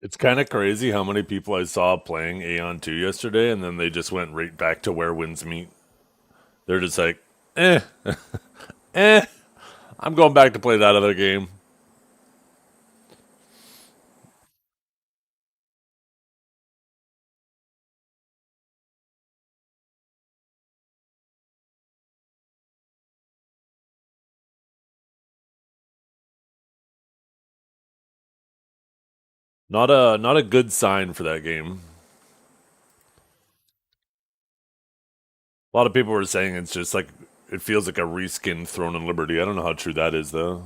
It's kind of crazy how many people I saw playing Aeon 2 yesterday, and then they just went right back to where winds meet. They're just like, eh, eh, I'm going back to play that other game. Not a good sign for that game. A lot of people were saying it's just like it feels like a reskin Throne and Liberty. I don't know how true that is though.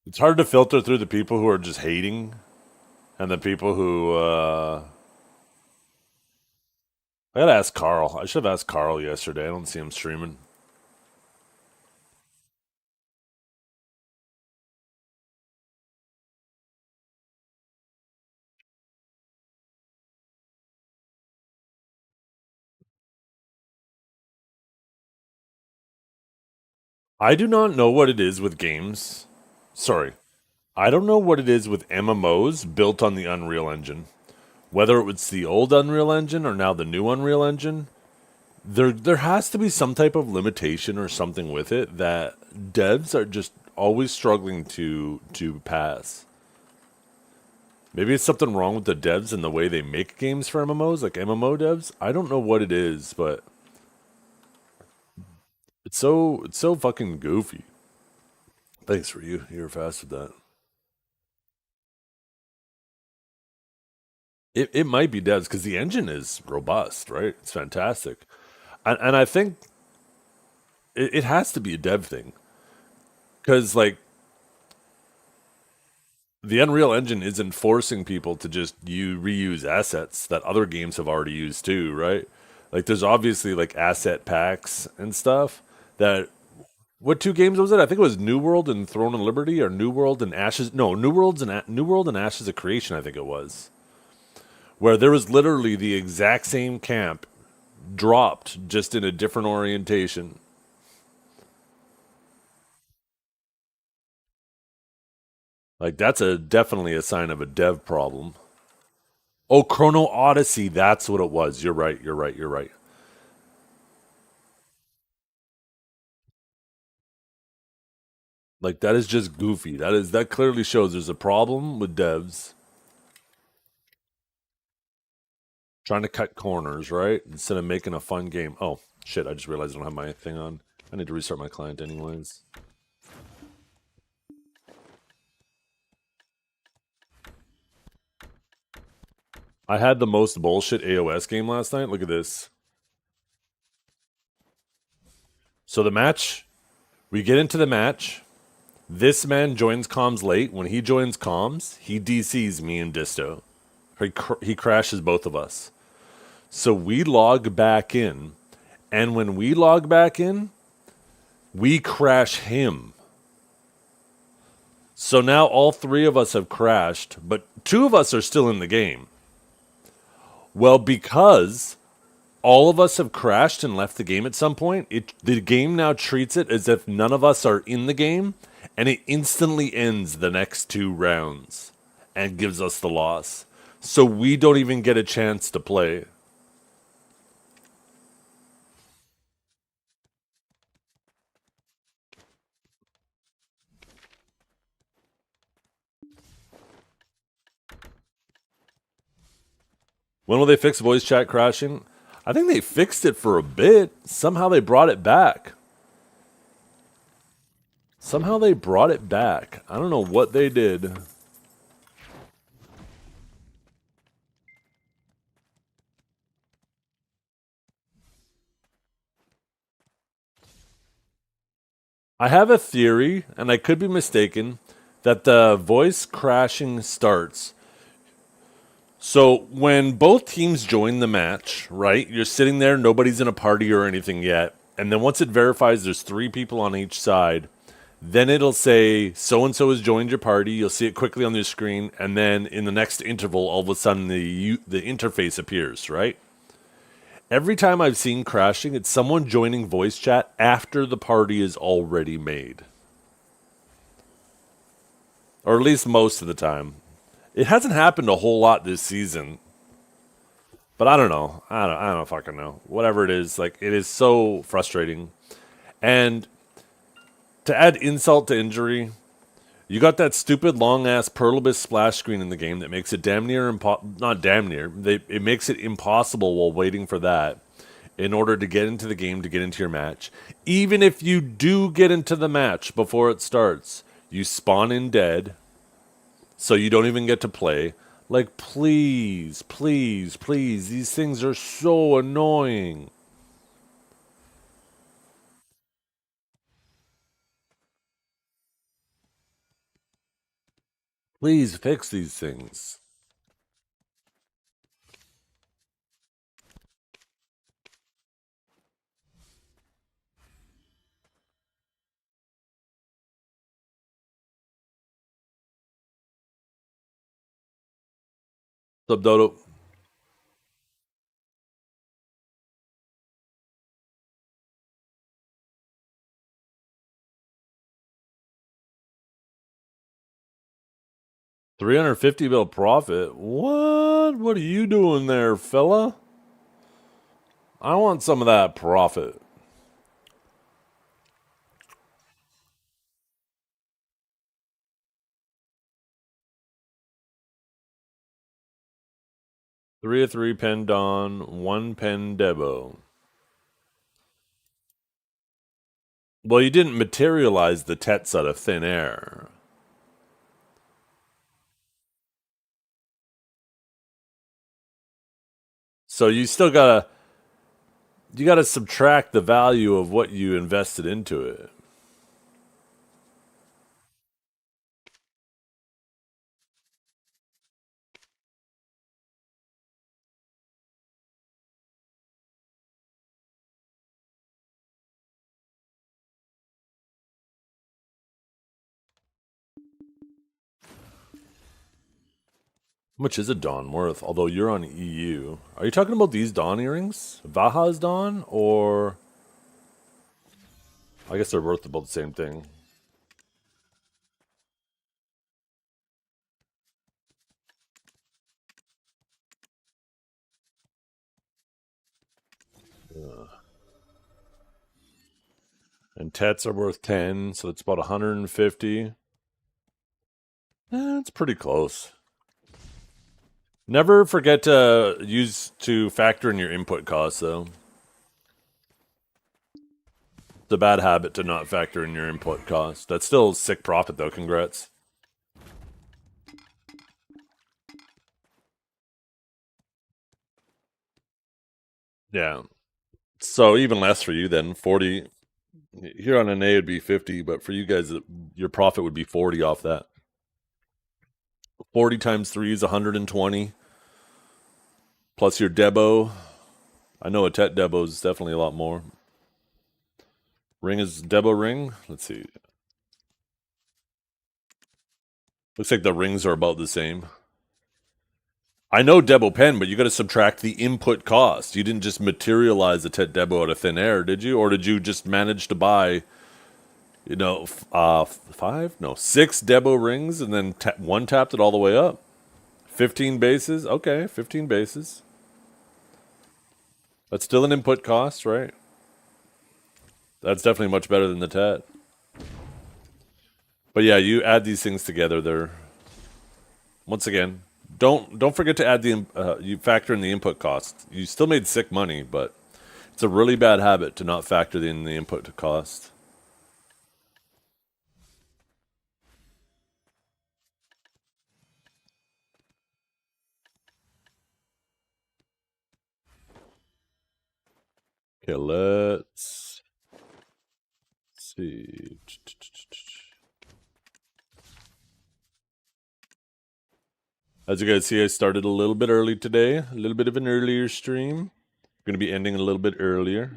It's hard to filter through the people who are just hating and the people who I gotta ask Carl. I should have asked Carl yesterday. I don't see him streaming. I do not know what it is with games. Sorry. I don't know what it is with MMOs built on the Unreal Engine. Whether it's the old Unreal Engine or now the new Unreal Engine, there has to be some type of limitation or something with it that devs are just always struggling to pass. Maybe it's something wrong with the devs and the way they make games for MMOs, like MMO devs. I don't know what it is, but it's so fucking goofy. Thanks for you. You were fast with that. It might be devs because the engine is robust, right? It's fantastic, and I think it has to be a dev thing because like the Unreal Engine isn't forcing people to just you reuse assets that other games have already used too, right? Like there's obviously like asset packs and stuff that what two games was it? I think it was New World and Throne and Liberty or New World and Ashes. No, New World and Ashes of Creation. I think it was where there was literally the exact same camp dropped just in a different orientation. Like that's a definitely a sign of a dev problem. Oh, Chrono Odyssey, that's what it was. You're right. You're right. You're right. Like that is just goofy. That clearly shows there's a problem with devs trying to cut corners, right? Instead of making a fun game. Oh shit! I just realized I don't have my thing on. I need to restart my client anyways. I had the most bullshit AOS game last night. Look at this. So the match, we get into the match. This man joins comms late. When he joins comms, he DCs me and Disto. He crashes both of us. So we log back in. And when we log back in, we crash him. So now all three of us have crashed, but two of us are still in the game. Well, because all of us have crashed and left the game at some point, the game now treats it as if none of us are in the game, and it instantly ends the next two rounds and gives us the loss. So we don't even get a chance to play. When will they fix voice chat crashing? I think they fixed it for a bit. Somehow they brought it back. Somehow they brought it back. I don't know what they did. I have a theory, and I could be mistaken, that the voice crashing starts. So when both teams join the match, right? You're sitting there, nobody's in a party or anything yet. And then once it verifies there's three people on each side, then it'll say so and so has joined your party. You'll see it quickly on your screen, and then in the next interval, all of a sudden the interface appears, right? Every time I've seen crashing, it's someone joining voice chat after the party is already made. Or at least most of the time. It hasn't happened a whole lot this season. But I don't know. I don't fucking know. Whatever it is, like it is so frustrating. And to add insult to injury, you got that stupid long ass Perlibus splash screen in the game that makes it damn near not damn near. It makes it impossible while waiting for that in order to get into the game to get into your match. Even if you do get into the match before it starts, you spawn in dead, so you don't even get to play. Like, please, please, please, these things are so annoying. Please fix these things. What's up, Dodo? 350 bill profit? What? What are you doing there, fella? I want some of that profit. Three of three pen Don, one pen Debo. Well, you didn't materialize the Tets out of thin air. So you gotta subtract the value of what you invested into it. How much is a Dawn worth? Although you're on EU. Are you talking about these Dawn earrings? Vaha's Dawn? Or. I guess they're worth about the same thing. And Tets are worth 10, so it's about 150. It's pretty close. Never forget to factor in your input costs, though. It's a bad habit to not factor in your input cost. That's still sick profit, though. Congrats. Yeah. So even less for you then. 40. Here on an A it'd be 50, but for you guys, your profit would be 40 off that. 40 times 3 is 120. Plus your Debo. I know a Tet Debo is definitely a lot more. Ring is Debo ring. Let's see. Looks like the rings are about the same. I know Debo pen, but you got to subtract the input cost. You didn't just materialize the Tet Debo out of thin air, did you? Or did you just manage to buy, 6 Debo rings and then one tapped it all the way up? 15 bases? Okay, 15 bases. That's still an input cost, right? That's definitely much better than the Tet. But yeah, you add these things together. They're, once again, don't forget to add you factor in the input cost. You still made sick money, but it's a really bad habit to not factor in the input cost. Okay, let's see. As you guys see, I started a little bit early today. A little bit of an earlier stream. Going to be ending a little bit earlier.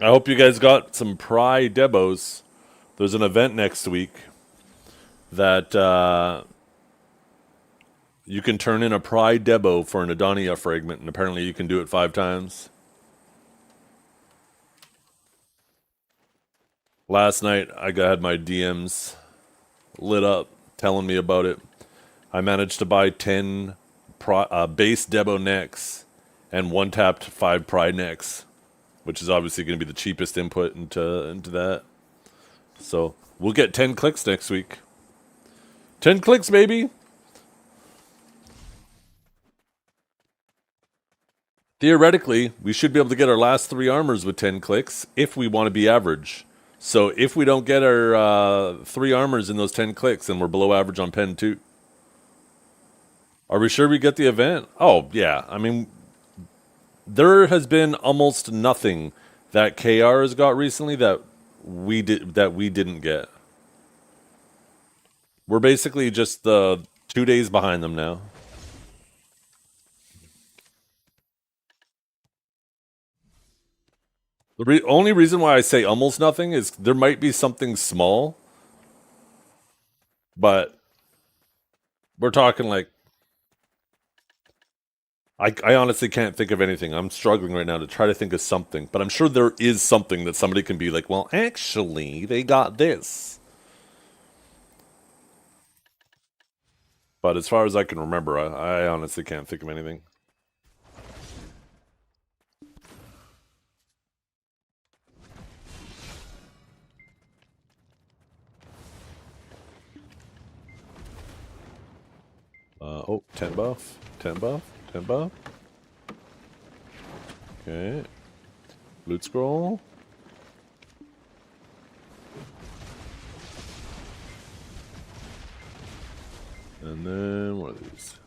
I hope you guys got some Pry Debos. There's an event next week that you can turn in a Pry Debo for an Adonia fragment, and apparently you can do it 5 times. Last night, I had my DMs lit up telling me about it. I managed to buy 10 base Debo necks and one tapped 5 Pry necks, which is obviously going to be the cheapest input into that. So we'll get 10 clicks next week. 10 clicks, baby! Theoretically, we should be able to get our last 3 armors with 10 clicks if we want to be average. So if we don't get our 3 armors in those 10 clicks, then we're below average on pen 2. Are we sure we get the event? Oh, yeah. I mean, there has been almost nothing that KR has got recently that we didn't get. We're basically just 2 days behind them now. The only reason why I say almost nothing is there might be something small, but we're talking like I honestly can't think of anything. I'm struggling right now to try to think of something, but I'm sure there is something that somebody can be like, well, actually, they got this. But as far as I can remember, I honestly can't think of anything. Oh, 10 buff, 10 buff, 10 buff. Okay. Loot scroll. And then what are these?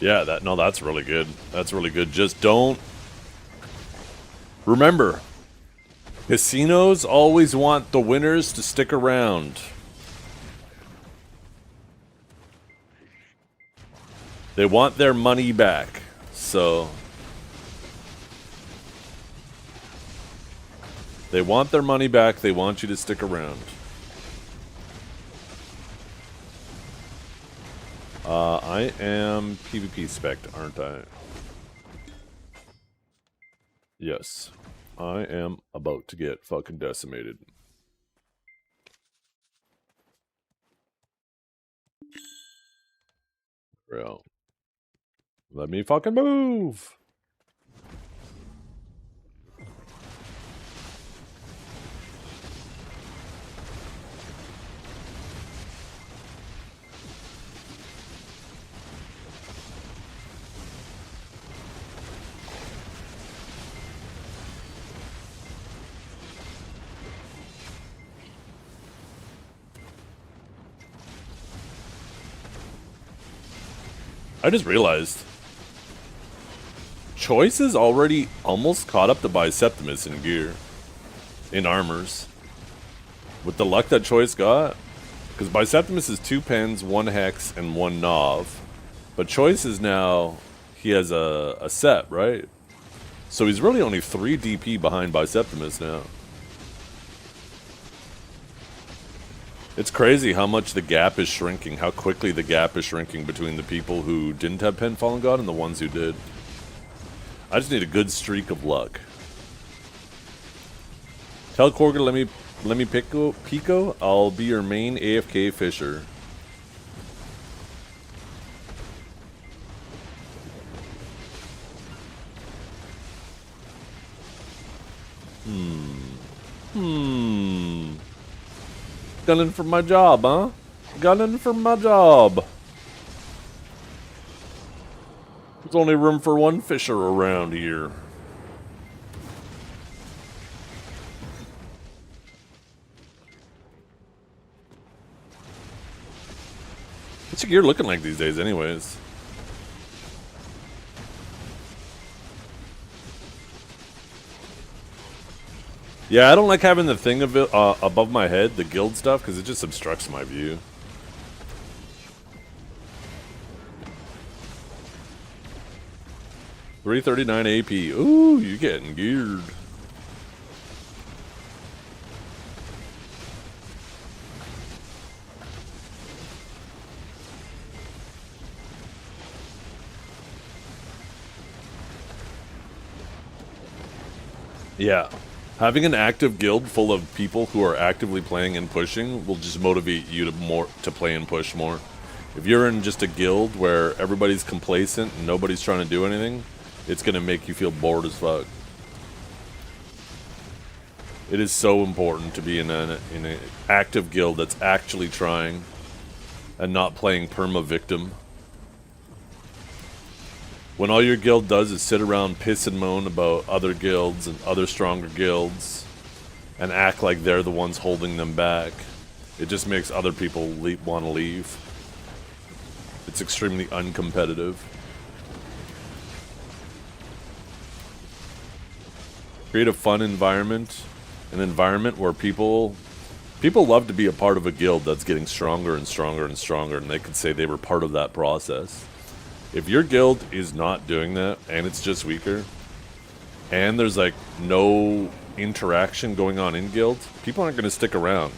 Yeah, that's really good. That's really good. Just don't remember, casinos always want the winners to stick around. They want their money back. So they want their money back. They want you to stick around. I am PvP spec'd, aren't I? Yes. I am about to get fucking decimated. Real. Let me fucking move! I just realized Choice is already almost caught up to Biceptimus in gear, in armors. With the luck that Choice got, because Biceptimus is 2 pens, 1 hex, and 1 nov. But Choice is now, he has a set, right? So he's really only 3 DP behind Biceptimus now. It's crazy how much the gap is shrinking, how quickly the gap is shrinking between the people who didn't have Pen Fallen God and the ones who did. I just need a good streak of luck. Tell Korga let me Pico. I'll be your main AFK fisher. Gunning for my job, huh? Gunning for my job. There's only room for one fisher around here. What's your gear looking like these days anyways? Yeah, I don't like having the thing of it above my head, the guild stuff, because it just obstructs my view. $339 AP. Ooh, you getting geared. Yeah. Having an active guild full of people who are actively playing and pushing will just motivate you to play and push more. If you're in just a guild where everybody's complacent and nobody's trying to do anything, it's going to make you feel bored as fuck. It is so important to be in an active guild that's actually trying and not playing perma-victim. When all your guild does is sit around, piss and moan about other guilds and other stronger guilds and act like they're the ones holding them back, it just makes other people want to leave. It's extremely uncompetitive. Create a fun environment, an environment where people love to be a part of a guild that's getting stronger and stronger and stronger, and they could say they were part of that process. If your guild is not doing that, and it's just weaker, and there's like no interaction going on in guilds, people aren't going to stick around.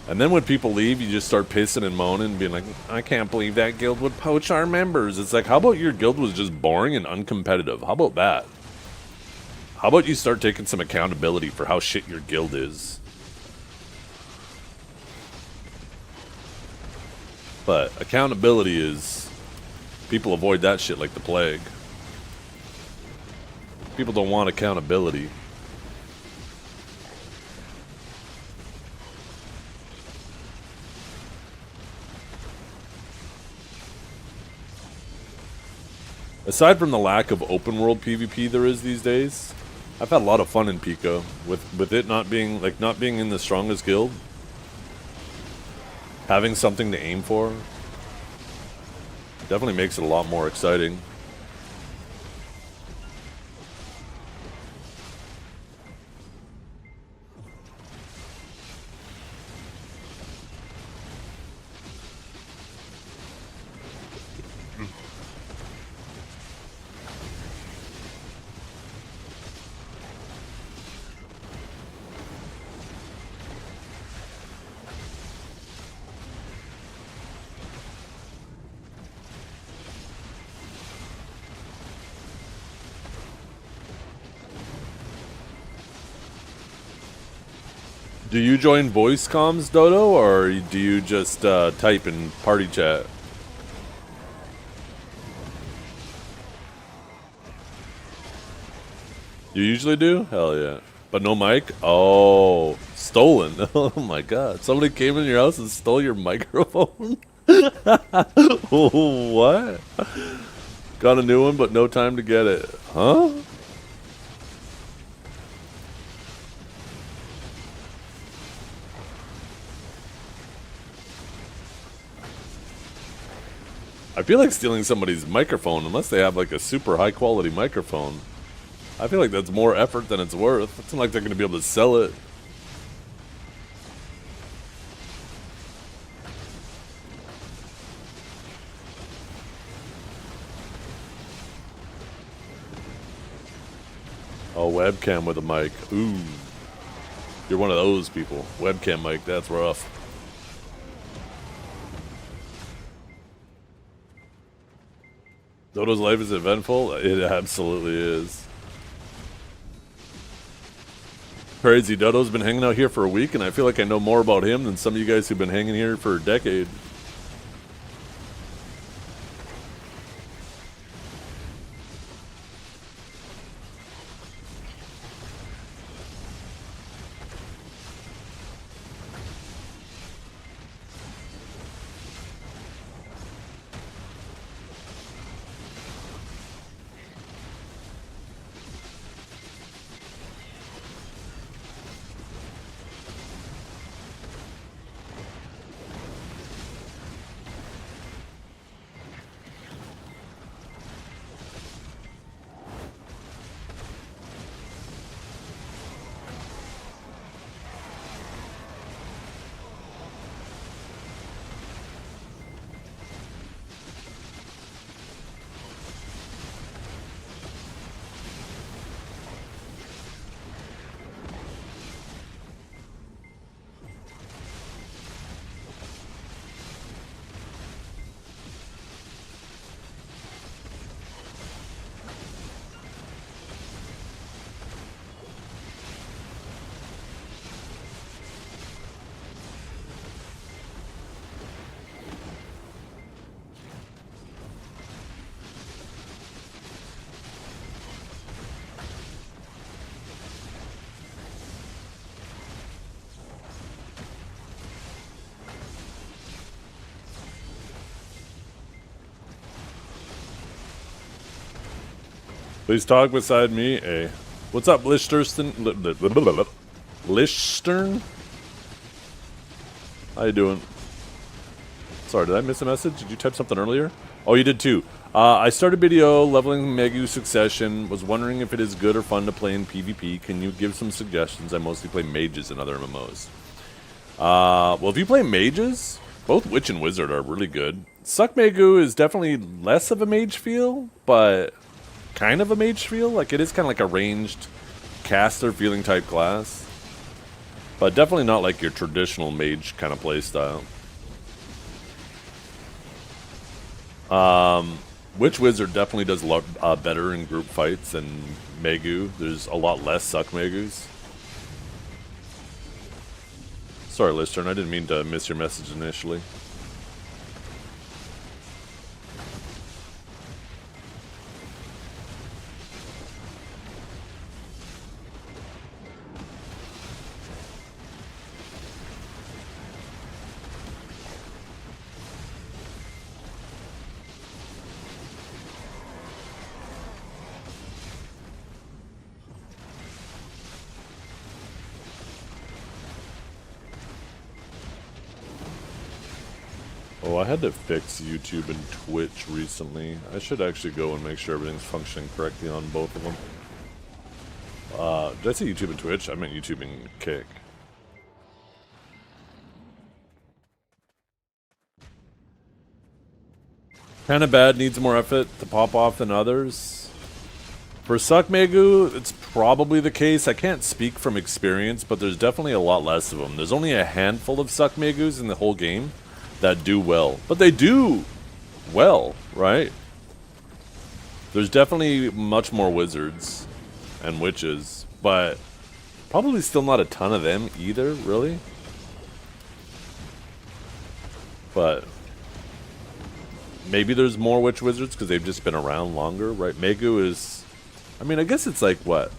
And then when people leave, you just start pissing and moaning and being like, I can't believe that guild would poach our members. It's like, how about your guild was just boring and uncompetitive? How about that? How about you start taking some accountability for how shit your guild is? But accountability is... people avoid that shit like the plague. People don't want accountability. Aside from the lack of open world PvP there is these days, I've had a lot of fun in Pico with it not being in the strongest guild. Having something to aim for definitely makes it a lot more exciting. Do you join voice comms, Dodo, or do you just type in party chat? You usually do? Hell yeah. But no mic? Oh, stolen. Oh my god. Somebody came in your house and stole your microphone? What? Got a new one, but no time to get it. Huh? I feel like stealing somebody's microphone, unless they have like a super high quality microphone. I feel like that's more effort than it's worth. It's not like they're going to be able to sell it. Oh, webcam with a mic. Ooh. You're one of those people. Webcam mic, that's rough. Dodo's life is eventful? It absolutely is. Crazy. Dodo's been hanging out here for a week, and I feel like I know more about him than some of you guys who've been hanging here for a decade. Please talk beside me. Hey. What's up, Lichterstern? Lichtstern? How you doing? Sorry, did I miss a message? Did you type something earlier? Oh, you did too. I started video leveling Megu Succession. Was wondering if it is good or fun to play in PvP. Can you give some suggestions? I mostly play mages in other MMOs. Well, if you play mages, both Witch and Wizard are really good. Suck Megu is definitely less of a mage feel, but kind of a mage feel. Like, it is kind of like a ranged caster feeling type class. But definitely not like your traditional mage kind of play style. Witch Wizard definitely does a lot better in group fights than Megu. There's a lot less Suck Megus. Sorry, Listern, I didn't mean to miss your message initially. Oh, I had to fix YouTube and Twitch recently. I should actually go and make sure everything's functioning correctly on both of them. Did I say YouTube and Twitch? I meant YouTube and Kick. Kinda bad, needs more effort to pop off than others. For Suck Megu, it's probably the case. I can't speak from experience, but there's definitely a lot less of them. There's only a handful of Suck Megus in the whole game that do well. But they do well, right? There's definitely much more wizards and witches, but probably still not a ton of them either, really. But maybe there's more witch wizards because they've just been around longer, right? Megu is, I mean, I guess it's like, what,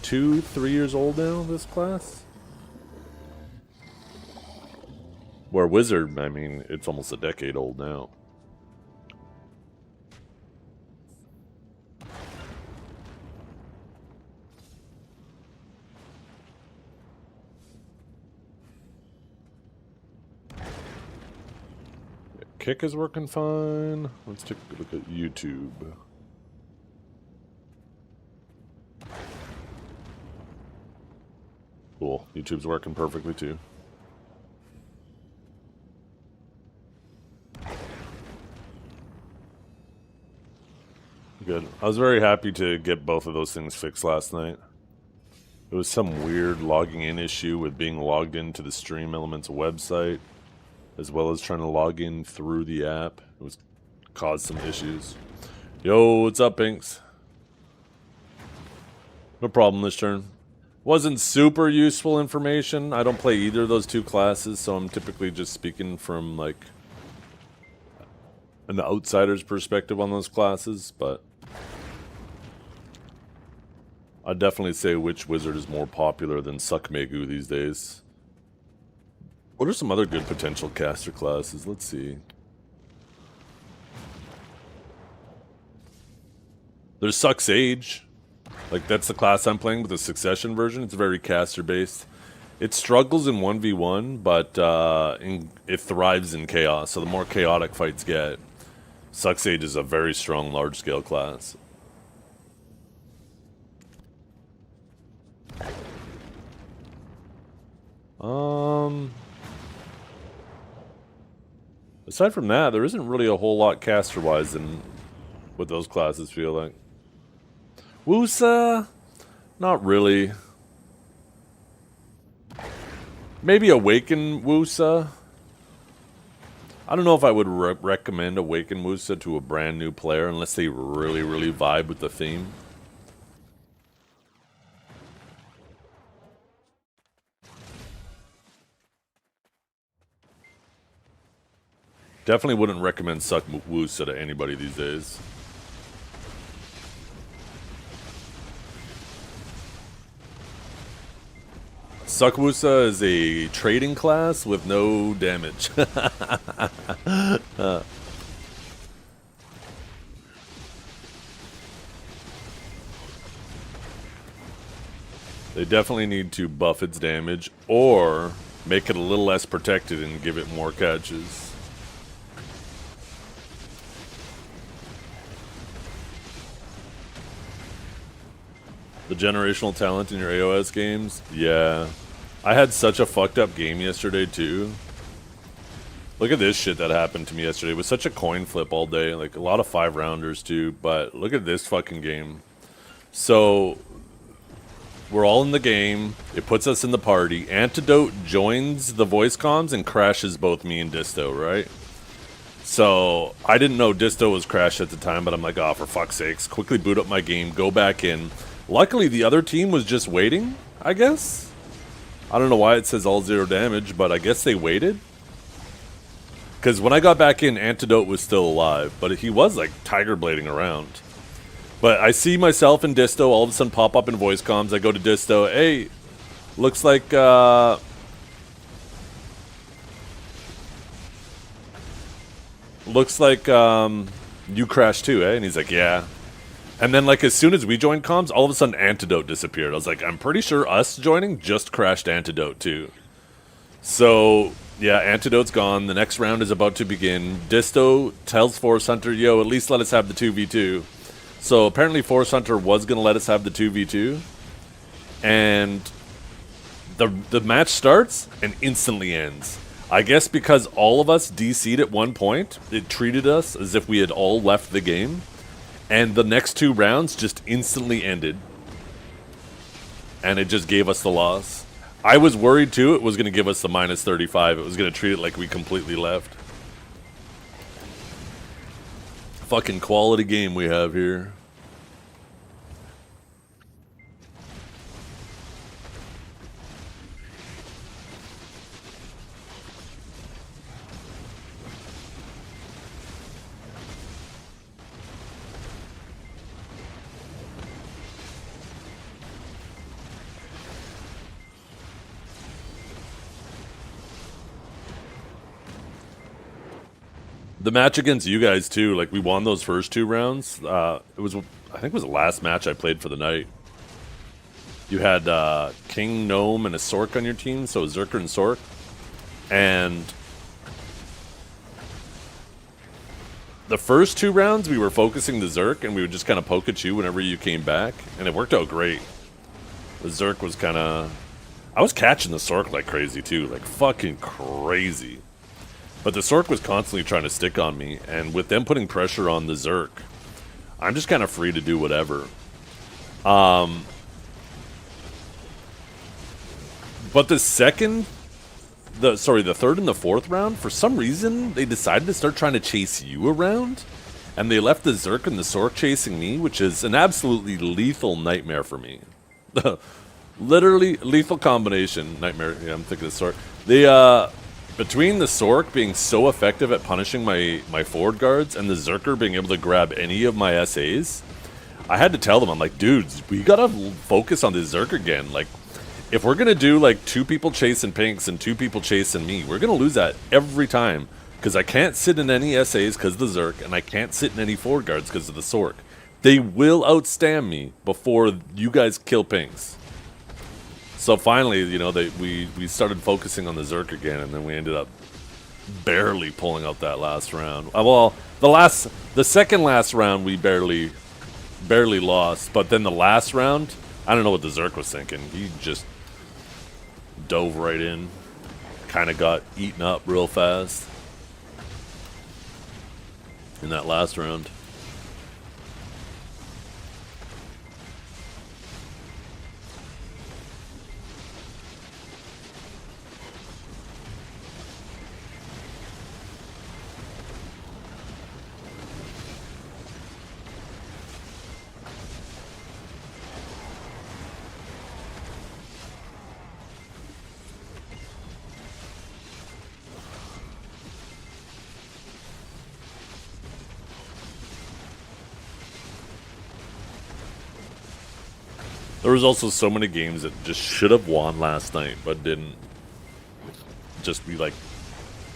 2-3 years old now, this class? Where Wizard, I mean, it's almost a decade old now. Kick is working fine. Let's take a look at YouTube. Cool. YouTube's working perfectly too. Good. I was very happy to get both of those things fixed last night. It was some weird logging in issue with being logged into the Stream Elements website, as well as trying to log in through the app. It was caused some issues. Yo, what's up, Inks? No problem this turn. Wasn't super useful information. I don't play either of those two classes, so I'm typically just speaking from, like, an outsider's perspective on those classes, but I'd definitely say which wizard is more popular than Suckmegu these days. What are some other good potential caster classes? Let's see. There's Suck Sage. Like, that's the class I'm playing with the Succession version. It's very caster-based. It struggles in 1v1, but it thrives in chaos, so the more chaotic fights get. Suck Sage is a very strong large-scale class. Aside from that, there isn't really a whole lot caster-wise in what those classes feel like. Wusa? Not really. Maybe Awaken Wusa? I don't know if I would recommend Awaken Wusa to a brand new player unless they really, really vibe with the theme. Definitely wouldn't recommend Suck Wusa to anybody these days. Suck Wusa is a trading class with no damage. They definitely need to buff its damage or make it a little less protected and give it more catches. The generational talent in your AOS games? Yeah. I had such a fucked up game yesterday, too. Look at this shit that happened to me yesterday. It was such a coin flip all day. Like, a lot of 5-rounders, too. But look at this fucking game. So, we're all in the game. It puts us in the party. Antidote joins the voice comms and crashes both me and Disto, right? So, I didn't know Disto was crashed at the time, but I'm like, oh, for fuck's sakes. Quickly boot up my game, go back in. Luckily, the other team was just waiting, I guess. I don't know why it says all 0 damage, but I guess they waited. Because when I got back in, Antidote was still alive, but he was, like, tiger blading around. But I see myself and Disto all of a sudden pop up in voice comms. I go to Disto, hey, looks like, you crashed too, eh? And he's like, yeah. And then, like, as soon as we joined comms, all of a sudden Antidote disappeared. I was like, I'm pretty sure us joining just crashed Antidote, too. So, yeah, Antidote's gone. The next round is about to begin. Disto tells Force Hunter, yo, at least let us have the 2v2. So, apparently Force Hunter was going to let us have the 2v2. And the match starts and instantly ends. I guess because all of us DC'd at one point, it treated us as if we had all left the game. And the next 2 rounds just instantly ended. And it just gave us the loss. I was worried too it was going to give us the minus 35. It was going to treat it like we completely left. Fucking quality game we have here. The match against you guys too, like we won those first 2 rounds. I think it was the last match I played for the night. You had King, Gnome, and a Sork on your team, so Zerker and Sork. And the first 2 rounds we were focusing the Zerk, and we would just kind of poke at you whenever you came back, and it worked out great. The Zerk was kind of... I was catching the Sork like crazy too, like fucking crazy. But the Sork was constantly trying to stick on me, and with them putting pressure on the Zerk, I'm just kind of free to do whatever. But the third and the fourth round, for some reason, they decided to start trying to chase you around, and they left the Zerk and the Sork chasing me, which is an absolutely lethal nightmare for me. Literally lethal combination nightmare. Yeah, I'm thinking of Sork. Between the Sork being so effective at punishing my forward guards and the Zerker being able to grab any of my SAs, I had to tell them, I'm like, dudes, we gotta focus on this Zerk again. Like, if we're gonna do like 2 people chasing pinks and 2 people chasing me, we're gonna lose that every time. Because I can't sit in any SAs because of the Zerk, and I can't sit in any forward guards because of the Sork. They will outstand me before you guys kill pinks. So finally, you know, we started focusing on the Zerk again, and then we ended up barely pulling out that last round. Well, the second last round we barely lost, but then the last round, I don't know what the Zerk was thinking. He just dove right in, kind of got eaten up real fast in that last round. There was also so many games that just should have won last night, but didn't. Just be like,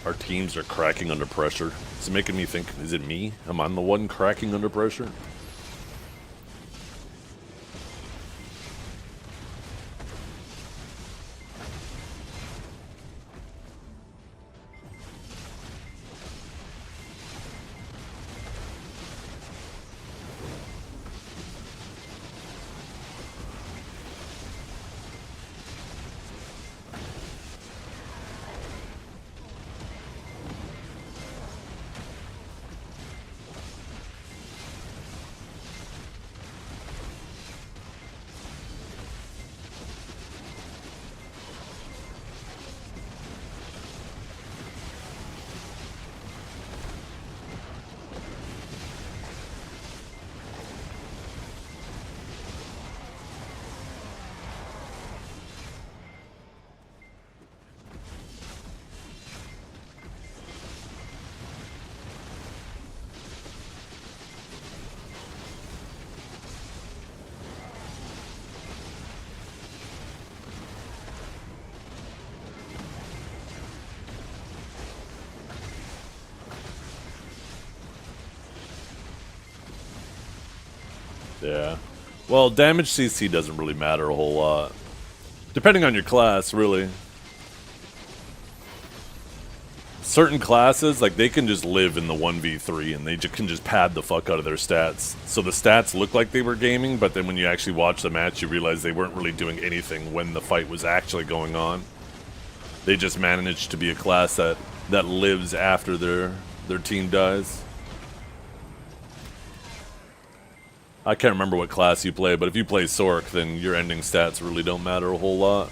our teams are cracking under pressure. It's making me think, is it me? Am I the one cracking under pressure? Yeah. Well, damage CC doesn't really matter a whole lot. Depending on your class, really. Certain classes, like, they can just live in the 1v3 and they can just pad the fuck out of their stats. So the stats look like they were gaming, but then when you actually watch the match, you realize they weren't really doing anything when the fight was actually going on. They just managed to be a class that lives after their team dies. I can't remember what class you play, but if you play Sork, then your ending stats really don't matter a whole lot.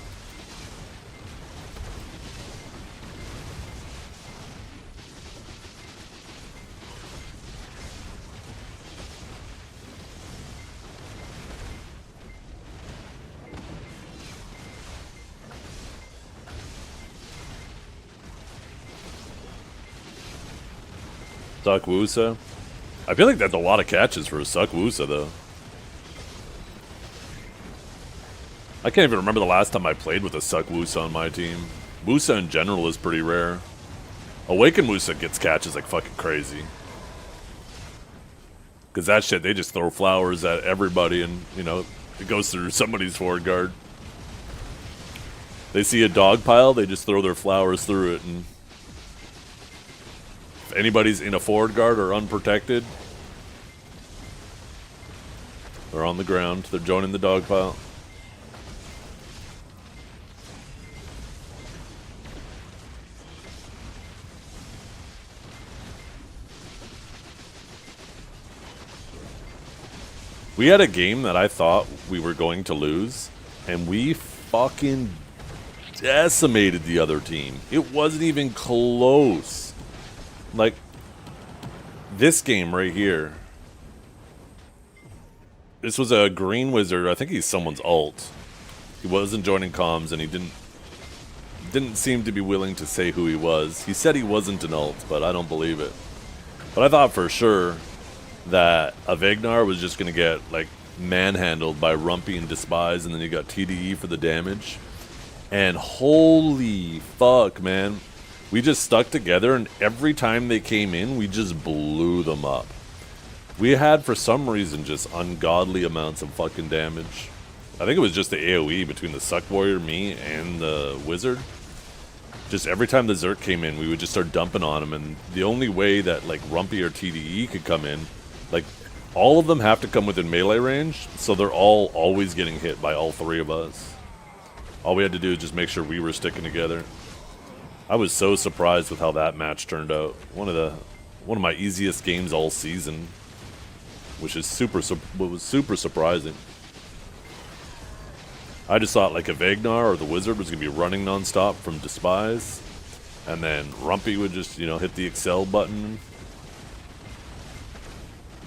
Sakwusa? I feel like that's a lot of catches for a Sakwusa, though. I can't even remember the last time I played with a Sakwusa on my team. Wusa in general is pretty rare. Awakened Wusa gets catches like fucking crazy. Because that shit, they just throw flowers at everybody and, you know, it goes through somebody's forward guard. They see a dog pile, they just throw their flowers through it, and if anybody's in a forward guard or unprotected, they're on the ground. They're joining the dog pile. We had a game that I thought we were going to lose, and we fucking decimated the other team. It wasn't even close. Like, this game right here. This was a green wizard. I think he's someone's alt. He wasn't joining comms, and he didn't seem to be willing to say who he was. He said he wasn't an alt, but I don't believe it. But I thought for sure that a Vegnar was just going to get, like, manhandled by Rumpy and Despise, and then you got TDE for the damage. And holy fuck, man. We just stuck together, and every time they came in, we just blew them up. We had, for some reason, just ungodly amounts of fucking damage. I think it was just the AoE between the Suck Warrior, me, and the Wizard. Just every time the Zerk came in, we would just start dumping on him, and the only way that, like, Rumpy or TDE could come in, like, all of them have to come within melee range, so they're all always getting hit by all three of us. All we had to do is just make sure we were sticking together. I was so surprised with how that match turned out. One of my easiest games all season, which is was super surprising. I just thought like a Vegnar or the Wizard was gonna be running nonstop from Despise, and then Rumpy would just, you know, hit the Excel button,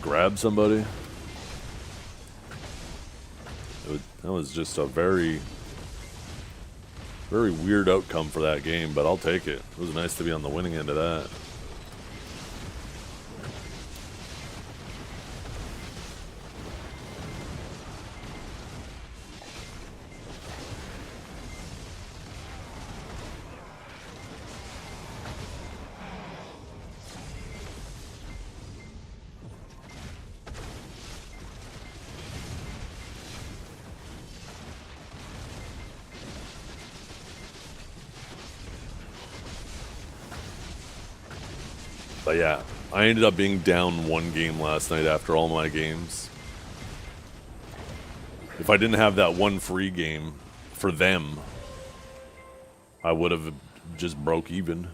grab somebody. That was just a very weird outcome for that game, but I'll take it. It was nice to be on the winning end of that. But yeah, I ended up being down one game last night after all my games. If I didn't have that one free game for them, I would have just broke even.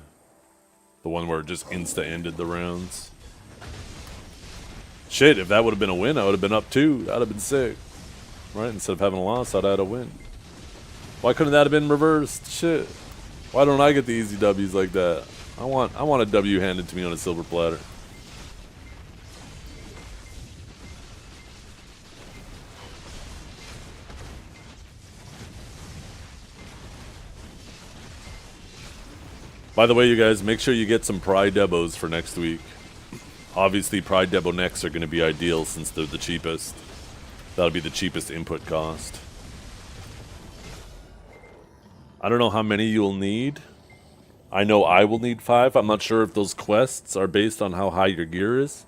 The one where it just insta-ended the rounds. Shit, if that would have been a win, I would have been up 2. That would have been sick. Right? Instead of having a loss, I'd have had a win. Why couldn't that have been reversed? Shit. Why don't I get the easy W's like that? I want a W handed to me on a silver platter. By the way, you guys, make sure you get some Pride Debos for next week. Obviously, Pride Debo necks are going to be ideal since they're the cheapest. That'll be the cheapest input cost. I don't know how many you'll need. I know I will need 5. I'm not sure if those quests are based on how high your gear is.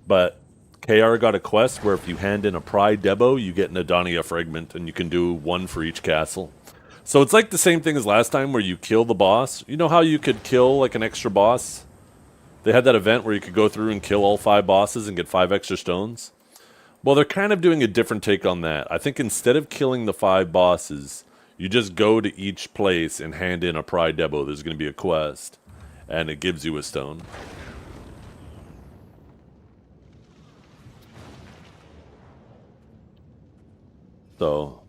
But KR got a quest where if you hand in a Pride Debo, you get an Adania fragment, and you can do 1 for each castle. So it's like the same thing as last time where you kill the boss. You know how you could kill like an extra boss? They had that event where you could go through and kill all 5 bosses and get 5 extra stones. Well, they're kind of doing a different take on that. I think instead of killing the 5 bosses, you just go to each place and hand in a Pride Debo. There's going to be a quest, and it gives you a stone. So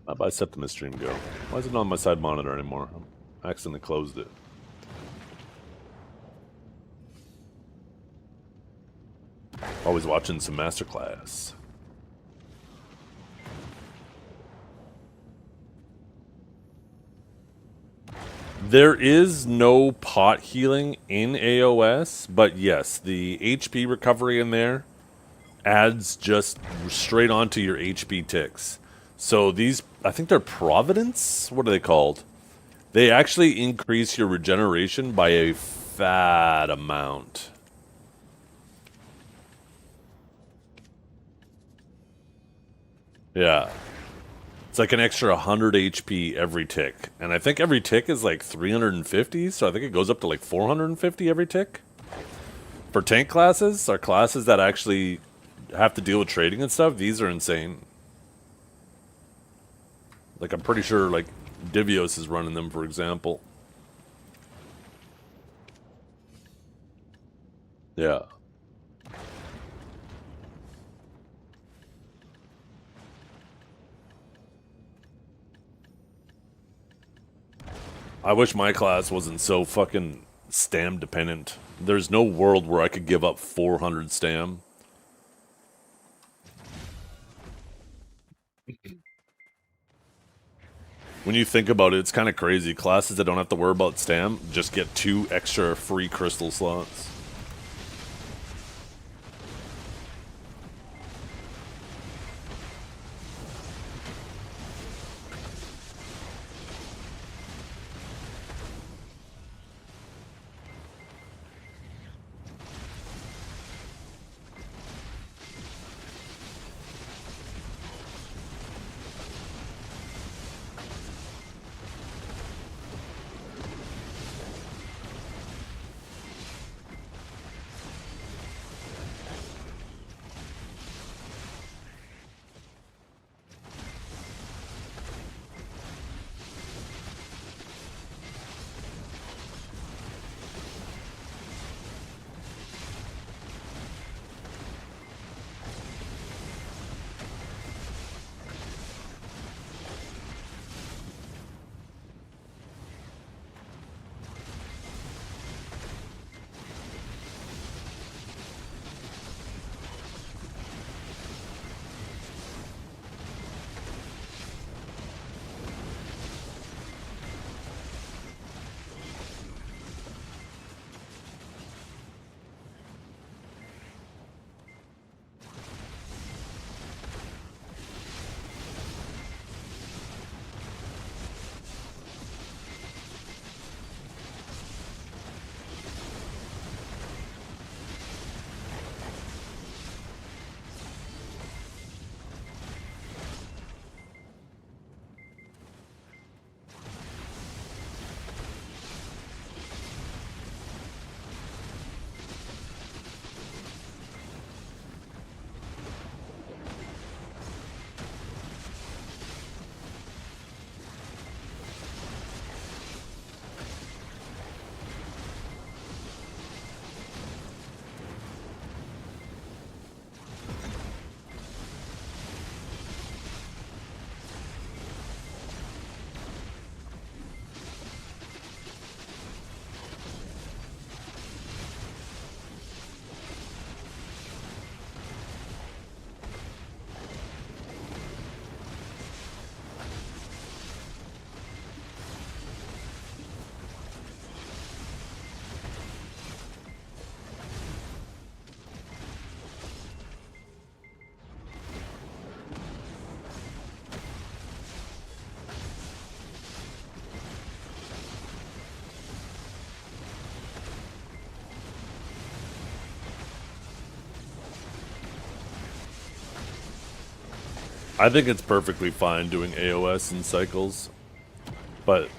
how about I set the stream go? Why is it not on my side monitor anymore? I accidentally closed it. Always watching some masterclass. There is no pot healing in AOS, but yes, the HP recovery in there adds just straight onto your HP ticks. So these, I think they're Providence? What are they called? They actually increase your regeneration by a fat amount. Yeah. It's like an extra 100 HP every tick. And I think every tick is like 350, so I think it goes up to like 450 every tick. For tank classes, or classes that actually have to deal with trading and stuff, these are insane. Like, I'm pretty sure, like, Divios is running them, for example. Yeah. I wish my class wasn't so fucking stam dependent. There's no world where I could give up 400 stam. When you think about it, it's kind of crazy. Classes that don't have to worry about stam just get 2 extra free crystal slots. I think it's perfectly fine doing AOS in cycles, but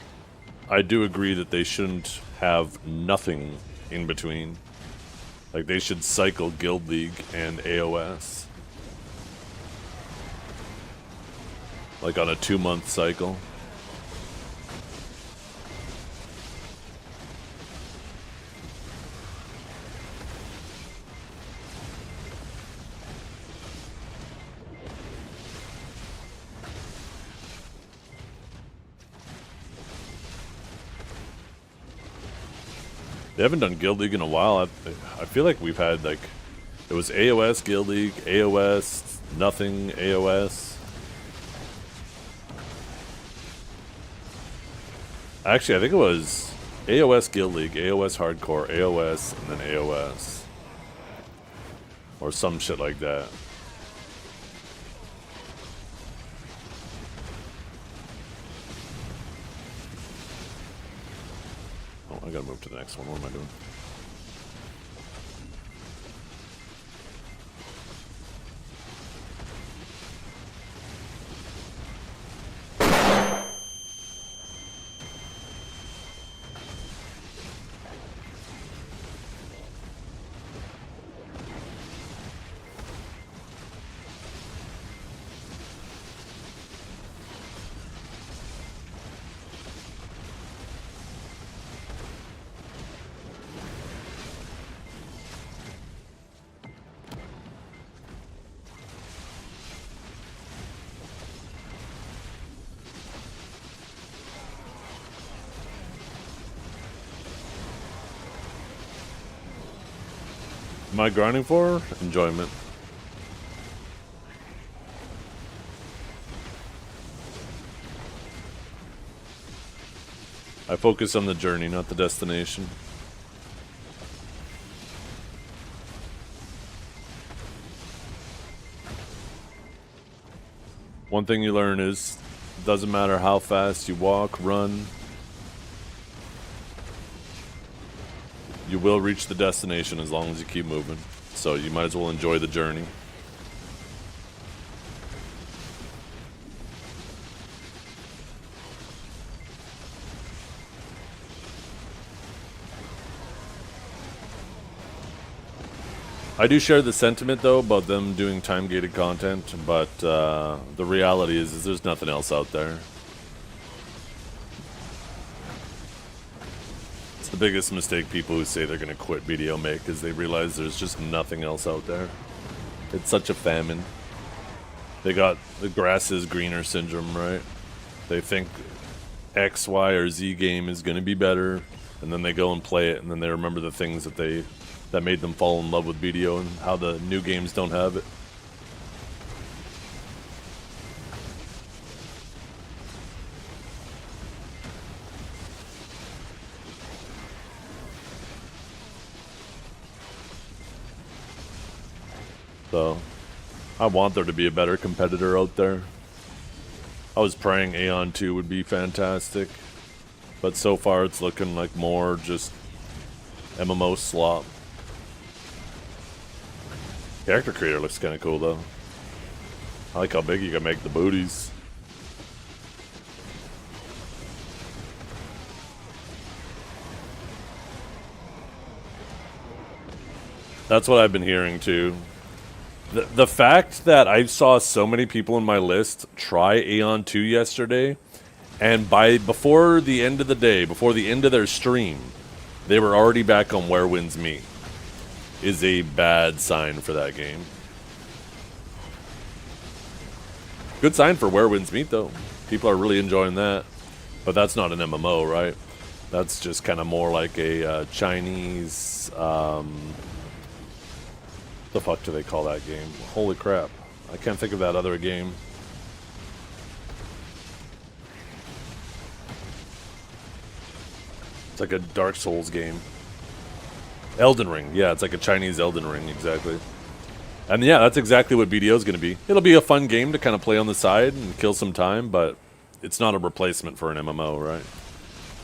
I do agree that they shouldn't have nothing in between. Like, they should cycle Guild League and AOS. Like on a 2-month cycle. They haven't done Guild League in a while. I feel like we've had, like, it was AOS, Guild League, AOS, nothing, AOS. Actually, I think it was AOS, Guild League, AOS Hardcore, AOS, and then AOS. Or some shit like that. Oh, I gotta move to the next one. What am I doing? Am I grinding for enjoyment? I focus on the journey, not the destination. One thing you learn is, it doesn't matter how fast you walk, run, you will reach the destination as long as you keep moving. So you might as well enjoy the journey. I do share the sentiment, though, about them doing time-gated content, but the reality is there's nothing else out there. It's the biggest mistake people who say they're going to quit video make, is they realize there's just nothing else out there. It's such a famine. They got the grass is greener syndrome, right? They think X, Y, or Z game is going to be better, and then they go and play it, and then they remember the things that made them fall in love with video and how the new games don't have it. So, I want there to be a better competitor out there. I was praying IQON 2 would be fantastic, but so far it's looking like more just MMO slop. Character creator looks kind of cool, though. I like how big you can make the booties. That's what I've been hearing, too. The fact that I saw so many people in my list try IQON 2 yesterday, and before the end of the day, before the end of their stream, they were already back on Where Winds Meet, is a bad sign for that game. Good sign for Where Winds Meet, though. People are really enjoying that. But that's not an MMO, right? That's just kind of more like a Chinese... the fuck do they call that game? Holy crap. I can't think of that other game. It's like a Dark Souls game. Elden Ring. Yeah, it's like a Chinese Elden Ring, exactly. And yeah, that's exactly what BDO is going to be. It'll be a fun game to kind of play on the side and kill some time, but it's not a replacement for an MMO, right?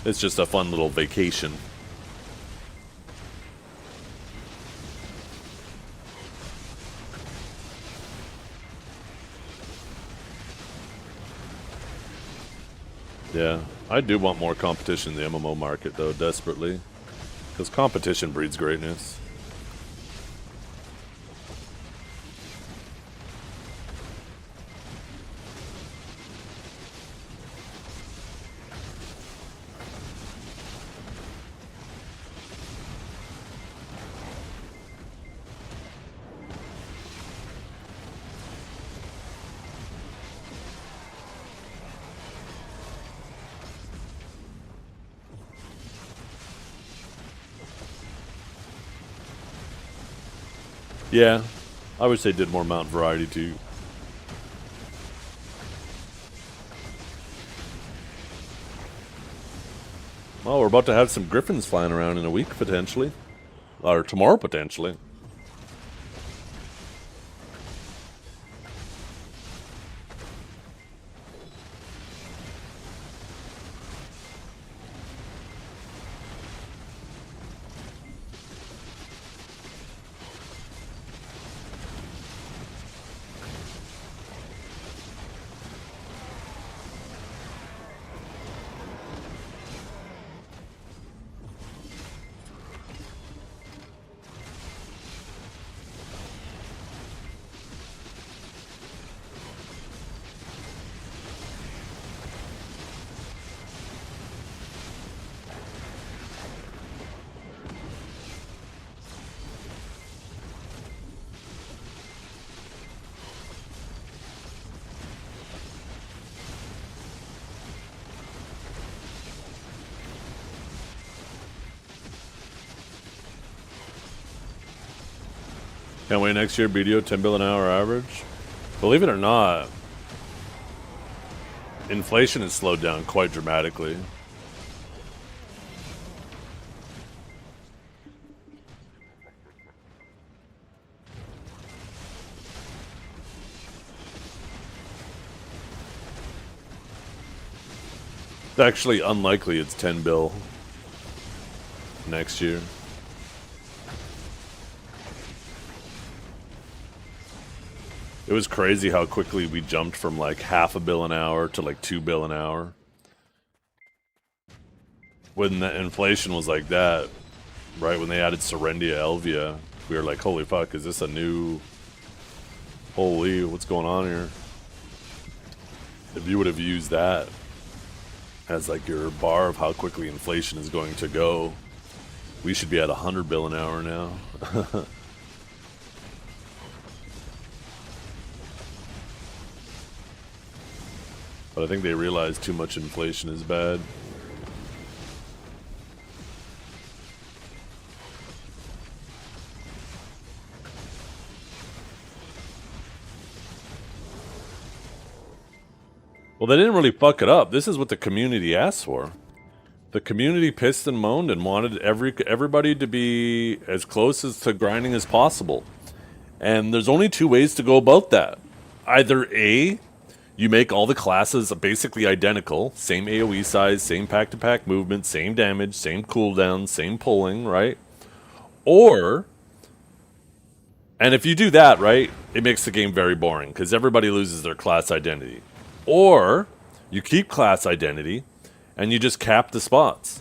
It's just a fun little vacation. Yeah, I do want more competition in the MMO market, though, desperately. Because competition breeds greatness. Yeah, I wish they did more mount variety too. Well, we're about to have some griffins flying around in a week, potentially. Or tomorrow, potentially. Can't wait next year, BDO 10 bill an hour average. Believe it or not, inflation has slowed down quite dramatically. It's actually unlikely it's 10 bill next year. It was crazy how quickly we jumped from like half a bill an hour to like 2 bill an hour. When the inflation was like that, right, when they added Serendia Elvia, we were like, holy fuck, is this a new... Holy, what's going on here? If you would have used that as like your bar of how quickly inflation is going to go, we should be at 100 bill an hour now. But I think they realize too much inflation is bad. Well, they didn't really fuck it up. This is what the community asked for. The community pissed and moaned and wanted everybody to be as close as to grinding as possible. And there's only two ways to go about that. Either A, you make all the classes basically identical, same AoE size, same pack-to-pack movement, same damage, same cooldown, same pulling, right? Or, and if you do that, right, it makes the game very boring because everybody loses their class identity. Or, you keep class identity and you just cap the spots.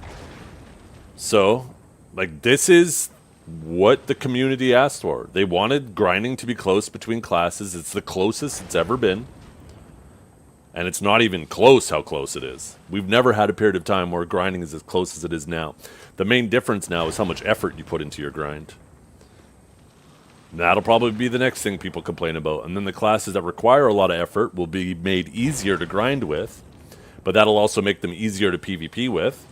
So, like, this is what the community asked for. They wanted grinding to be close between classes. It's the closest it's ever been. And it's not even close how close it is. We've never had a period of time where grinding is as close as it is now. The main difference now is how much effort you put into your grind. That'll probably be the next thing people complain about. And then the classes that require a lot of effort will be made easier to grind with. But that'll also make them easier to PvP with.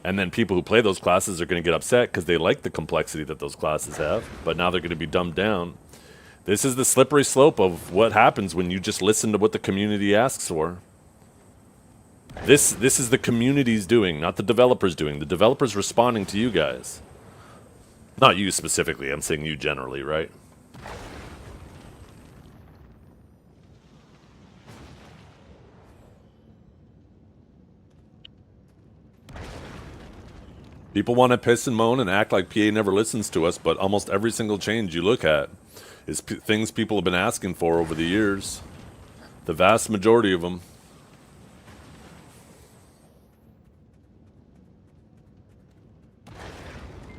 And then people who play those classes are going to get upset because they like the complexity that those classes have. But now they're going to be dumbed down. This is the slippery slope of what happens when you just listen to what the community asks for. This is the community's doing, not the developers doing. The developers responding to you guys. Not you specifically, I'm saying you generally, right? People want to piss and moan and act like PA never listens to us, but almost every single change you look at is things people have been asking for over the years. The vast majority of them.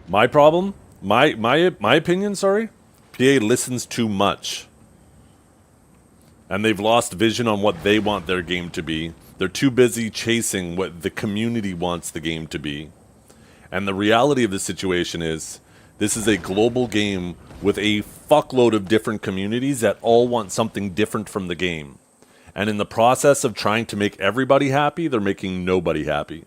My problem? My opinion, sorry? PA listens too much. And they've lost vision on what they want their game to be. They're too busy chasing what the community wants the game to be. And the reality of the situation is, this is a global game with a fuckload of different communities that all want something different from the game. And in the process of trying to make everybody happy, they're making nobody happy.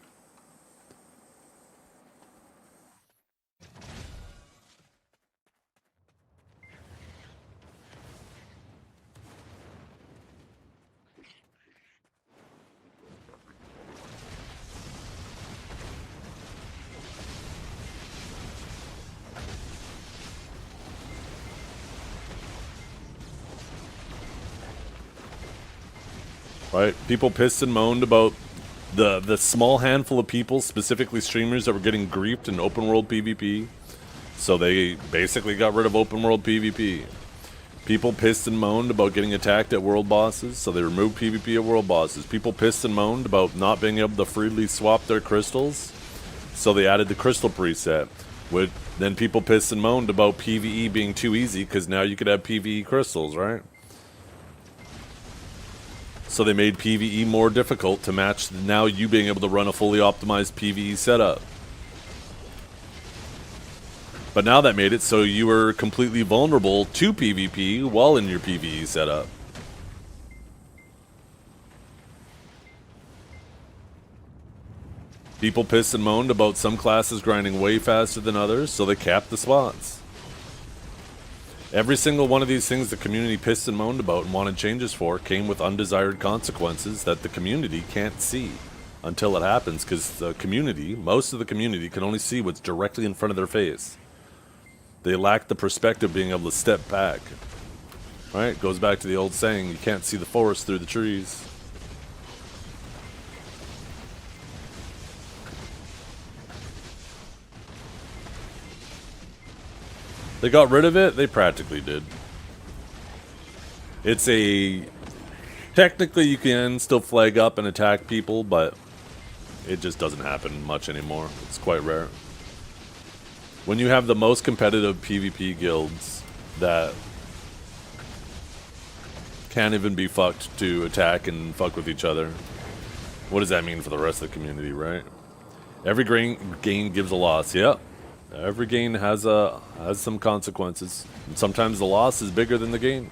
Right? People pissed and moaned about the small handful of people, specifically streamers, that were getting griefed in open world PvP. So they basically got rid of open world PvP. People pissed and moaned about getting attacked at world bosses, so they removed PvP at world bosses. People pissed and moaned about not being able to freely swap their crystals, so they added the crystal preset. Then people pissed and moaned about PvE being too easy, because now you could have PvE crystals, right? So they made PvE more difficult to match now you being able to run a fully optimized PvE setup. But now that made it so you were completely vulnerable to PvP while in your PvE setup. People pissed and moaned about some classes grinding way faster than others, so they capped the spots. Every single one of these things the community pissed and moaned about and wanted changes for came with undesired consequences that the community can't see until it happens, because the community, most of the community, can only see what's directly in front of their face. They lack the perspective of being able to step back. Right? Goes back to the old saying, you can't see the forest through the trees. They got rid of it? They practically did. It's a... Technically you can still flag up and attack people, but it just doesn't happen much anymore. It's quite rare. When you have the most competitive PvP guilds that can't even be fucked to attack and fuck with each other, what does that mean for the rest of the community, right? Every gain gives a loss. Yep. Every gain has some consequences. And sometimes the loss is bigger than the gain.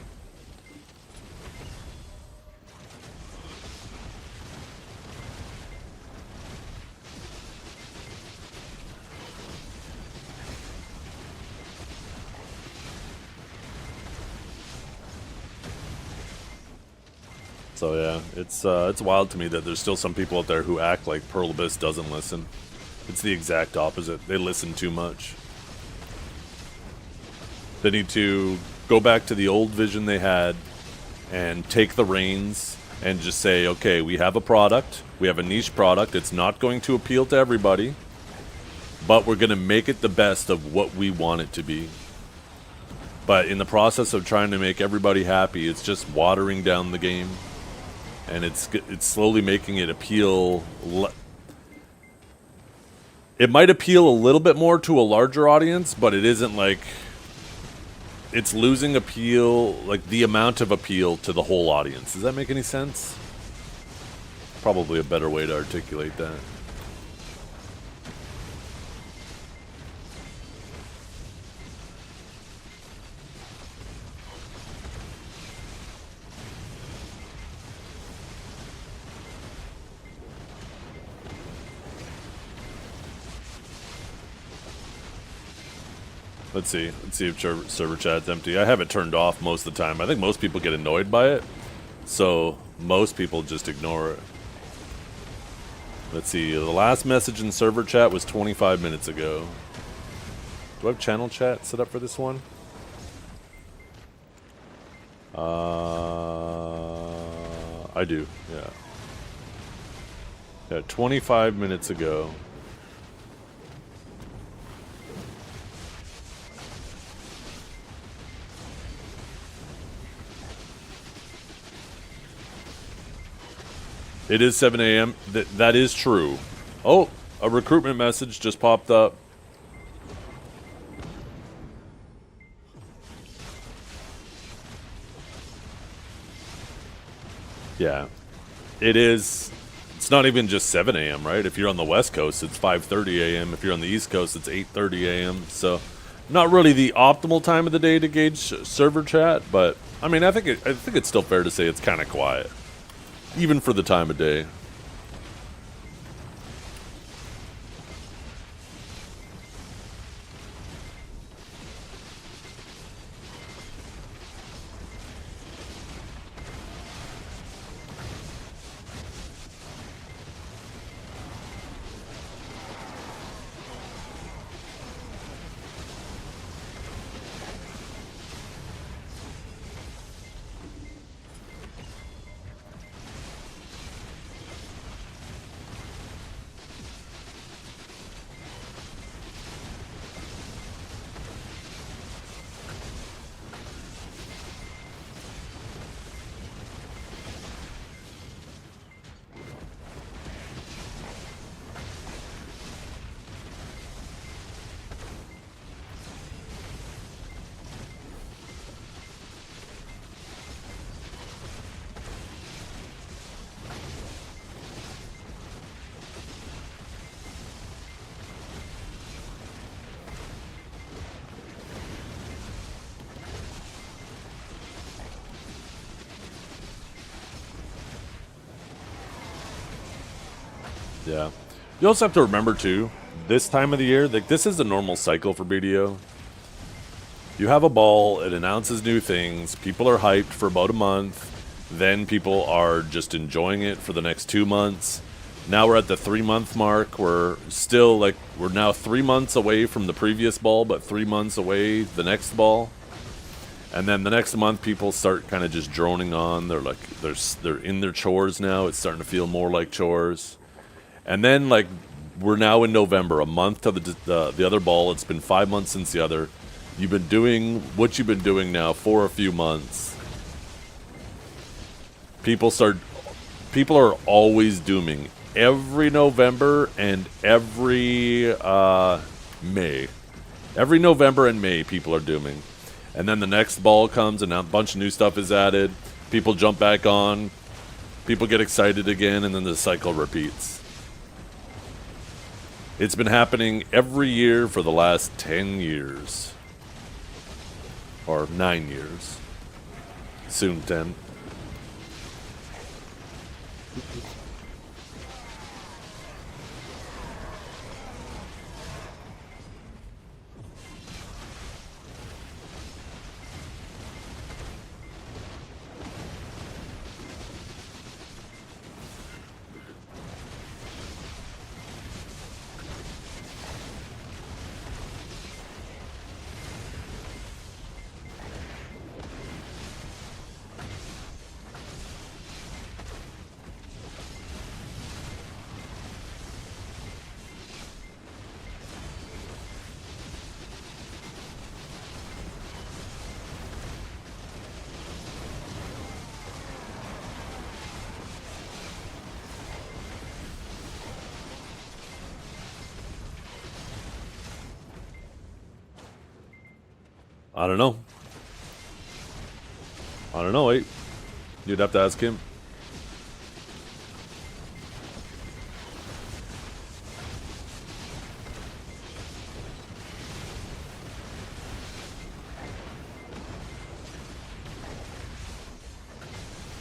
So yeah, it's wild to me that there's still some people out there who act like Pearl Abyss doesn't listen. It's the exact opposite. They listen too much. They need to go back to the old vision they had and take the reins and just say, okay, we have a product. We have a niche product. It's not going to appeal to everybody, but we're going to make it the best of what we want it to be. But in the process of trying to make everybody happy, it's just watering down the game. And it's slowly making it appeal. It might appeal a little bit more to a larger audience, but it isn't like... It's losing appeal, like the amount of appeal to the whole audience. Does that make any sense? Probably a better way to articulate that. Let's see if server chat's empty. I have it turned off most of the time. I think most people get annoyed by it, so most people just ignore it. Let's see, the last message in server chat was 25 minutes ago. Do I have channel chat set up for this one? I do, yeah. Yeah, 25 minutes ago. It is 7 a.m. That is true. Oh, a recruitment message just popped up. Yeah. It is. It's not even just 7 a.m., right? If you're on the West Coast, it's 5:30 a.m. If you're on the East Coast, it's 8:30 a.m. So, not really the optimal time of the day to gauge server chat, but I mean, I think it's still fair to say it's kind of quiet. Even for the time of day. Yeah. You also have to remember, too, this time of the year, like, this is a normal cycle for BDO. You have a ball, it announces new things, people are hyped for about a month, then people are just enjoying it for the next 2 months. Now we're at the 3 month mark. We're now 3 months away from the previous ball, but 3 months away the next ball. And then the next month people start kind of just droning on. They're in their chores now. It's starting to feel more like chores. And then we're now in November, a month to the other ball. It's been 5 months since the other. You've been doing what you've been doing now for a few months. People are always dooming every November and every May. Every November and May, people are dooming. And then the next ball comes and a bunch of new stuff is added. People jump back on. People get excited again, and then the cycle repeats. It's been happening every year for the last 10 years. Or 9 years. Soon 10. I don't know. Wait. You'd have to ask him.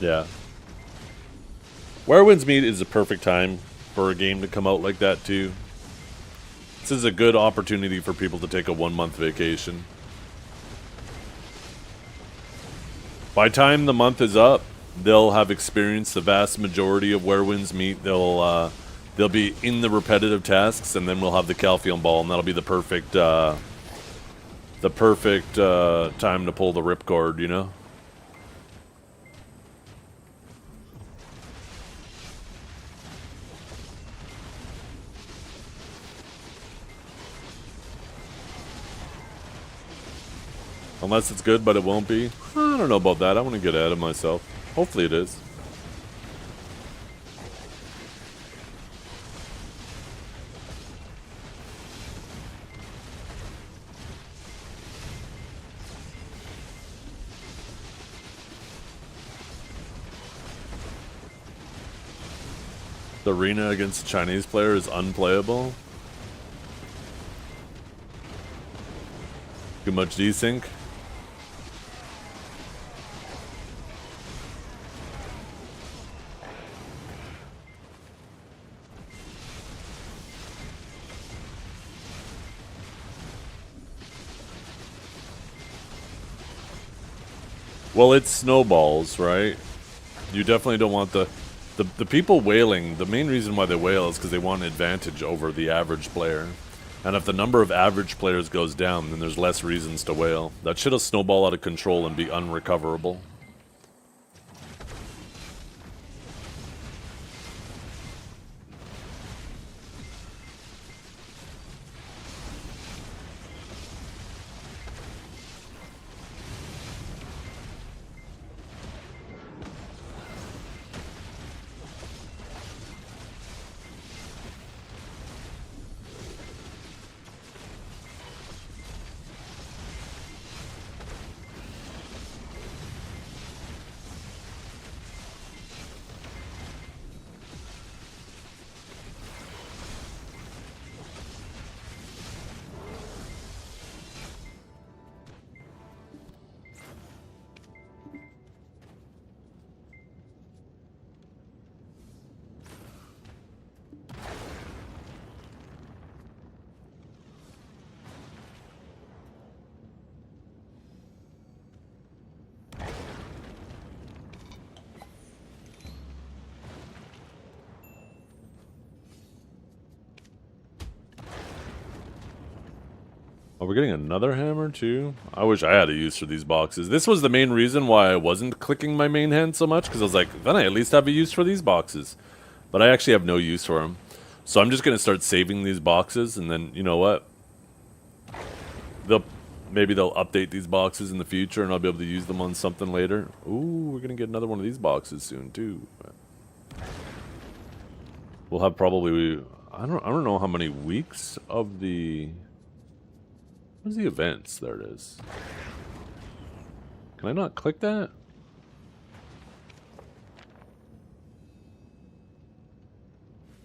Yeah. Where Winds Meet is a perfect time for a game to come out like that, too. This is a good opportunity for people to take a 1 month vacation. By the time the month is up, they'll have experienced the vast majority of Where Winds Meet. They'll be in the repetitive tasks, and then we'll have the Calpheon Ball, and that'll be the perfect time to pull the ripcord, you know? Unless it's good, but it won't be. I don't know about that. I want to get ahead of myself. Hopefully it is. The arena against a Chinese player is unplayable. Too much desync. Well, it snowballs, right? You definitely don't want the people wailing. The main reason why they wail is because they want an advantage over the average player. And if the number of average players goes down, then there's less reasons to wail. That shit'll snowball out of control and be unrecoverable. Oh, we're getting another hammer too? I wish I had a use for these boxes. This was the main reason why I wasn't clicking my main hand so much, because I was like, then I at least have a use for these boxes. But I actually have no use for them. So I'm just going to start saving these boxes, and then, you know what? Maybe they'll update these boxes in the future, and I'll be able to use them on something later. Ooh, we're going to get another one of these boxes soon too. We'll have probably, I don't know how many weeks of the... Where's the events? There it is. Can I not click that?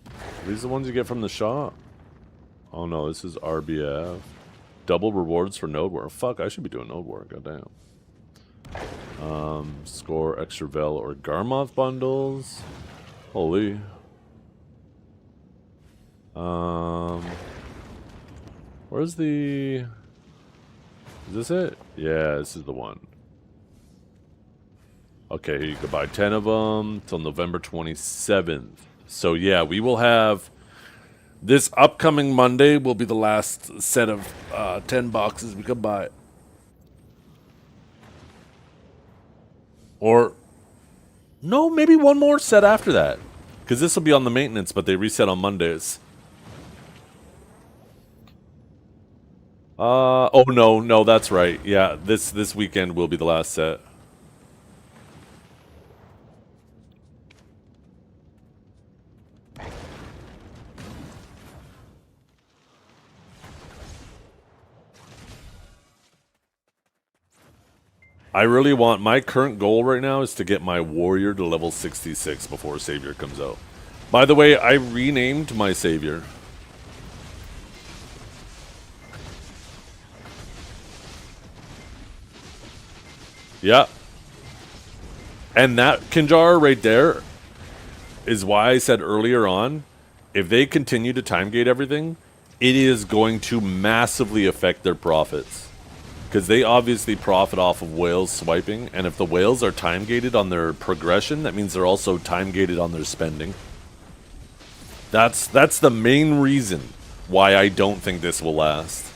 Are these the ones you get from the shop? Oh no, this is RBF. Double rewards for node work. Fuck, I should be doing node work. Goddamn. Score extra Vel or Garmoth bundles. Holy. Where's the... Is this it? Yeah, this is the one. Okay, you could buy 10 of them till November 27th. So yeah, we will have... This upcoming Monday will be the last set of 10 boxes we could buy. Or... No, maybe one more set after that. Because this will be on the maintenance, but they reset on Mondays. Oh no, that's right. Yeah, this weekend will be the last set. I really want, my current goal right now is to get my warrior to level 66 before Savior comes out. By the way, I renamed my Savior. Yeah. And that Kinjar right there is why I said earlier on, if they continue to time gate everything, it is going to massively affect their profits. Because they obviously profit off of whales swiping, and if the whales are time gated on their progression, that means they're also time gated on their spending. That's the main reason why I don't think this will last.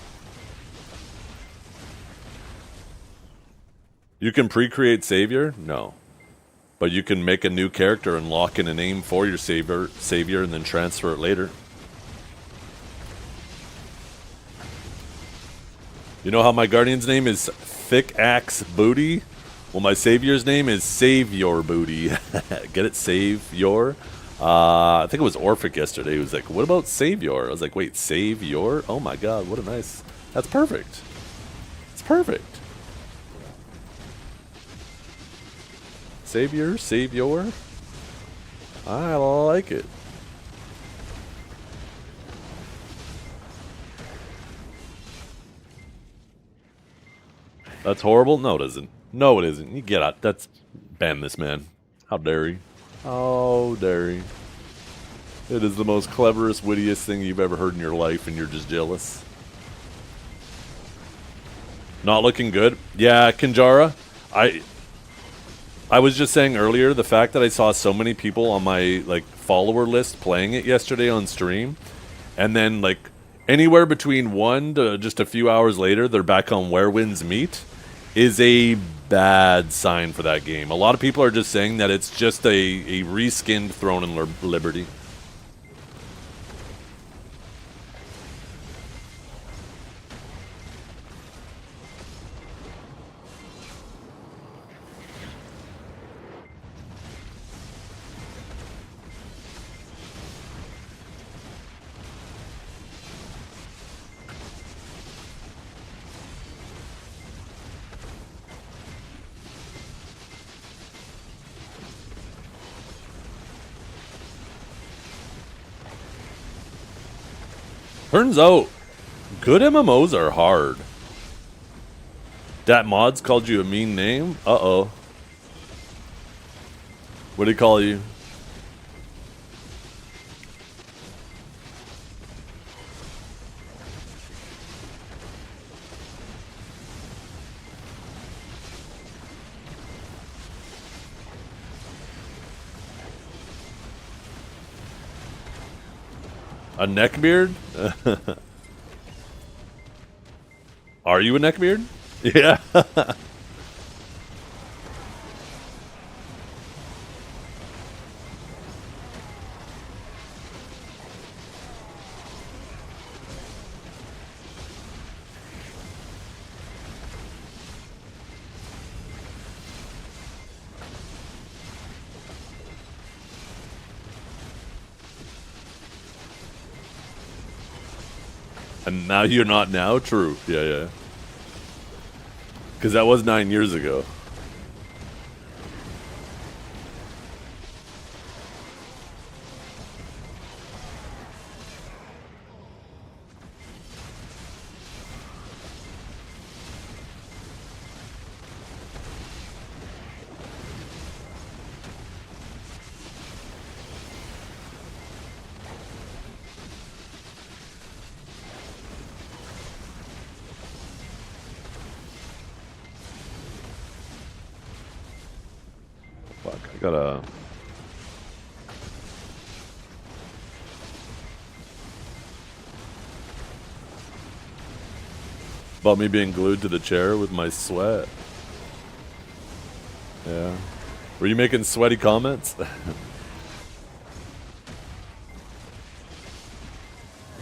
You can pre-create Savior? No. But you can make a new character and lock in a name for your Savior and then transfer it later. You know how my Guardian's name is Thick Axe Booty? Well, my Savior's name is Save Your Booty. Get it? Save Your? I think it was Orphic yesterday. He was like, what about Savior? I was like, wait, Save Your? Oh my god, what a nice... That's perfect. It's perfect. Savior? Savior? I like it. That's horrible? No, it isn't. No, it isn't. You get out. That's... Ban this man. How dare he? How dare he? It is the most cleverest, wittiest thing you've ever heard in your life, and you're just jealous. Not looking good? Yeah, Kinjara. I was just saying earlier, the fact that I saw so many people on my follower list playing it yesterday on stream, and then anywhere between 1 to just a few hours later, they're back on Where Winds Meet, is a bad sign for that game. A lot of people are just saying that it's just a reskinned Throne and Liberty. Turns out, good MMOs are hard. Dat Mods called you a mean name? Uh-oh. What did he call you? A neckbeard? Are you a neckbeard? Yeah. And now you're not now? True. Yeah, yeah. Because that was 9 years ago. Fuck, I gotta... About me being glued to the chair with my sweat. Yeah. Were you making sweaty comments?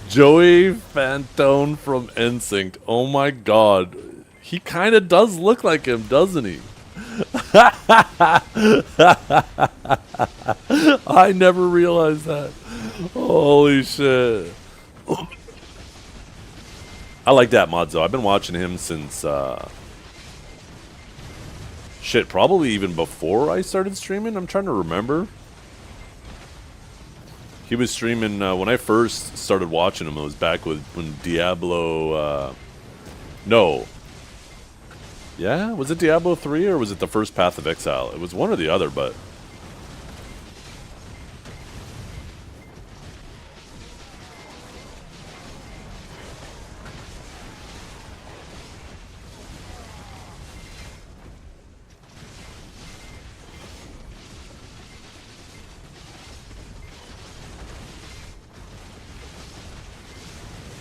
Joey Fantone from NSYNC. Oh my god. He kind of does look like him, doesn't he? I never realized that. Holy shit. I like that mod though. I've been watching him since shit, probably even before I started streaming. I'm trying to remember. He was streaming when I first started watching him. It was back when Diablo. No. Yeah, was it Diablo 3 or was it the first Path of Exile? It was one or the other, but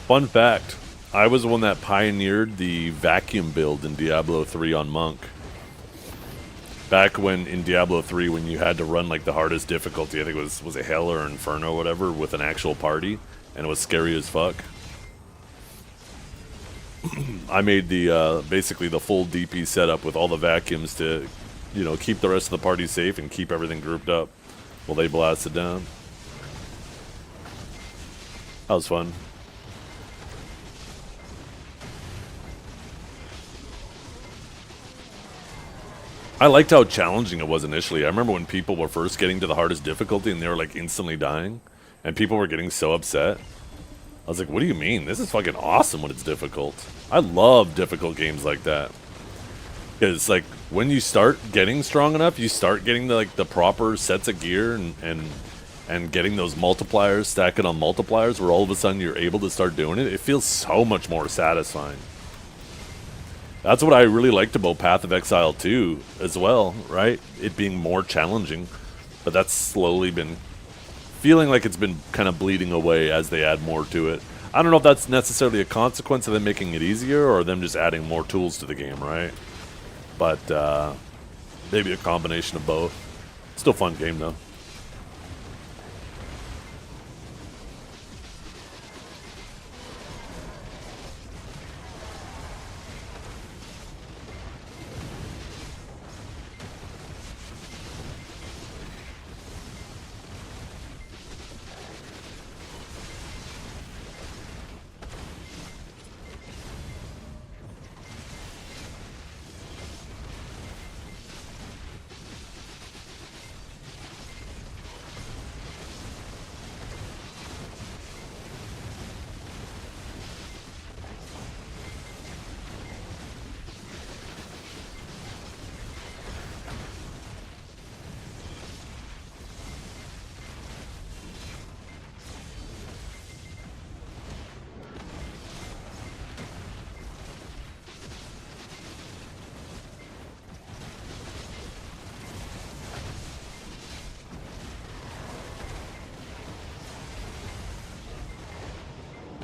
fun fact, I was the one that pioneered the vacuum build in Diablo 3 on Monk. Back when in Diablo 3, when you had to run like the hardest difficulty, I think it was it Hell or Inferno or whatever, with an actual party, and it was scary as fuck. I made the basically the full DP setup with all the vacuums to, you know, keep the rest of the party safe and keep everything grouped up while they blasted down. That was fun. I liked how challenging it was initially. I remember when people were first getting to the hardest difficulty and they were like instantly dying, and people were getting so upset. I was like, what do you mean? This is fucking awesome when it's difficult. I love difficult games like that. Because like when you start getting strong enough, you start getting the proper sets of gear and getting those multipliers, stacking on multipliers where all of a sudden you're able to start doing it. It feels so much more satisfying. That's what I really liked about Path of Exile 2 as well, right? It being more challenging. But that's slowly been feeling like it's been kind of bleeding away as they add more to it. I don't know if that's necessarily a consequence of them making it easier or them just adding more tools to the game, right? But maybe a combination of both. Still a fun game though.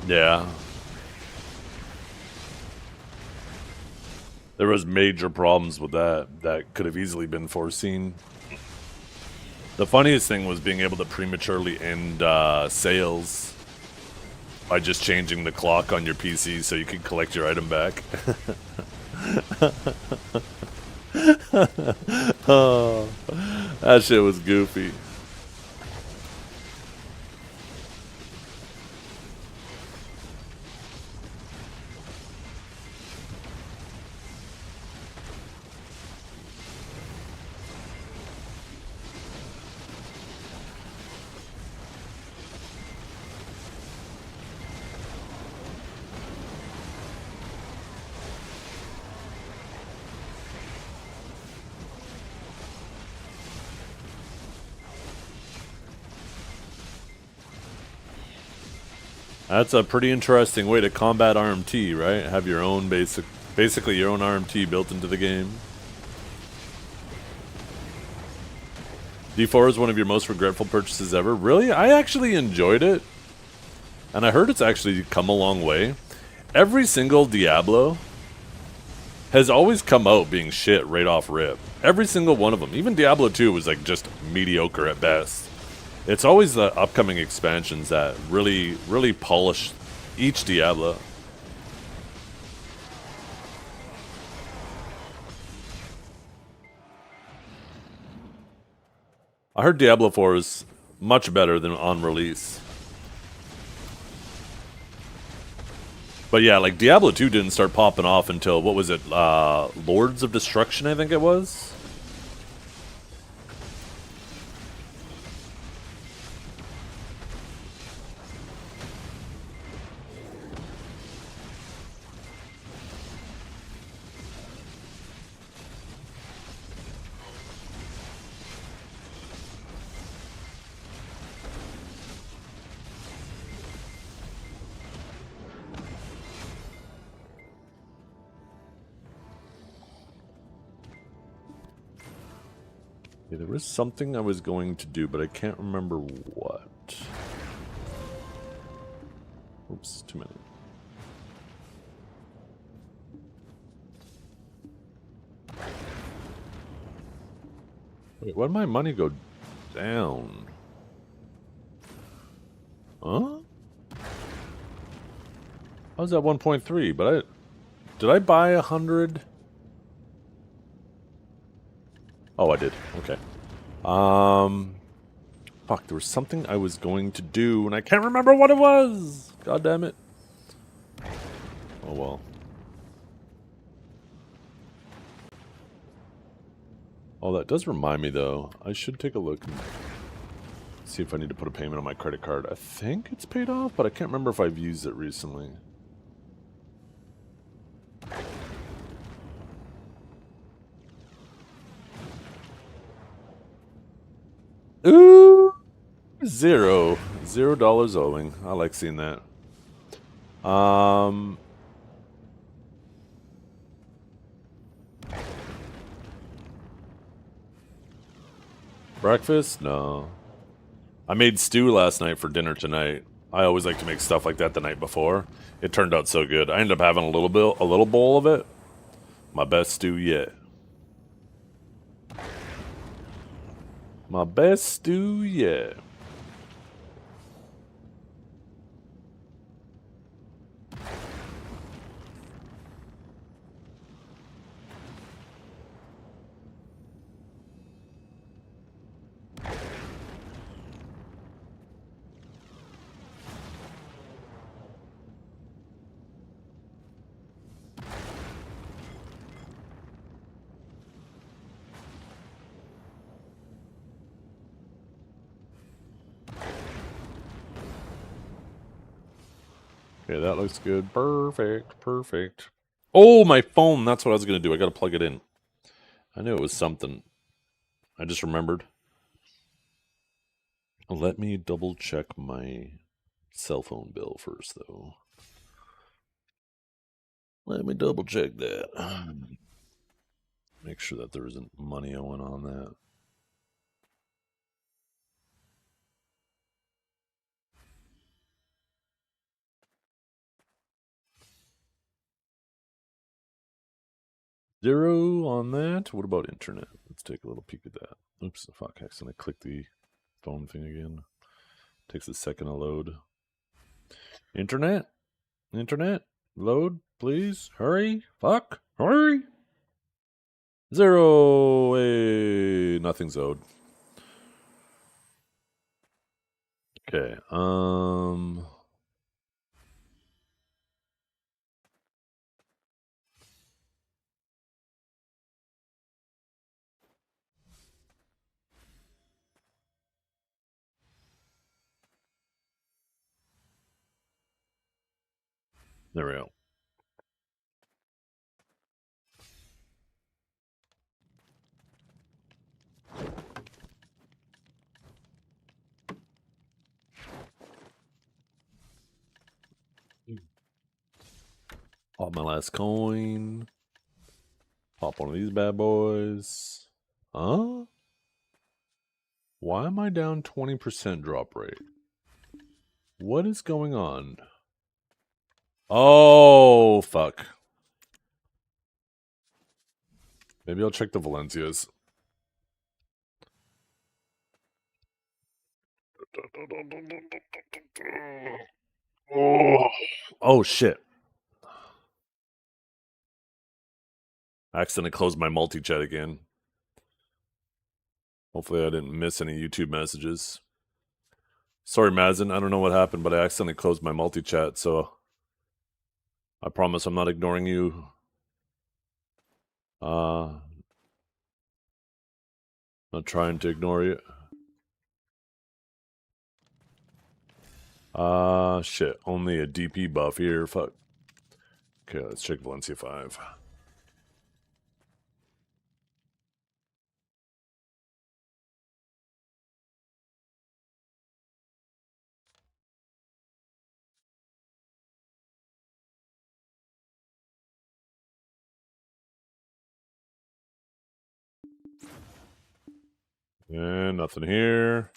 Yeah. There was major problems with that could have easily been foreseen. The funniest thing was being able to prematurely end sales by just changing the clock on your PC so you could collect your item back. Oh, that shit was goofy. That's a pretty interesting way to combat RMT, right? Have your own basically your own RMT built into the game. D4 is one of your most regretful purchases ever. Really? I actually enjoyed it. And I heard it's actually come a long way. Every single Diablo has always come out being shit right off rip. Every single one of them. Even Diablo 2 was like just mediocre at best. It's always the upcoming expansions that really, really polish each Diablo. I heard Diablo 4 is much better than on release. But yeah, like Diablo 2 didn't start popping off until, what was it, Lords of Destruction, I think it was? Yeah, there was something I was going to do, but I can't remember what. Oops, too many. Wait, why did my money go down? Huh? I was at 1.3, but did I buy 100? Oh, I did. Okay. Fuck, there was something I was going to do, and I can't remember what it was! God damn it. Oh, well. Oh, that does remind me, though. I should take a look and see if I need to put a payment on my credit card. I think it's paid off, but I can't remember if I've used it recently. Ooh! $0 owing. I like seeing that. Breakfast? No. I made stew last night for dinner tonight. I always like to make stuff like that the night before. It turned out so good. I ended up having a little bowl of it. My best stew yet. My best stew yet. Okay, that looks good. Perfect, perfect. Oh, my phone! That's what I was gonna do. I gotta plug it in. I knew it was something. I just remembered. Let me double check my cell phone bill first, though. Let me double check that. Make sure that there isn't money owing on that. 0 on that. What about internet? Let's take a little peek at that. Oops, fuck, I accidentally clicked the phone thing again. Takes a second to load. Internet? Internet? Load, please. Hurry. Fuck. Hurry. 0. Hey, nothing's owed. Okay. There we go. Pop my last coin. Pop one of these bad boys. Huh? Why am I down 20% drop rate? What is going on? Oh, fuck. Maybe I'll check the Valencias. Oh, shit. I accidentally closed my multi-chat again. Hopefully I didn't miss any YouTube messages. Sorry, Mazen. I don't know what happened, but I accidentally closed my multi-chat, so I promise I'm not ignoring you. Not trying to ignore you. Shit. Only a DP buff here. Fuck. Okay, let's check Valencia 5. And nothing here.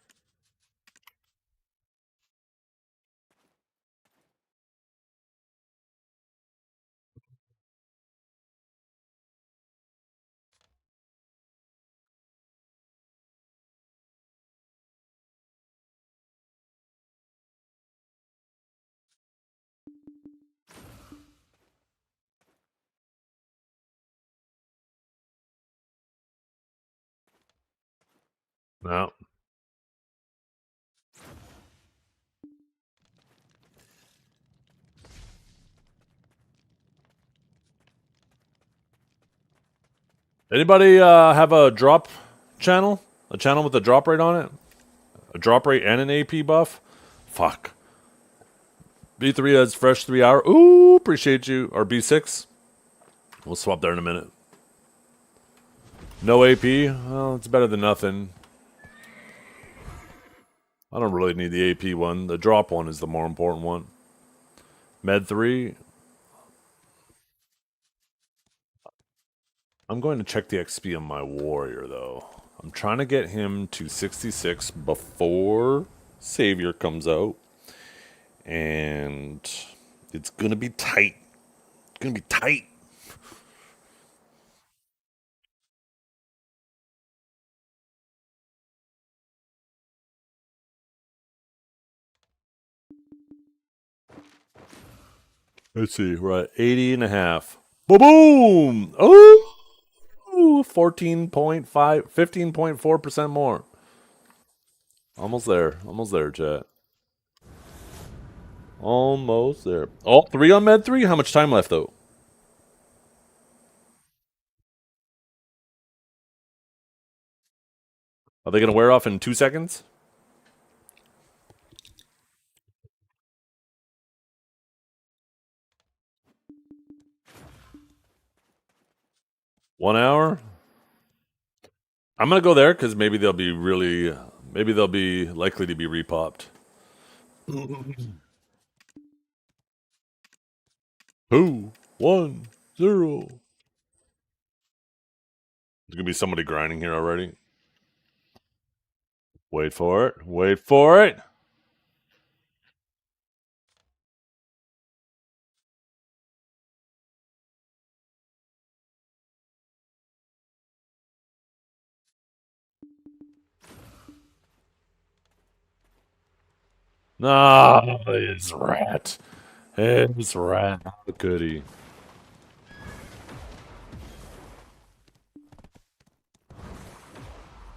No. Anybody have a drop channel? A channel with a drop rate on it? A drop rate and an AP buff? Fuck. B3 has fresh 3 hour. Ooh, appreciate you. Or B6. We'll swap there in a minute. No AP? Well, it's better than nothing. I don't really need the AP one. The drop one is the more important one. Med 3. I'm going to check the XP on my warrior, though. I'm trying to get him to 66 before Savior comes out. And it's going to be tight. It's going to be tight. Let's see. We're at 80 and a half. Boom! Oh! 14.5, 15.4% more. Almost there. Almost there, chat. Almost there. Oh, 3 on Med 3? How much time left, though? Are they going to wear off in 2 seconds? One hour? I'm going to go there because maybe they'll be really... Maybe they'll be likely to be repopped. 2, 1, 0. There's going to be somebody grinding here already. Wait for it. Wait for it. Ah, it's rat. It's rat. How could he?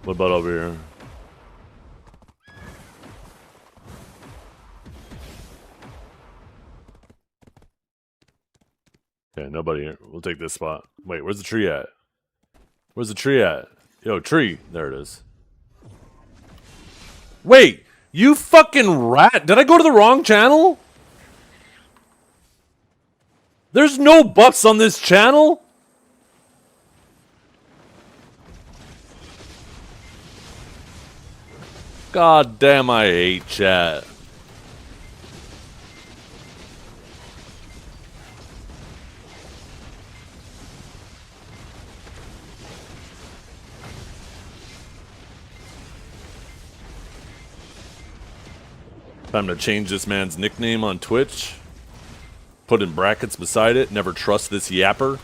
What about over here? Okay, nobody here. We'll take this spot. Wait, where's the tree at? Where's the tree at? Yo, tree. There it is. Wait, you fucking rat. Did I go to the wrong channel? There's no buffs on this channel? God damn, I hate chat. Time to change this man's nickname on Twitch. Put in brackets beside it. Never trust this yapper.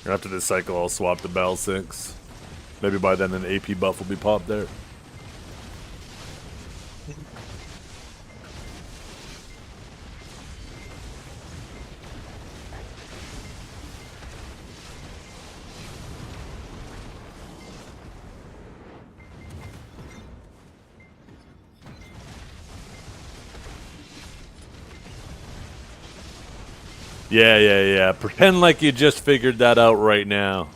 After this cycle, I'll swap to Battle 6. Maybe by then an AP buff will be popped there. Yeah. Pretend like you just figured that out right now.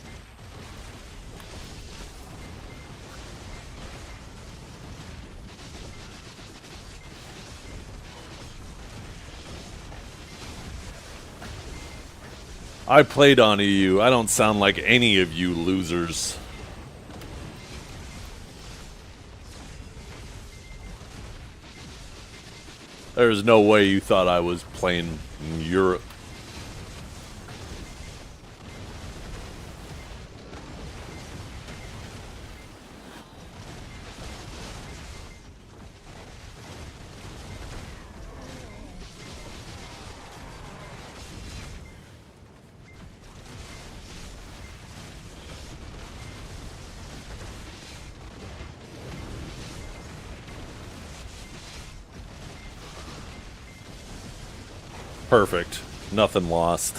I played on EU. I don't sound like any of you losers. There's no way you thought I was playing in Europe. Perfect. Nothing lost.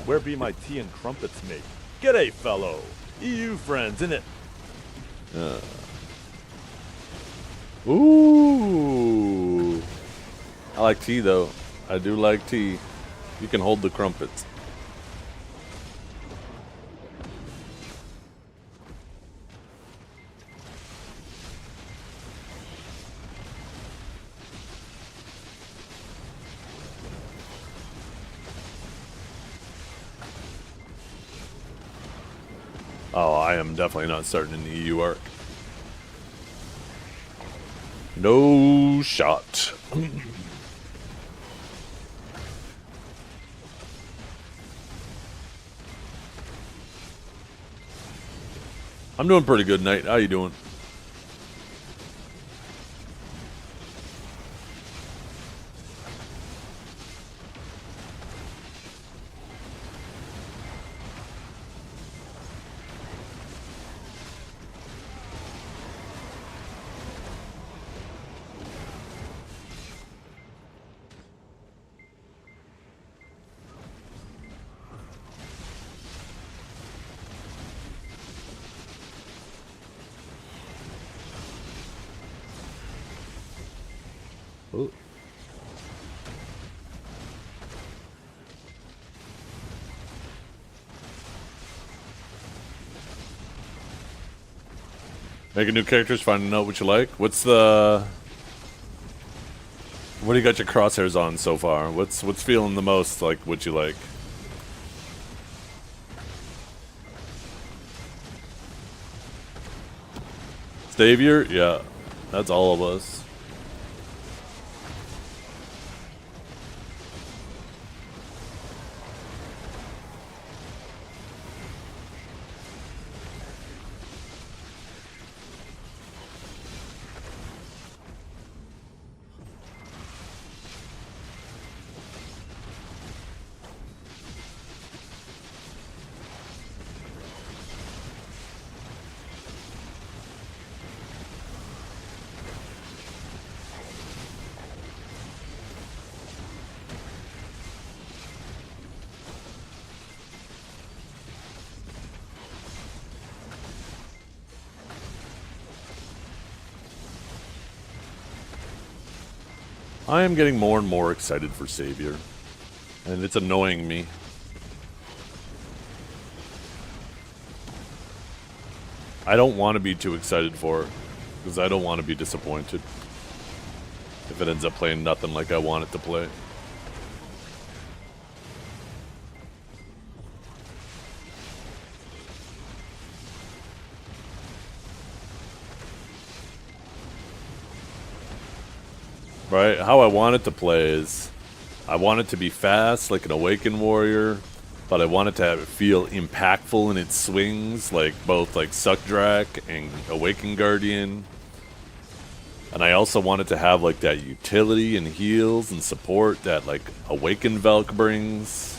Where be my tea and crumpets, mate? G'day, fellow. EU friends, innit? Ooh. I like tea, though. I do like tea. You can hold the crumpets. Oh, I am definitely not starting an EU arc. No shot. I'm doing pretty good, Knight. How you doing? Ooh. Making new characters, finding out what you like. What's the... What do you got your crosshairs on so far? What's feeling the most like what you like? Savior? Yeah. That's all of us. I am getting more and more excited for Savior. And it's annoying me. I don't want to be too excited for it, because I don't want to be disappointed if it ends up playing nothing like I want it to play. Right? How I want it to play is, I want it to be fast like an Awakened Warrior, but I want it to have it feel impactful in its swings, like both like Suckdrak and Awakened Guardian. And I also want it to have like that utility and heals and support that like Awakened Velk brings.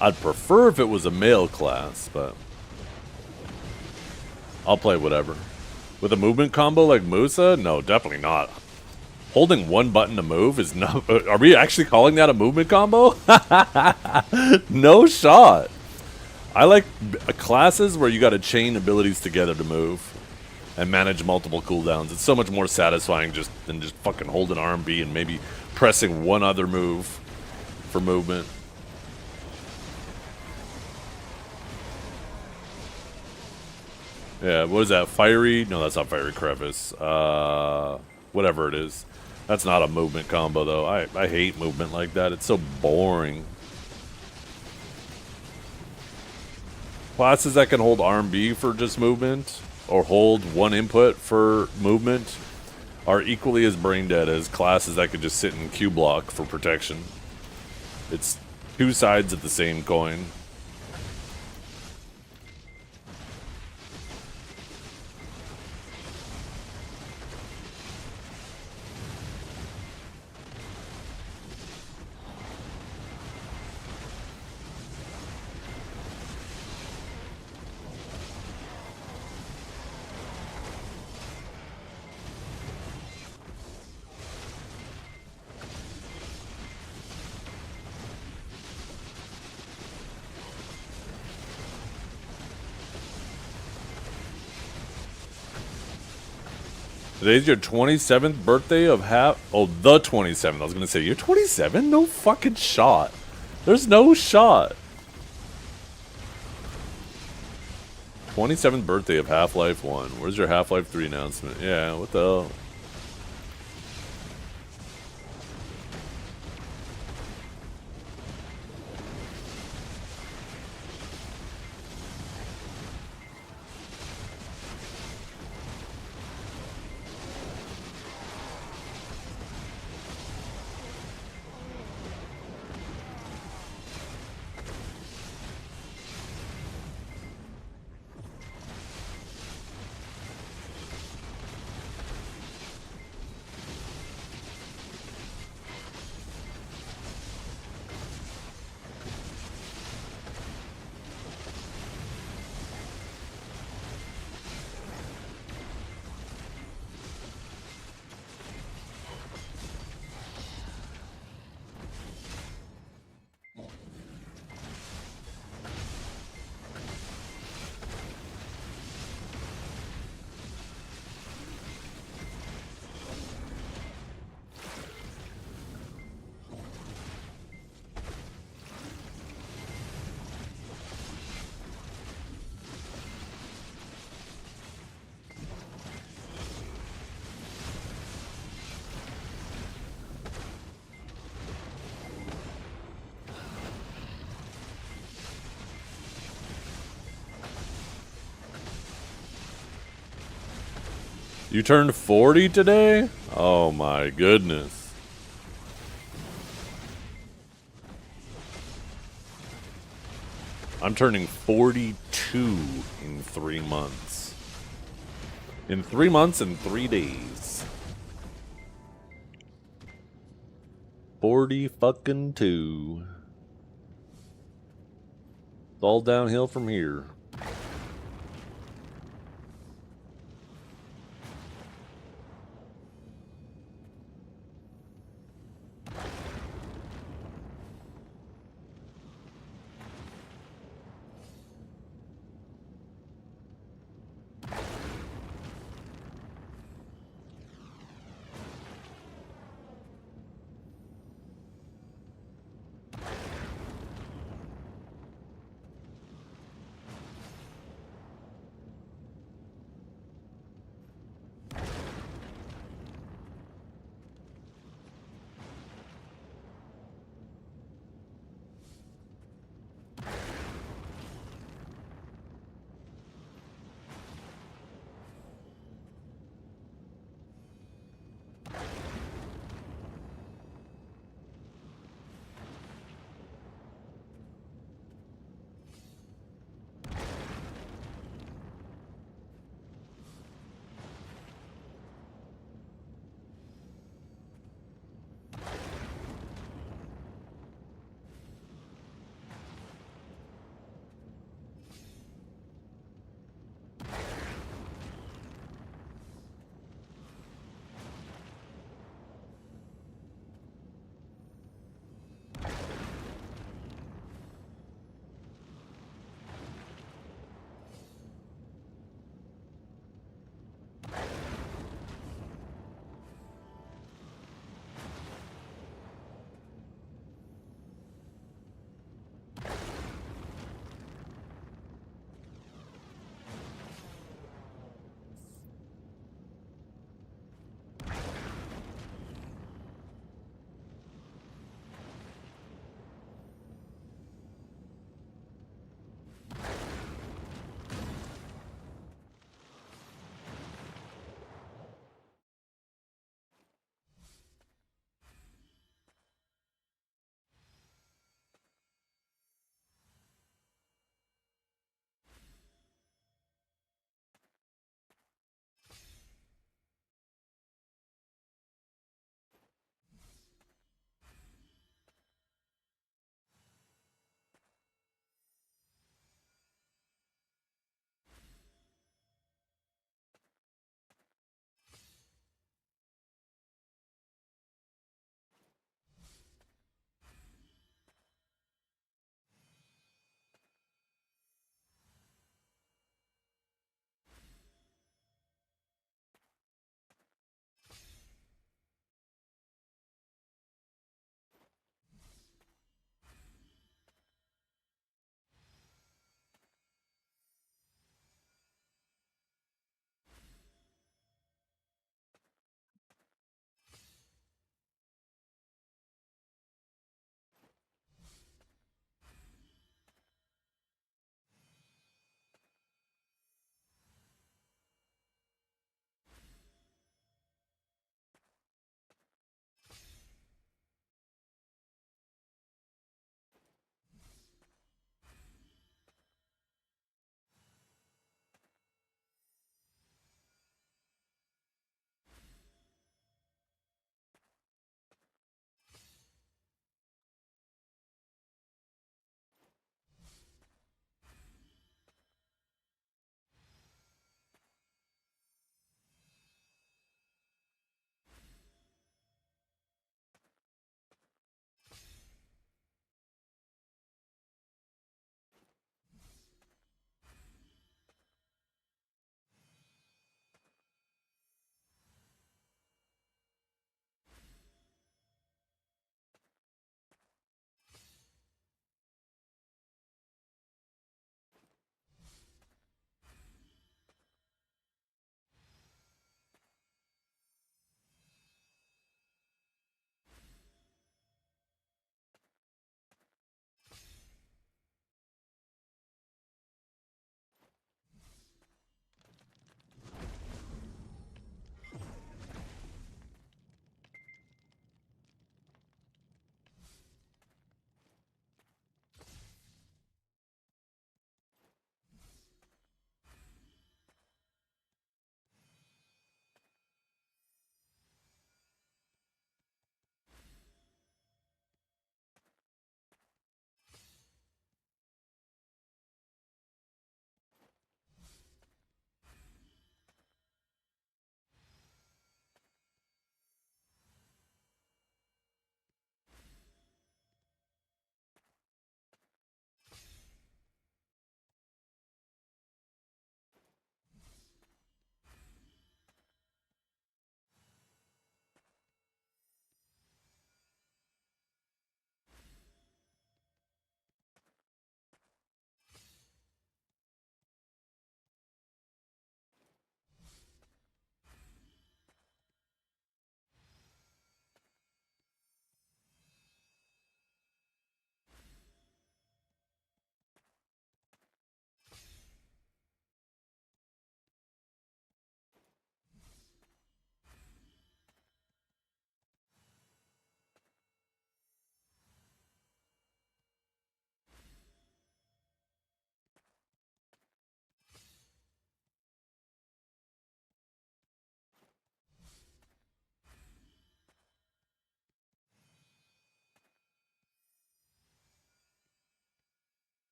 I'd prefer if it was a male class, but I'll play whatever. With a movement combo like Musa? No, definitely not. Holding one button to move is not... Are we actually calling that a movement combo? No shot. I like classes where you gotta chain abilities together to move and manage multiple cooldowns. It's so much more satisfying than just fucking holding RMB and maybe pressing one other move for movement. Yeah, what is that? Fiery? No, that's not Fiery Crevice. Whatever it is. That's not a movement combo, though. I hate movement like that. It's so boring. Classes that can hold RMB for just movement, or hold one input for movement, are equally as brain dead as classes that could just sit in Q block for protection. It's two sides of the same coin. Today's your 27th birthday of Oh, the 27th. I was going to say, you're 27? No fucking shot. There's no shot. 27th birthday of Half-Life 1. Where's your Half-Life 3 announcement? Yeah, what the hell? You turned 40 today? Oh my goodness. I'm turning 42 in 3 months. In 3 months and 3 days. 40 fucking 2. It's all downhill from here.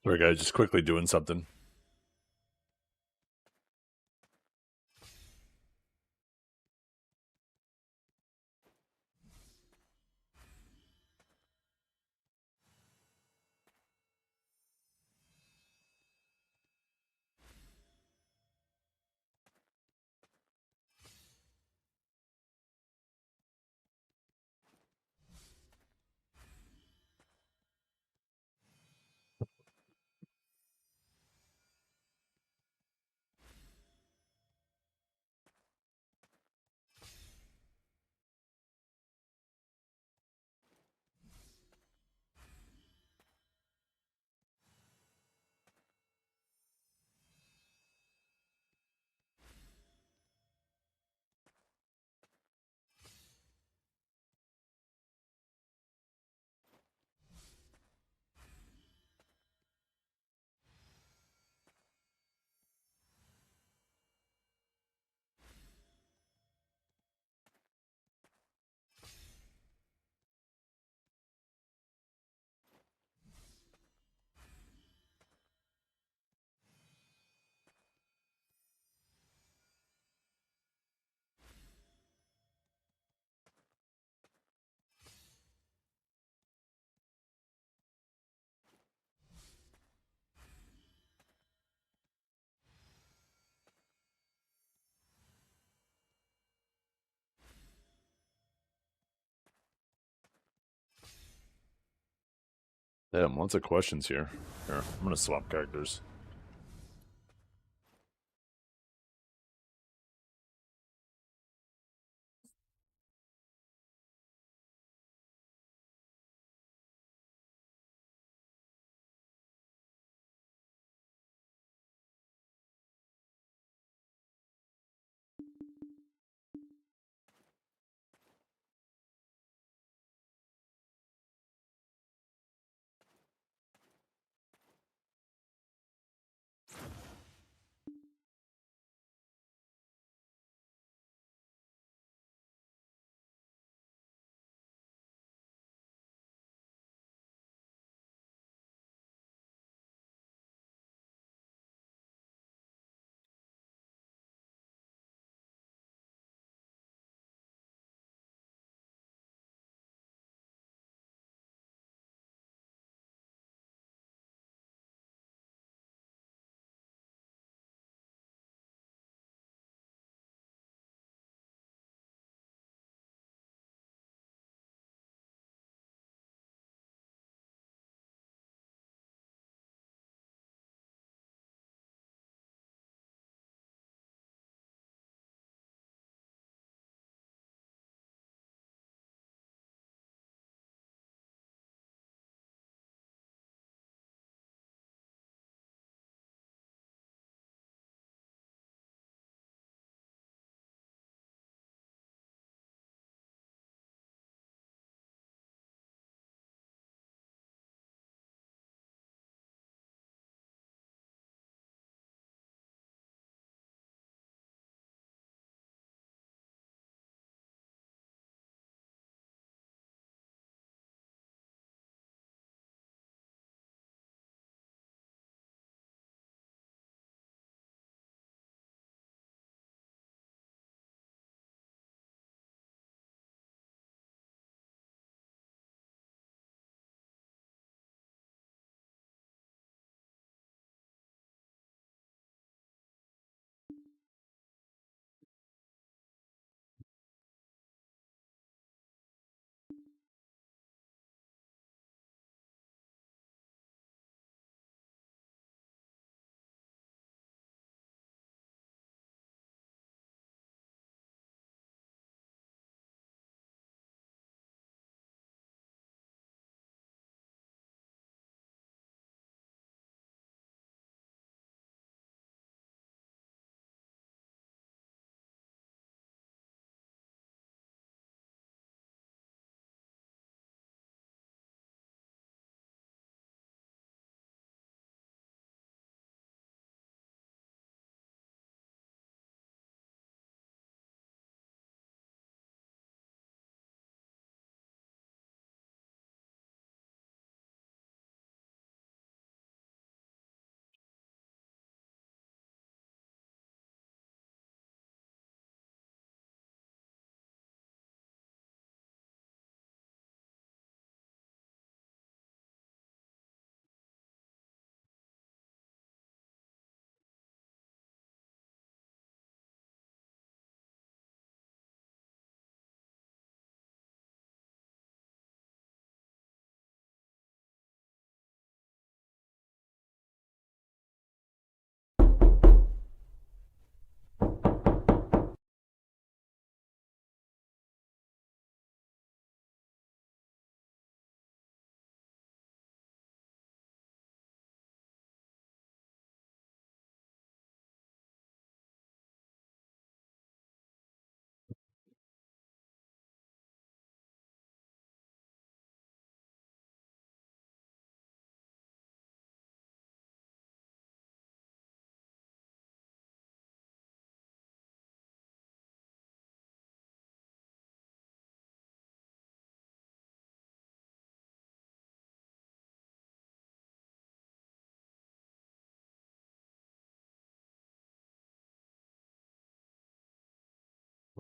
Sorry, guys, just quickly doing something. Damn, lots of questions here. Here, I'm gonna swap characters.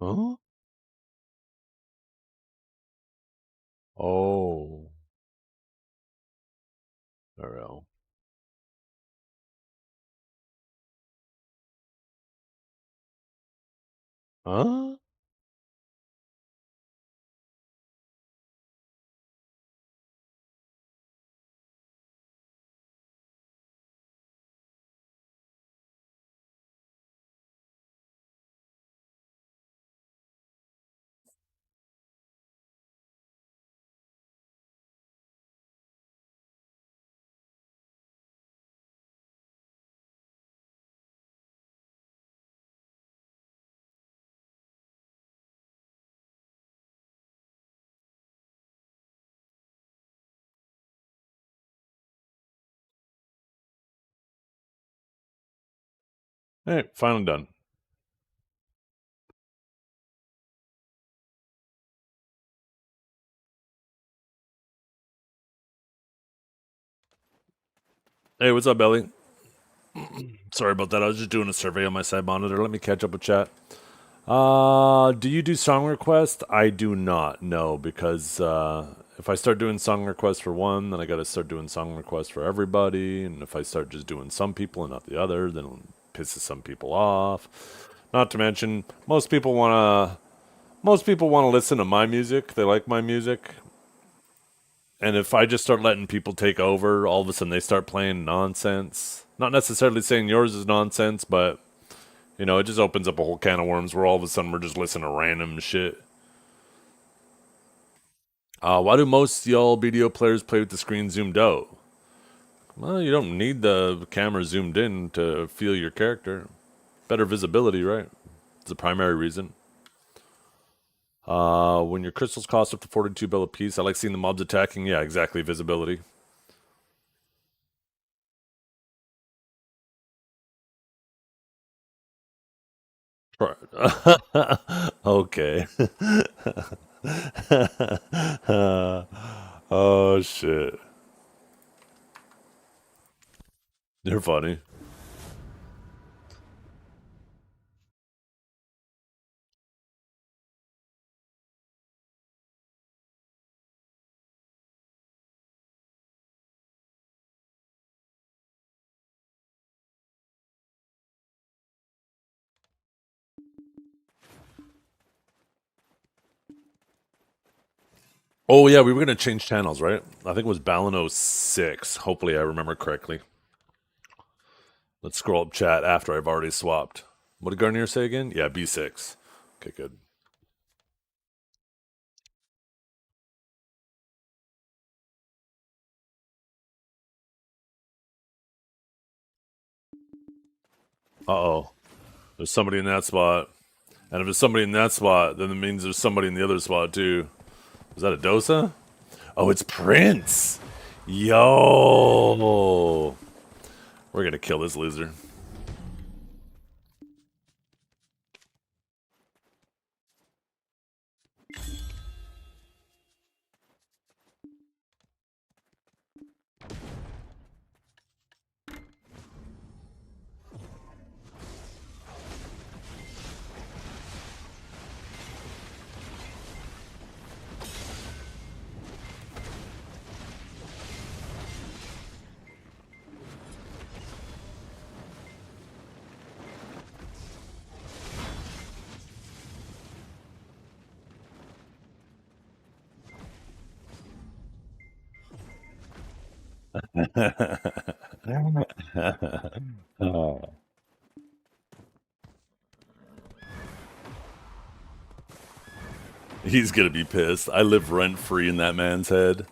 Huh? Oh. Very well. Huh? Hey, finally done. Hey, what's up, Belly? Sorry about that. I was just doing a survey on my side monitor. Let me catch up with chat. Do you do song requests? I do not, no, because if I start doing song requests for one, then I got to start doing song requests for everybody. And if I start just doing some people and not the other, then it pisses some people off. Not to mention, most people want to listen to my music. They like my music. And if I just start letting people take over, all of a sudden they start playing nonsense. Not necessarily saying yours is nonsense, but it just opens up a whole can of worms where all of a sudden we're just listening to random shit. Why do most y'all video players play with the screen zoomed out? Well, you don't need the camera zoomed in to feel your character. Better visibility, right? It's the primary reason. When your crystals cost up to 42 bill a piece, I like seeing the mobs attacking. Yeah, exactly. Visibility. Okay. Oh shit. You're funny. Oh yeah, we were gonna change channels, right? I think it was Balino 6. Hopefully I remember correctly. Let's scroll up chat after I've already swapped. What did Garnier say again? Yeah, B6. Okay, good. Uh-oh. There's somebody in that spot. And if there's somebody in that spot, then it means there's somebody in the other spot too. Is that a Dosa? Oh, it's Prince. Yo. We're gonna kill this loser. He's gonna be pissed. I live rent free in that man's head.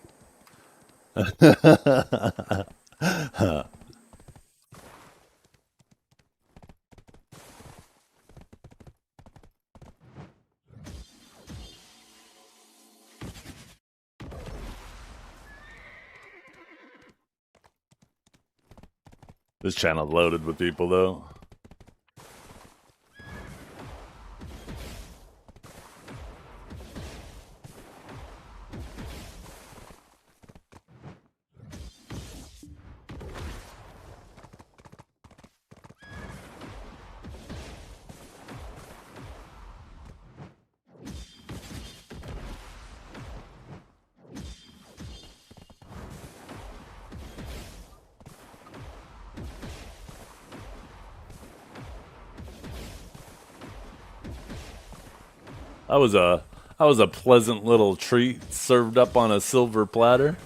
This channel's loaded with people though. that was a pleasant little treat served up on a silver platter.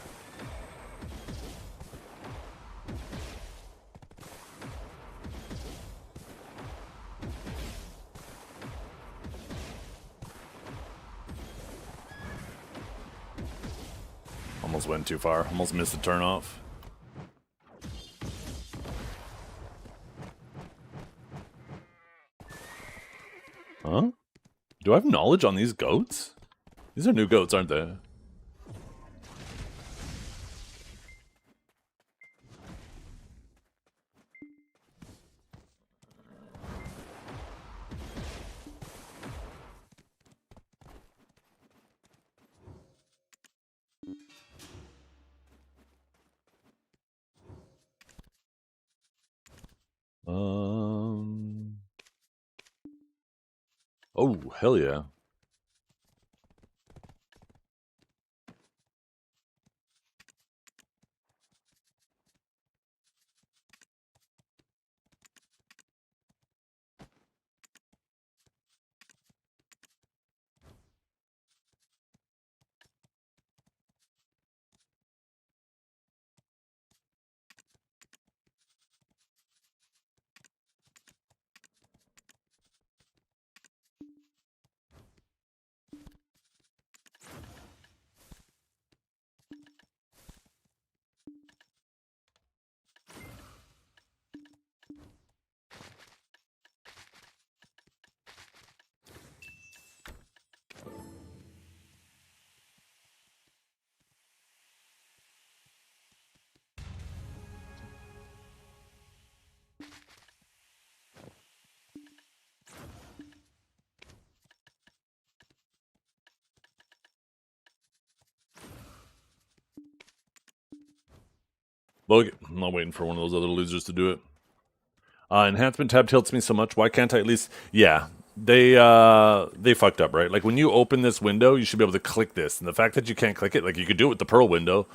Almost went too far. Almost missed the turnoff. Huh? Do I have knowledge on these goats? These are new goats, aren't they? Oh, hell yeah. Look, I'm not waiting for one of those other losers to do it. Enhancement tab tilts me so much. Why can't I at least? Yeah, they fucked up, right? Like when you open this window, you should be able to click this, and the fact that you can't click it, like you could do it with the Pearl window.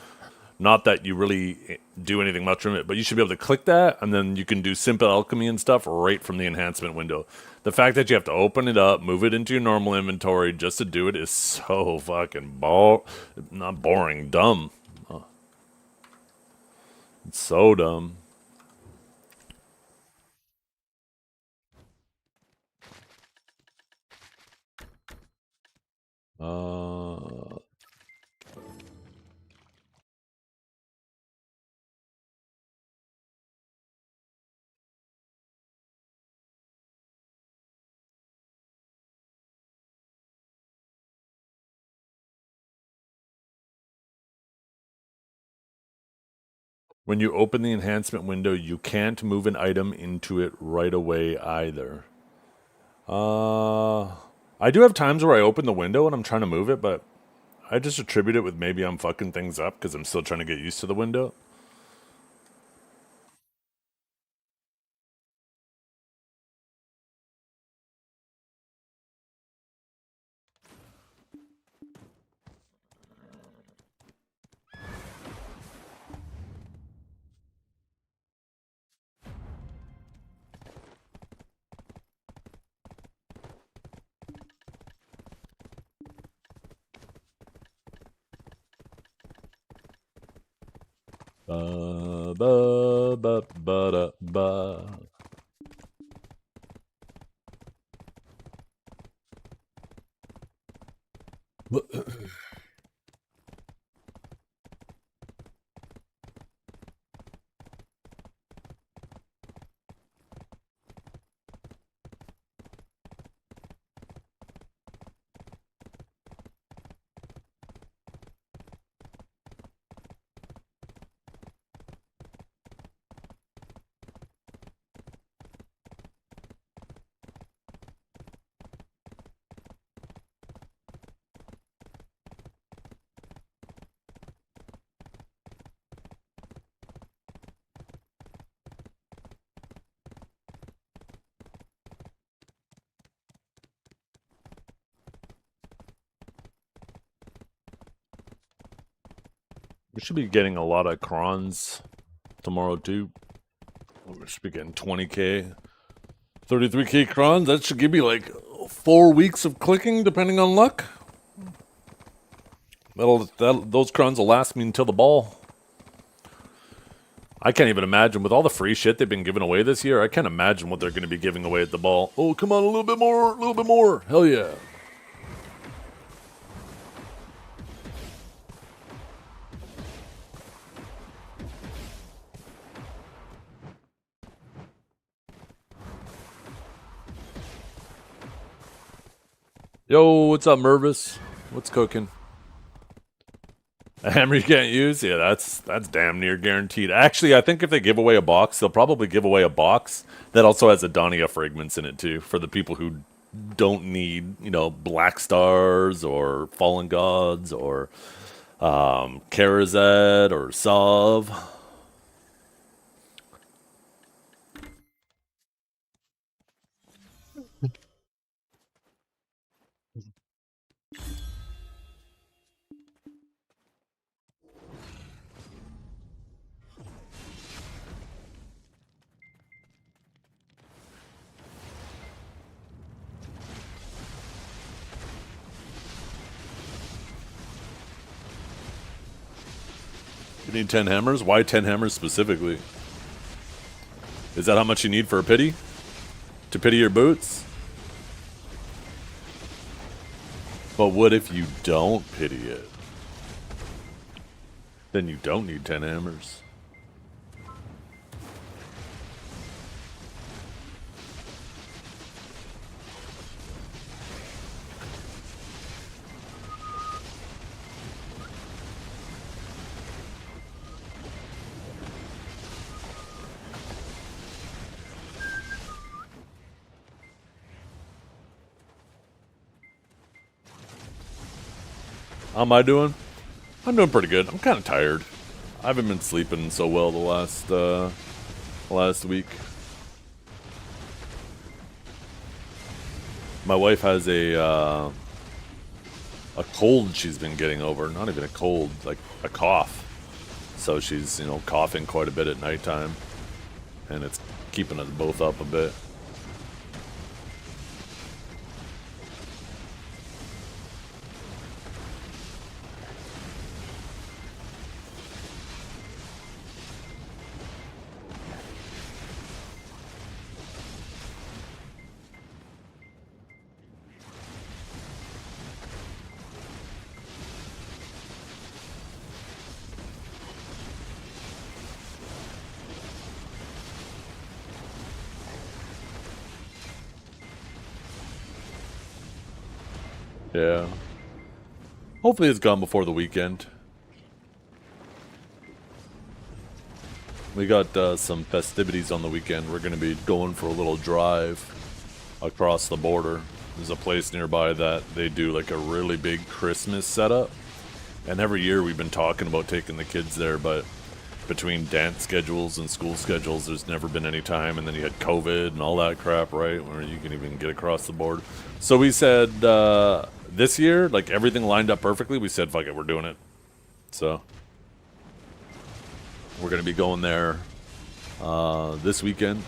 Not that you really do anything much from it, but you should be able to click that, and then you can do simple alchemy and stuff right from the enhancement window. The fact that you have to open it up, move it into your normal inventory just to do it is so fucking not boring, dumb. It's so dumb. When you open the enhancement window, you can't move an item into it right away either. I do have times where I open the window and I'm trying to move it, but I just attribute it with maybe I'm fucking things up because I'm still trying to get used to the window. Ba ba ba ba da, ba. We should be getting a lot of crons tomorrow too. We should be getting 20k, 33k crons. That should give me like 4 weeks of clicking, depending on luck. Those cruns will last me until the ball. I can't even imagine, with all the free shit they've been giving away this year, I can't imagine what they're going to be giving away at the ball. Oh, come on, a little bit more, a little bit more. Hell yeah. Yo, what's up, Mervis? What's cooking? A hammer you can't use? Yeah, that's damn near guaranteed. Actually, I think if they give away a box, they'll probably give away a box that also has Adonia fragments in it too, for the people who don't need, Black Stars or Fallen Gods or Karazad or Sov. You need 10 hammers? Why 10 hammers specifically? Is that how much you need for a pity? To pity your boots? But what if you don't pity it? Then you don't need 10 hammers. How am I doing? I'm doing pretty good. I'm kind of tired. I haven't been sleeping so well the last week. My wife has a cold she's been getting over. Not even a cold, like a cough. So she's, coughing quite a bit at nighttime. And it's keeping us both up a bit. Yeah. Hopefully it's gone before the weekend. We got some festivities on the weekend. We're going to be going for a little drive across the border. There's a place nearby that they do like a really big Christmas setup. And every year we've been talking about taking the kids there, but between dance schedules and school schedules, there's never been any time. And then you had COVID and all that crap, right? Where you can even get across the board. So we said, this year, like everything lined up perfectly, we said, fuck it, we're doing it. So we're going to be going there this weekend,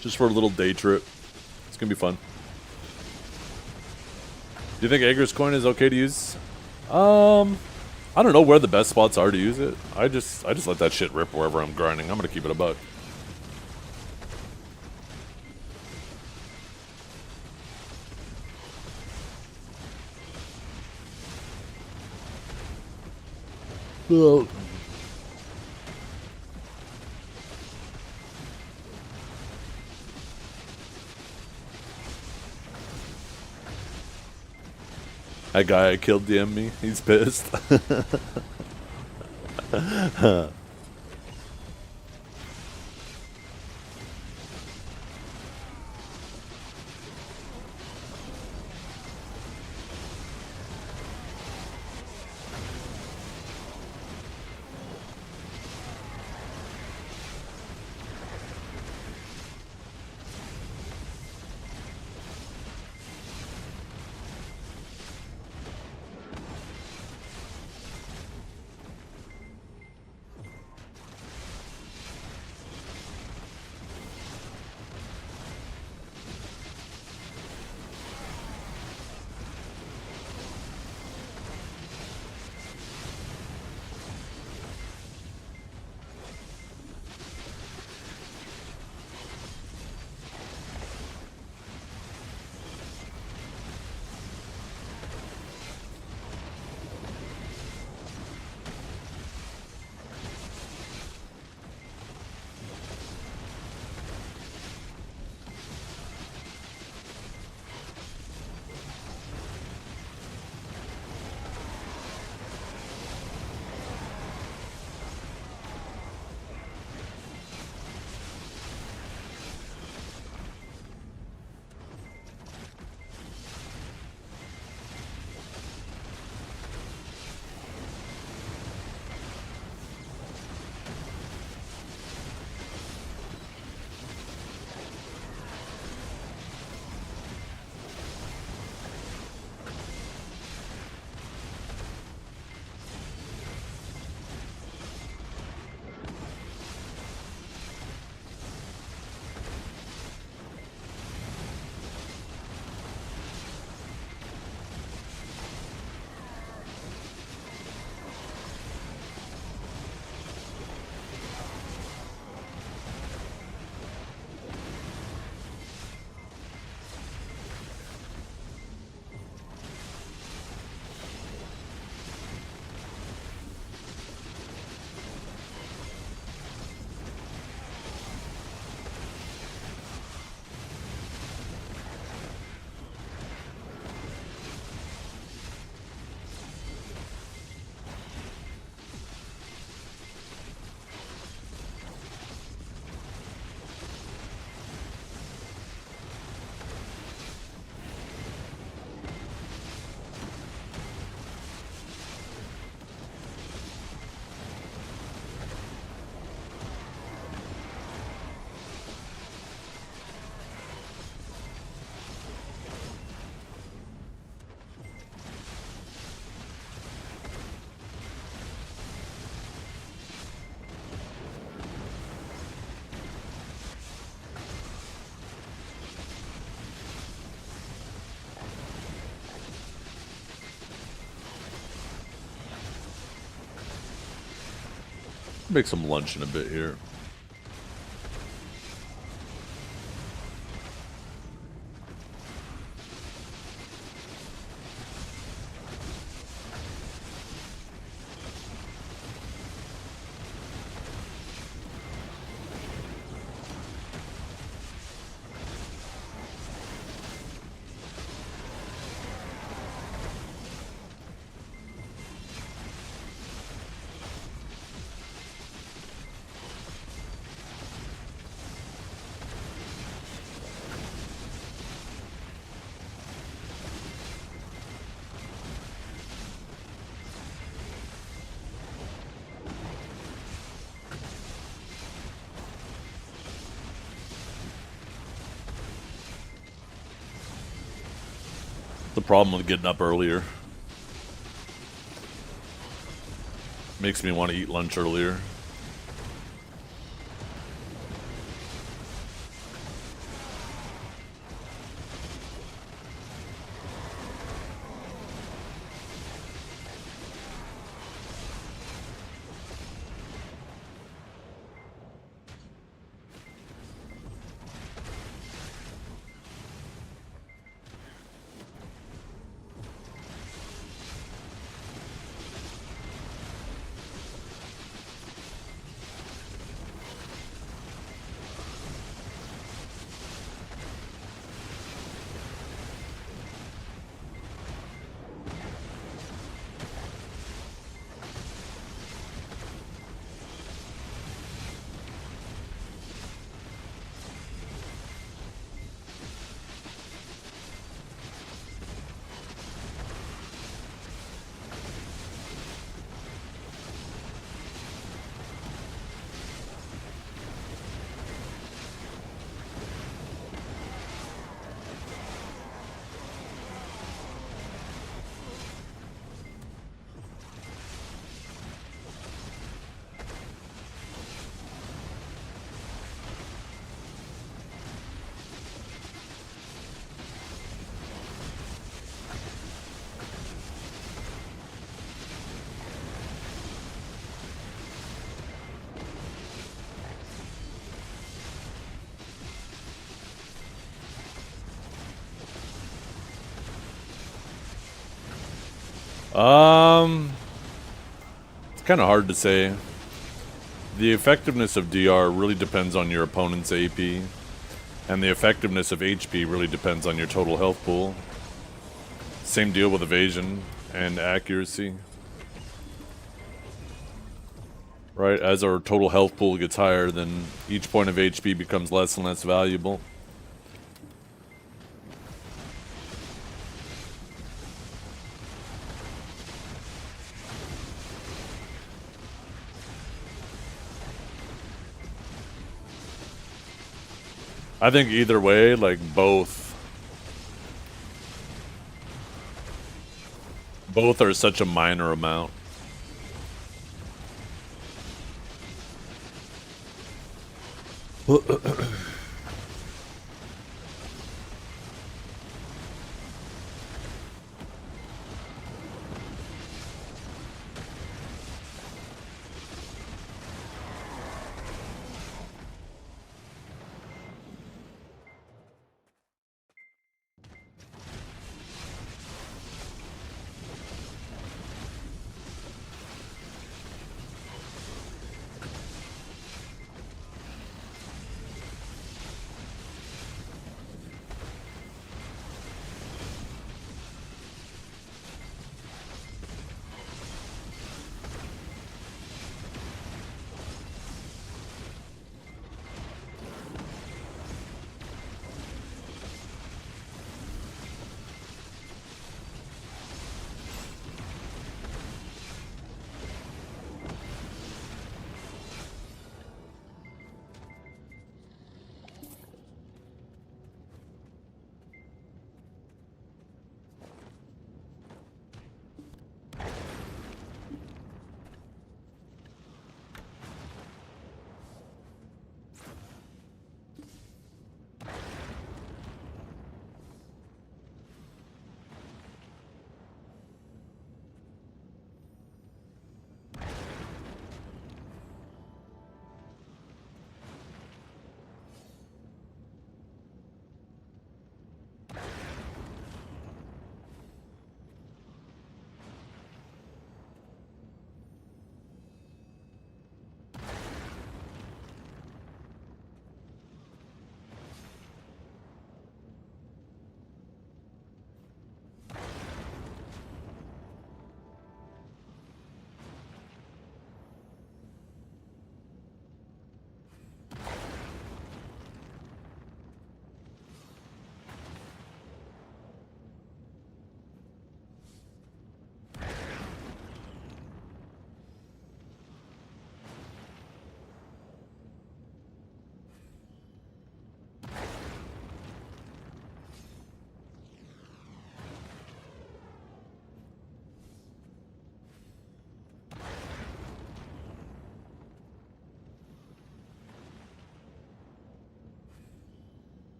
just for a little day trip. It's going to be fun. Do you think Ager's coin is okay to use? I don't know where the best spots are to use it. I just let that shit rip wherever I'm grinding. I'm going to keep it a buck. Well, that guy I killed DM'd me. He's pissed. Make some lunch in a bit here. The problem with getting up earlier. Makes me want to eat lunch earlier. It's kind of hard to say. The effectiveness of DR really depends on your opponent's AP, and the effectiveness of HP really depends on your total health pool. Same deal with evasion and accuracy. Right, as our total health pool gets higher, then each point of HP becomes less and less valuable. I think either way, like both are such a minor amount.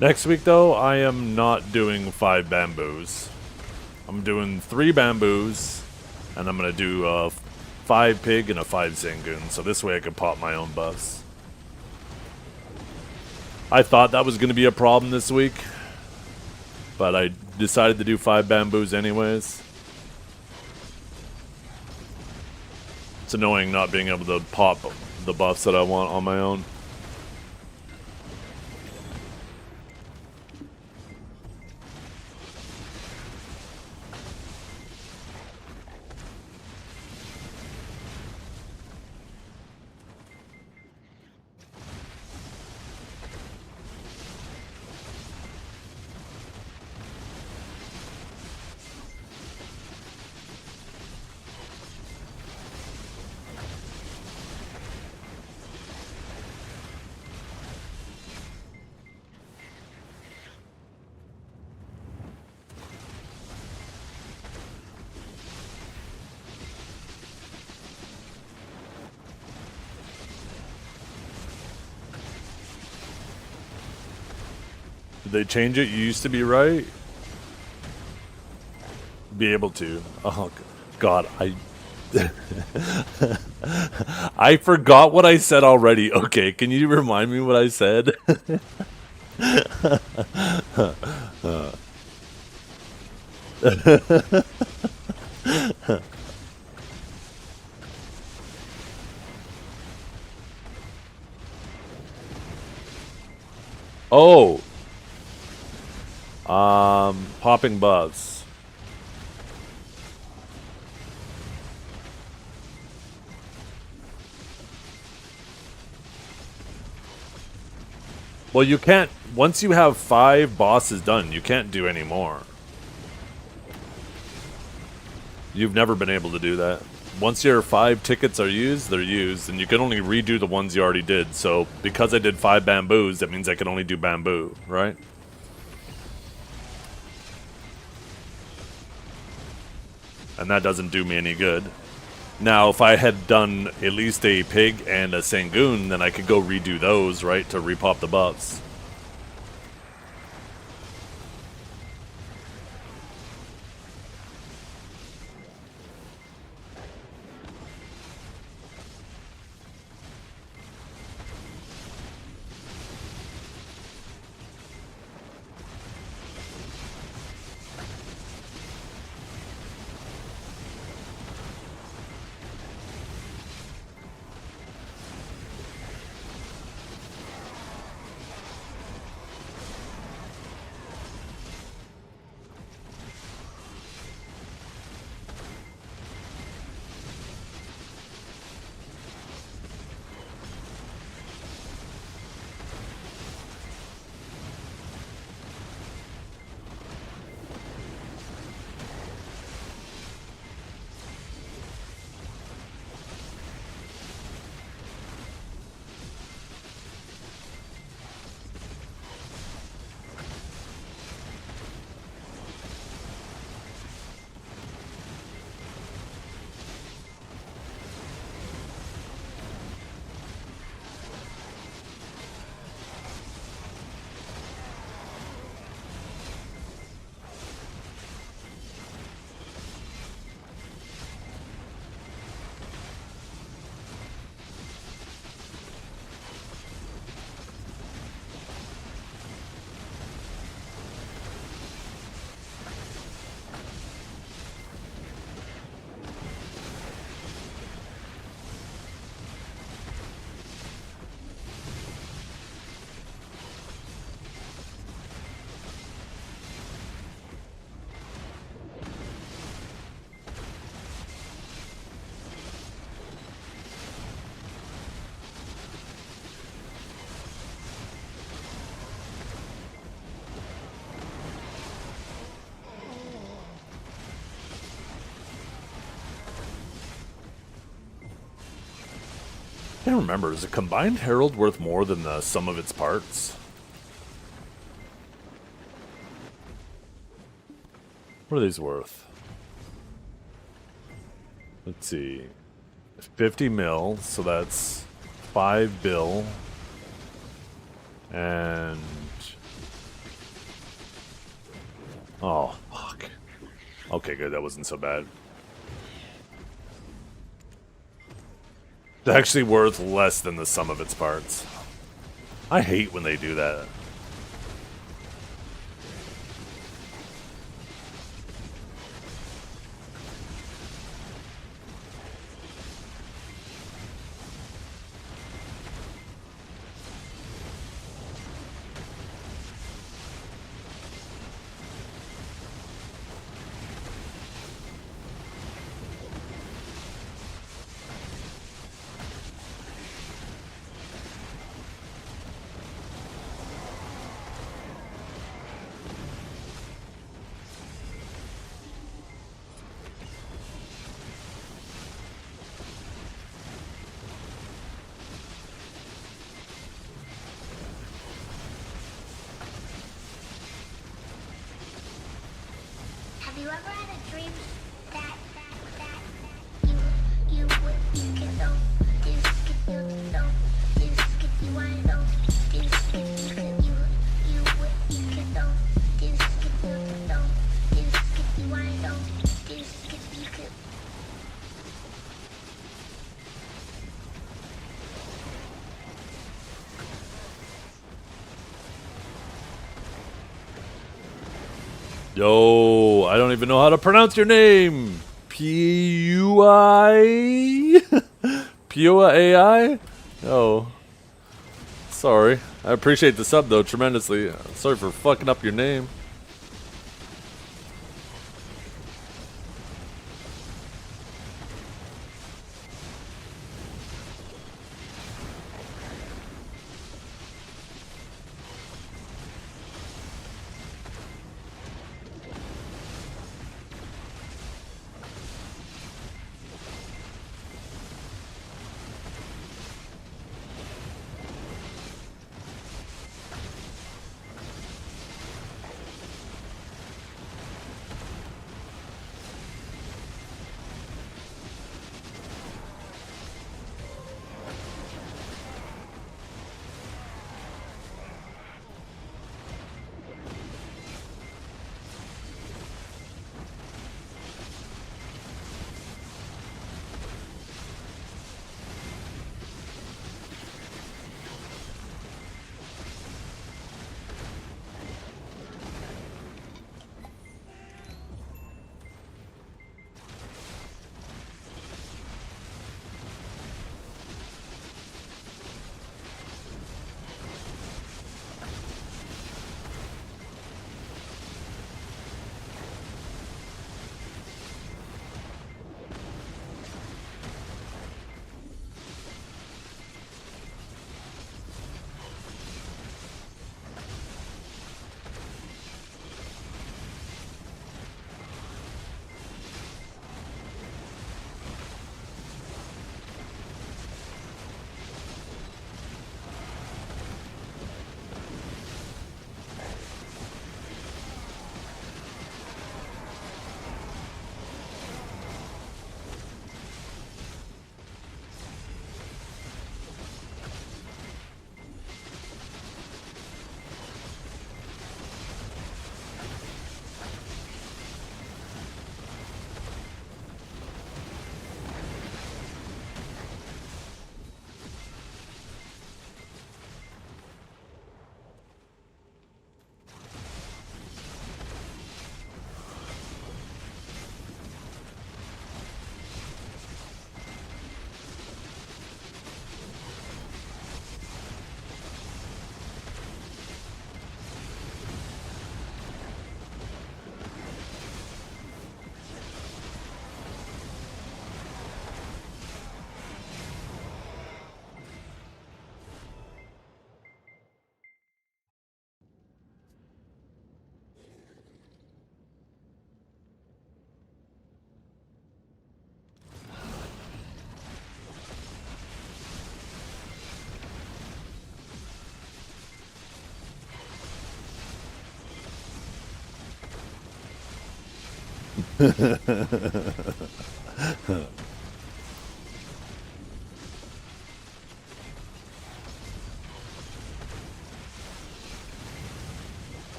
Next week, though, I am not doing 5 bamboos. I'm doing 3 bamboos, and I'm going to do a 5 pig and a 5 sangoon, so this way I can pop my own buffs. I thought that was going to be a problem this week, but I decided to do 5 bamboos anyways. It's annoying not being able to pop the buffs that I want on my own. Did they change it? You used to be right. Be able to. Oh, God. I forgot what I said already. Okay, can you remind me what I said? Oh. Popping buffs. Well, you can't, once you have 5 bosses done, you can't do any more. You've never been able to do that. Once your 5 tickets are used, they're used, and you can only redo the ones you already did. So, because I did 5 bamboos, that means I can only do bamboo, right? And that doesn't do me any good. Now, if I had done at least a pig and a sangoon, then I could go redo those, right, to repop the buffs. I can't remember. Is a combined herald worth more than the sum of its parts? What are these worth? Let's see. 50 mil, so that's 5 bill. And Oh, fuck. Okay, good. That wasn't so bad. It's actually worth less than the sum of its parts. I hate when they do that. Have you ever had a dream that you could know this could you know this could you wanna know this could you could know this could you know this could you wanna know this could you could. Yo, I don't even know how to pronounce your name. P-U-I? P-U-A-I? Oh. Sorry. I appreciate the sub, though, tremendously. Sorry for fucking up your name.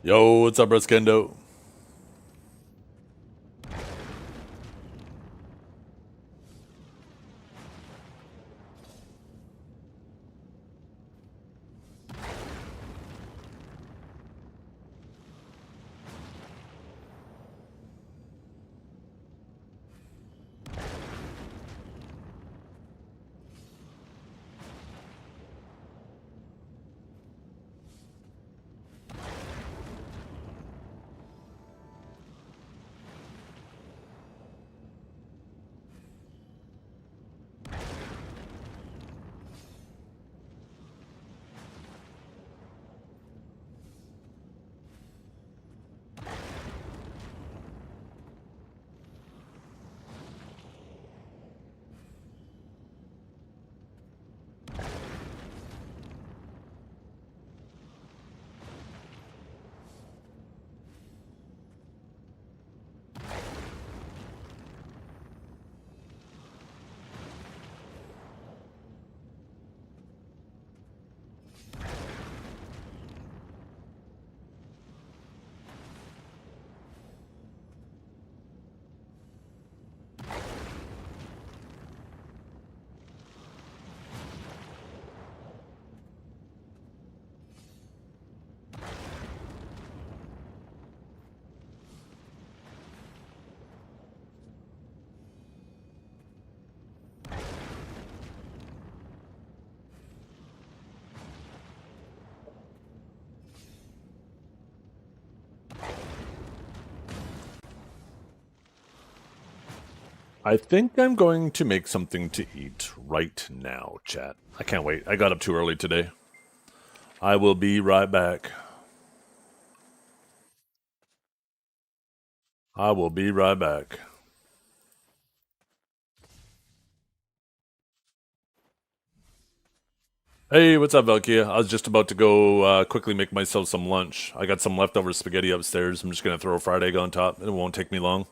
Yo, what's up, Breskendo? I think I'm going to make something to eat right now, chat. I can't wait. I got up too early today. I will be right back. I will be right back. Hey, what's up, Velkia? I was just about to go quickly make myself some lunch. I got some leftover spaghetti upstairs. I'm just going to throw a fried egg on top. It won't take me long.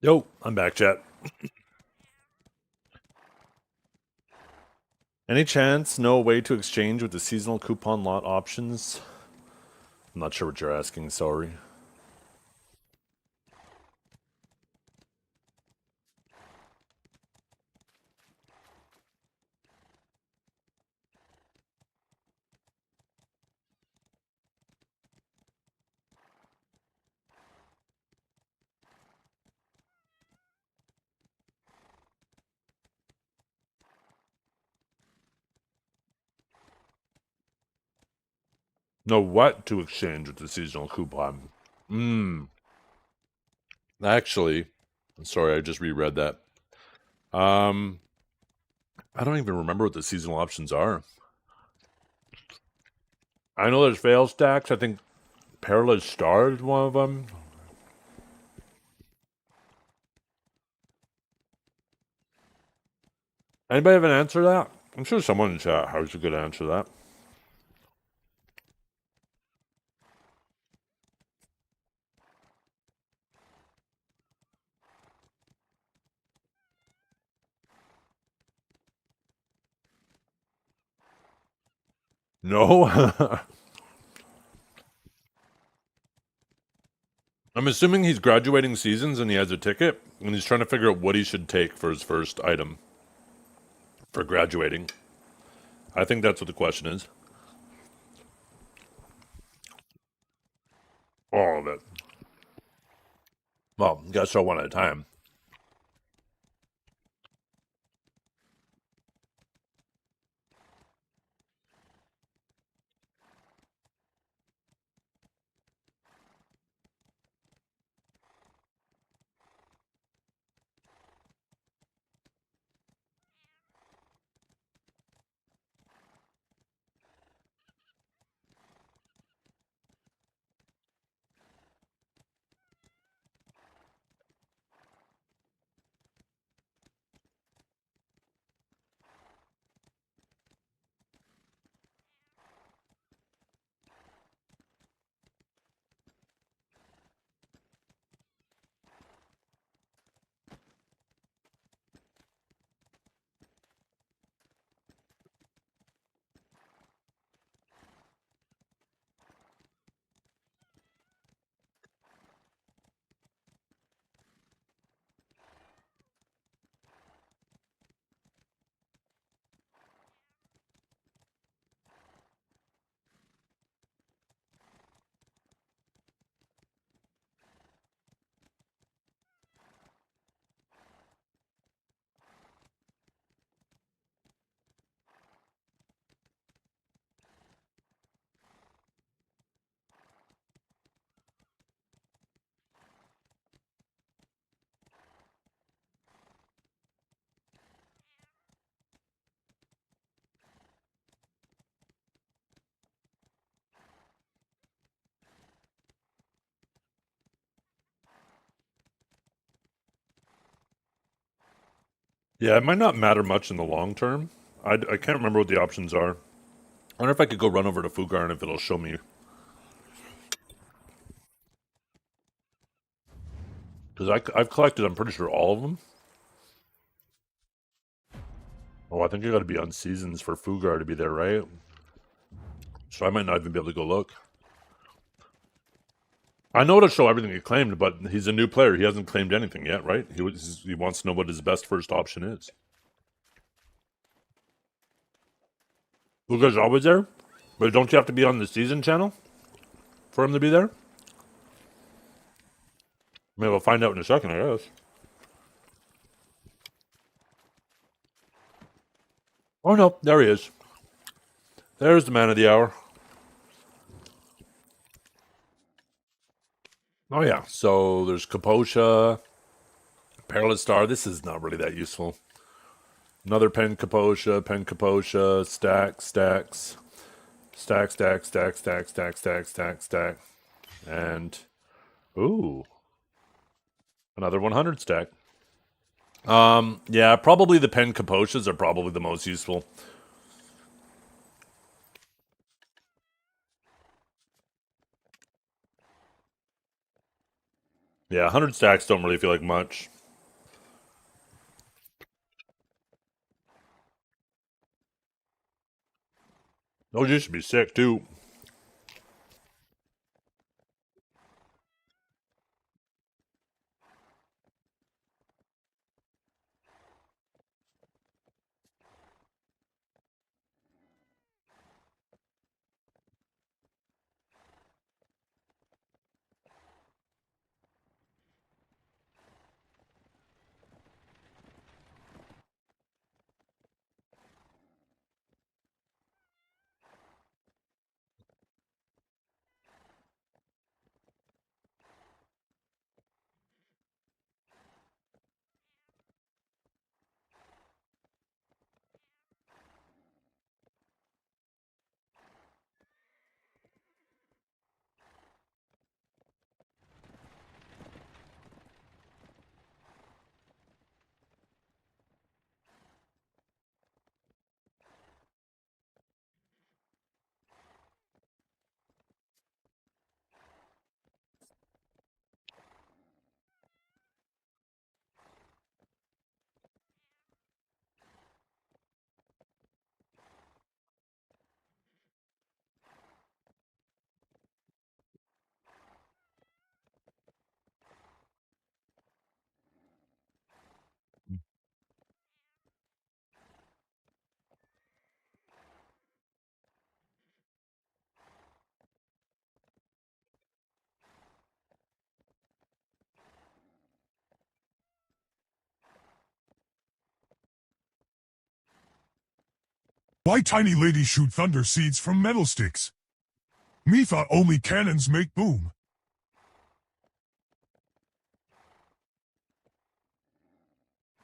Yo, I'm back, chat. Any chance, no way to exchange with the seasonal coupon lot options? I'm not sure what you're asking, sorry. No, what to exchange with the seasonal coupon? Actually, sorry, I just reread that. I don't even remember what the seasonal options are. I know there's fail stacks. I think Perilous Star is one of them. Anybody have an answer to that? I'm sure someone in chat has a good answer to that. No? I'm assuming he's graduating seasons and he has a ticket, and he's trying to figure out what he should take for his first item for graduating. I think that's what the question is. All of it. Well, you gotta show one at a time. Yeah, it might not matter much in the long term. I can't remember what the options are. I wonder if I could go run over to Fugar and if it'll show me. Because I've collected, I'm pretty sure, all of them. Oh, I think you gotta be on seasons for Fugar to be there, right? So I might not even be able to go look. I know it'll show everything he claimed, but he's a new player. He hasn't claimed anything yet, right? He wants to know what his best first option is. Fugar's always there? But don't you have to be on the season channel for him to be there? Maybe we'll find out in a second, I guess. Oh no, there he is. There's the man of the hour. Oh yeah, so there's Kaposha, Perilous Star. This is not really that useful. Another Pen Kaposha, stack. And, ooh, another 100 stack. Yeah, probably the Pen Kaposhas are probably the most useful. Yeah, 100 stacks don't really feel like much. Those used to be sick, too. Why tiny ladies shoot thunder seeds from metal sticks? Me thought only cannons make boom.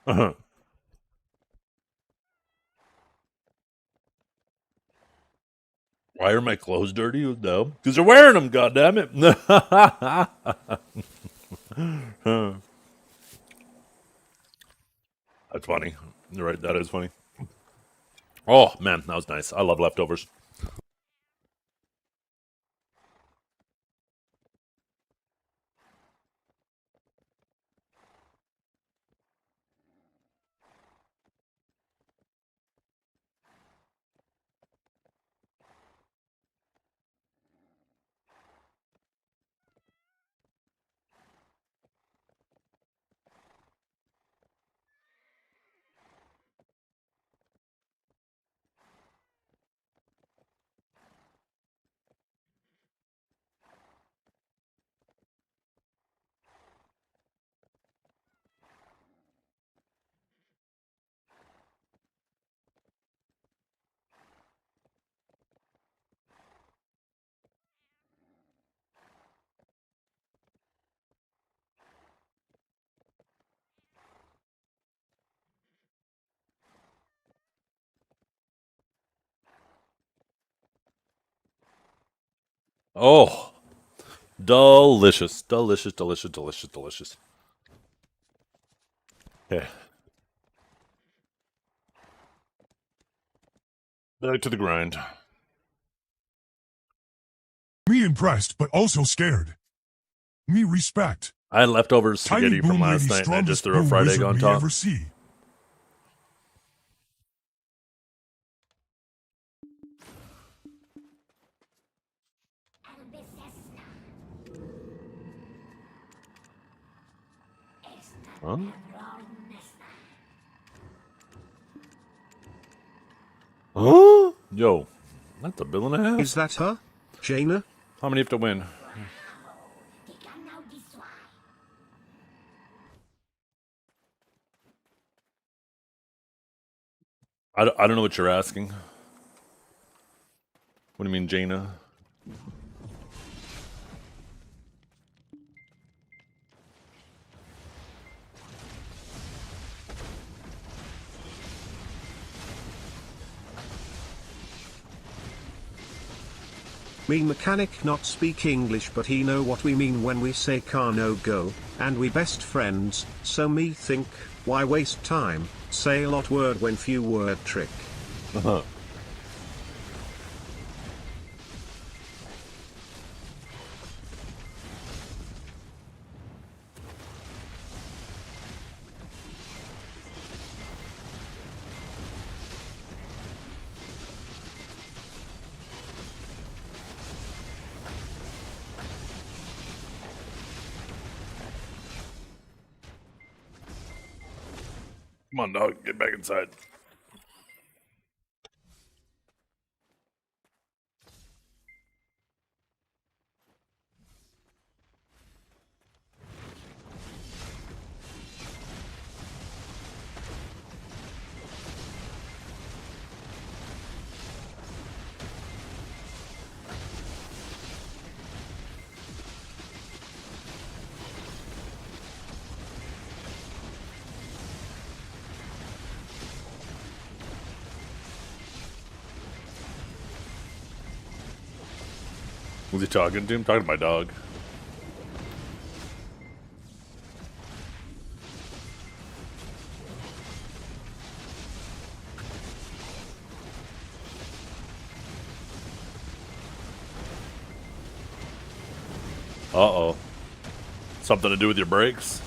Why are my clothes dirty? No. Because they're wearing them, goddammit. That's funny. You're right, that is funny. Oh, man, that was nice. I love leftovers. Oh, delicious. Delicious, delicious, delicious, delicious. Okay. Back to the grind. Me impressed, but also scared. Me respect. I had leftover Tiny spaghetti boom from last lady night and I just strongest threw a boom fried egg wizard on me top. ever see. Huh? Huh? Yo, that's a bill and a half. Is that her? Jaina? How many have to win? I don't know what you're asking. What do you mean, Jaina? Me mechanic not speak English but he know what we mean when we say car no go, and we best friends, so me think, why waste time, say a lot word when few word trick. Uh-huh. Come on, dog. Get back inside. Was he talking to him? Talking to my dog. Uh-oh. Something to do with your brakes?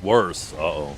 Worse. Uh-oh.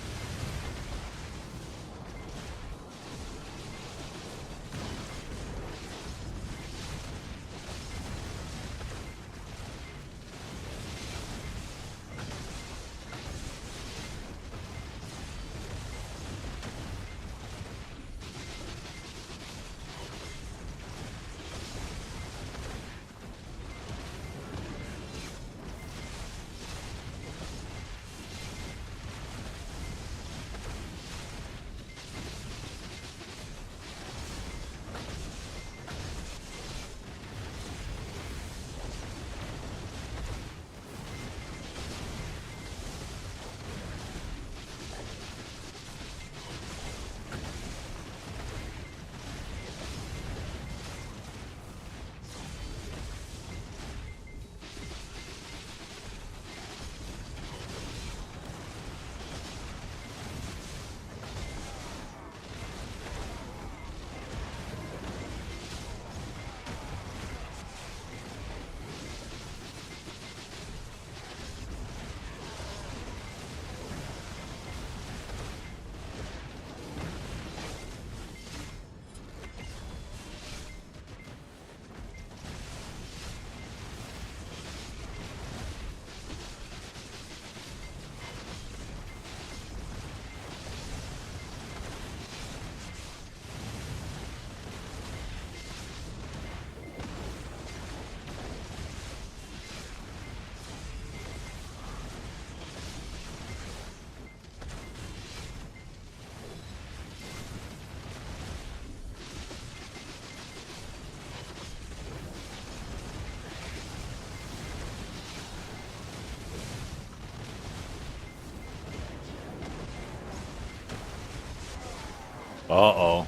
Uh-oh.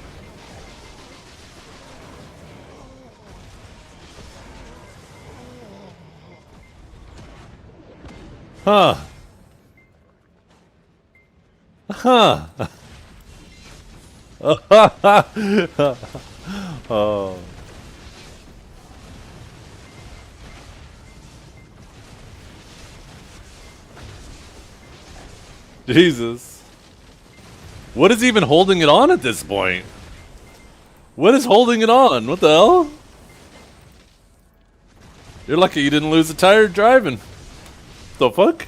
Huh. Huh. Oh. Jesus. What is even holding it on at this point? What is holding it on? What the hell? You're lucky you didn't lose a tire driving. The fuck?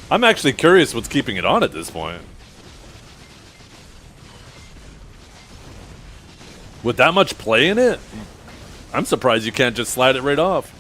I'm actually curious what's keeping it on at this point. With that much play in it? I'm surprised you can't just slide it right off.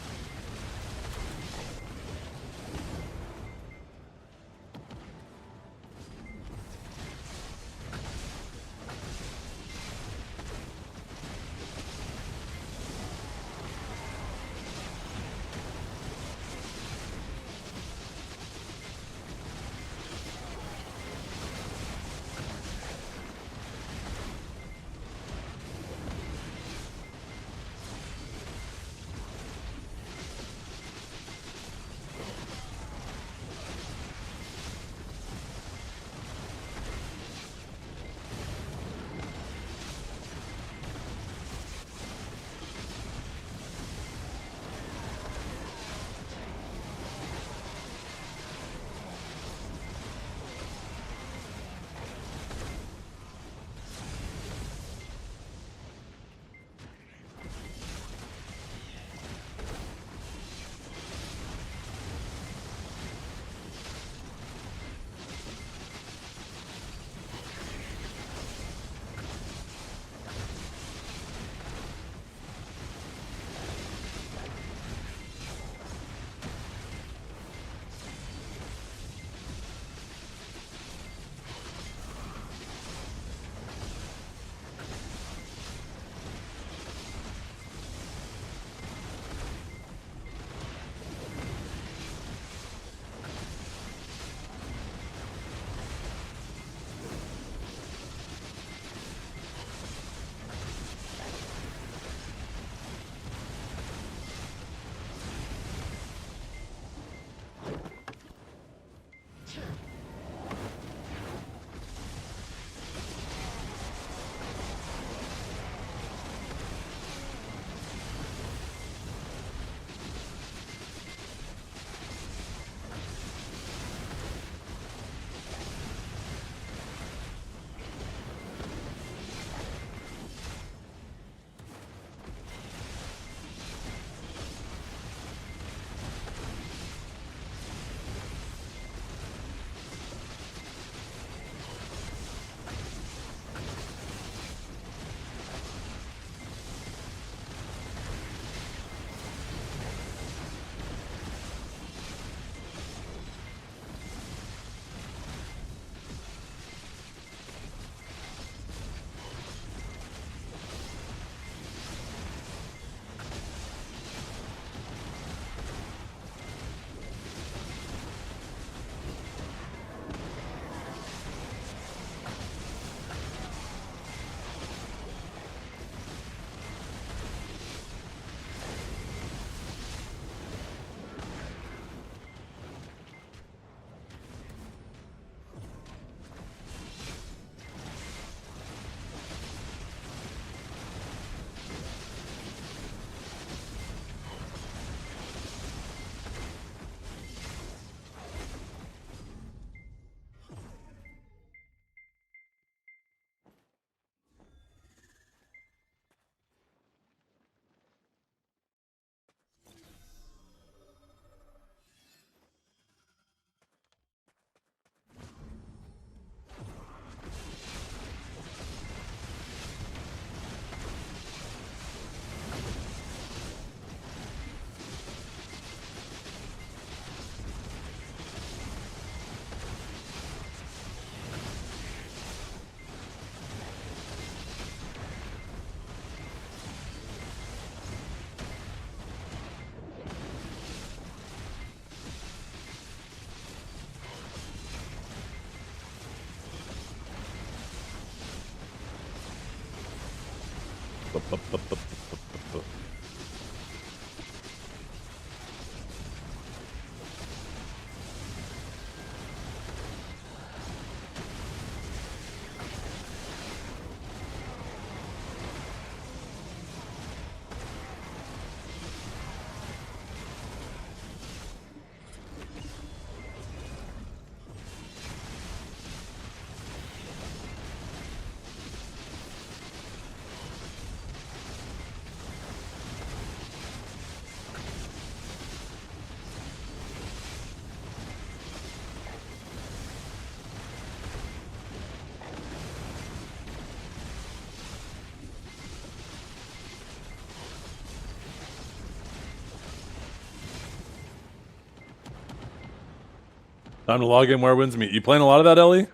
Time to log in where wins meet. You playing a lot of that, Ellie? A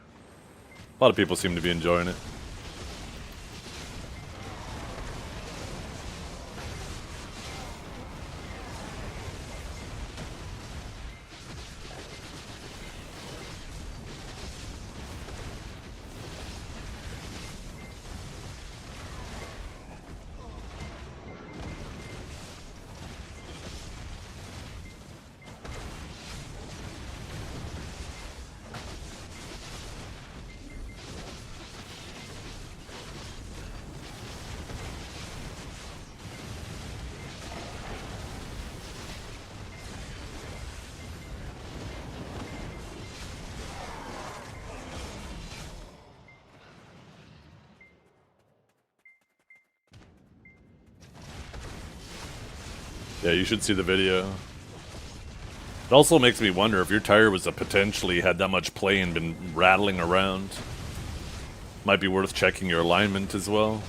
lot of people seem to be enjoying it. Yeah, you should see the video. It also makes me wonder if your tire was a potentially had that much play and been rattling around. Might be worth checking your alignment as well.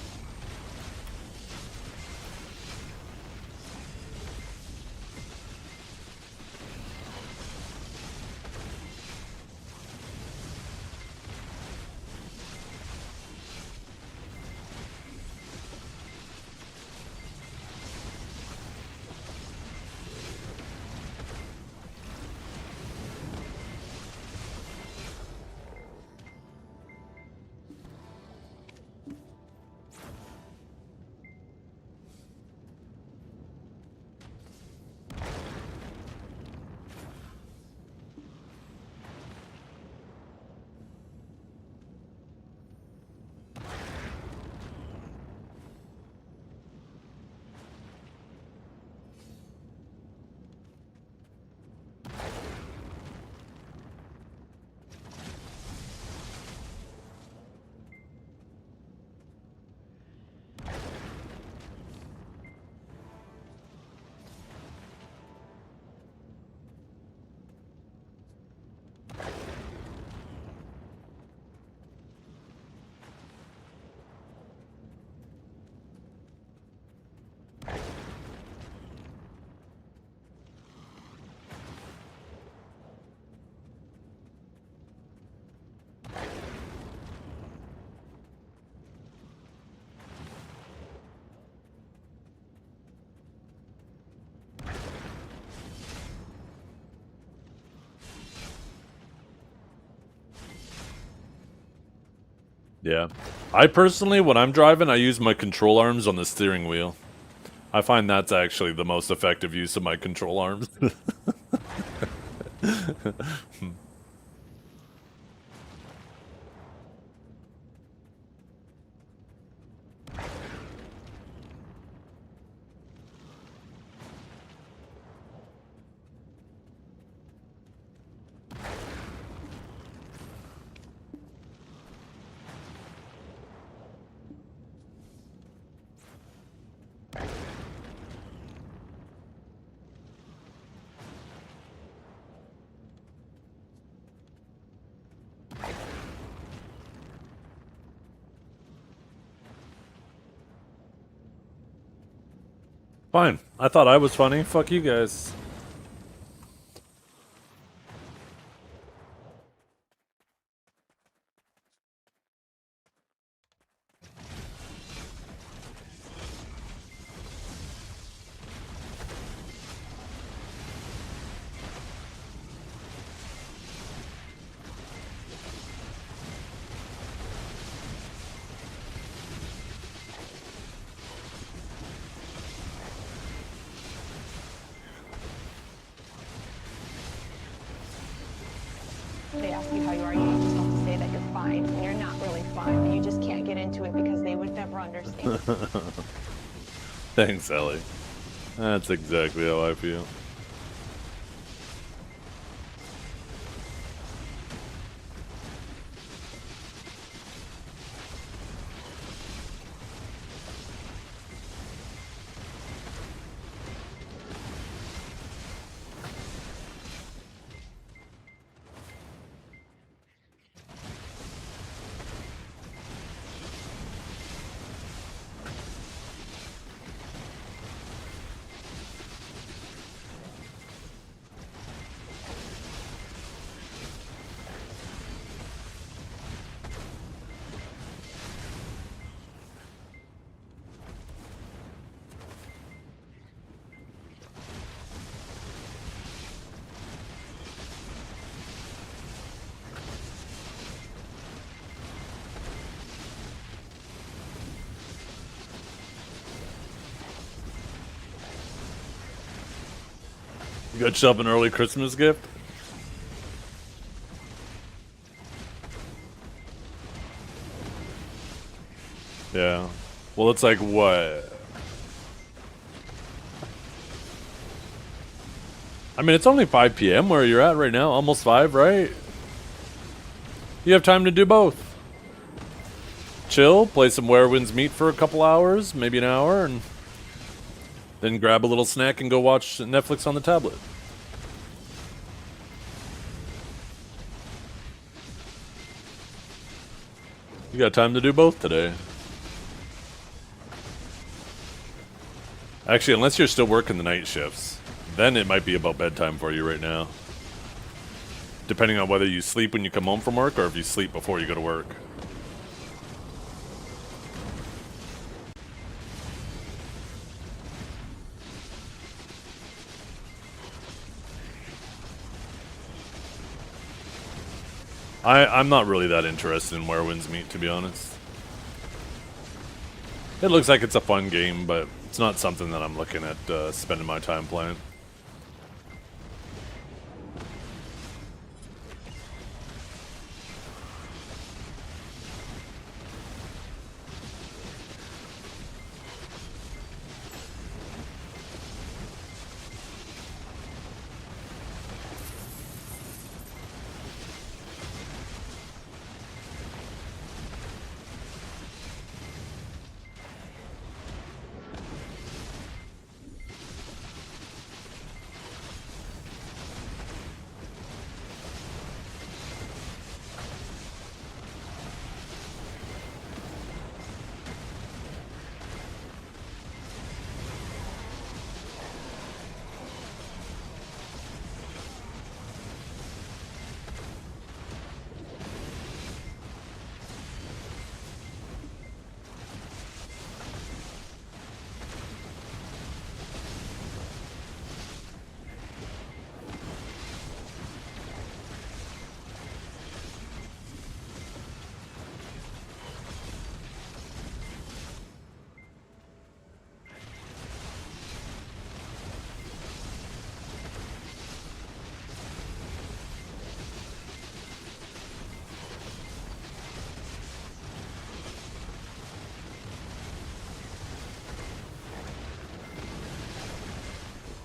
Yeah. I personally, when I'm driving, I use my control arms on the steering wheel. I find that's actually the most effective use of my control arms. Fine. I thought I was funny. Fuck you guys. they ask you how you are, you just have to say that you're fine, and you're not really fine, and you just can't get into it because they would never understand. Thanks, Ellie. That's exactly how I feel. You got yourself an early Christmas gift? Yeah. Well, it's like what? I mean, it's only 5 p.m. where you're at right now. Almost 5, right? You have time to do both. Chill, play some Where Winds Meet for a couple hours, maybe an hour, and then grab a little snack and go watch Netflix on the tablet. You got time to do both today. Actually, unless you're still working the night shifts, then it might be about bedtime for you right now. Depending on whether you sleep when you come home from work or if you sleep before you go to work. I'm not really that interested in Where Winds Meet, to be honest. It looks like it's a fun game, but it's not something that I'm looking at spending my time playing.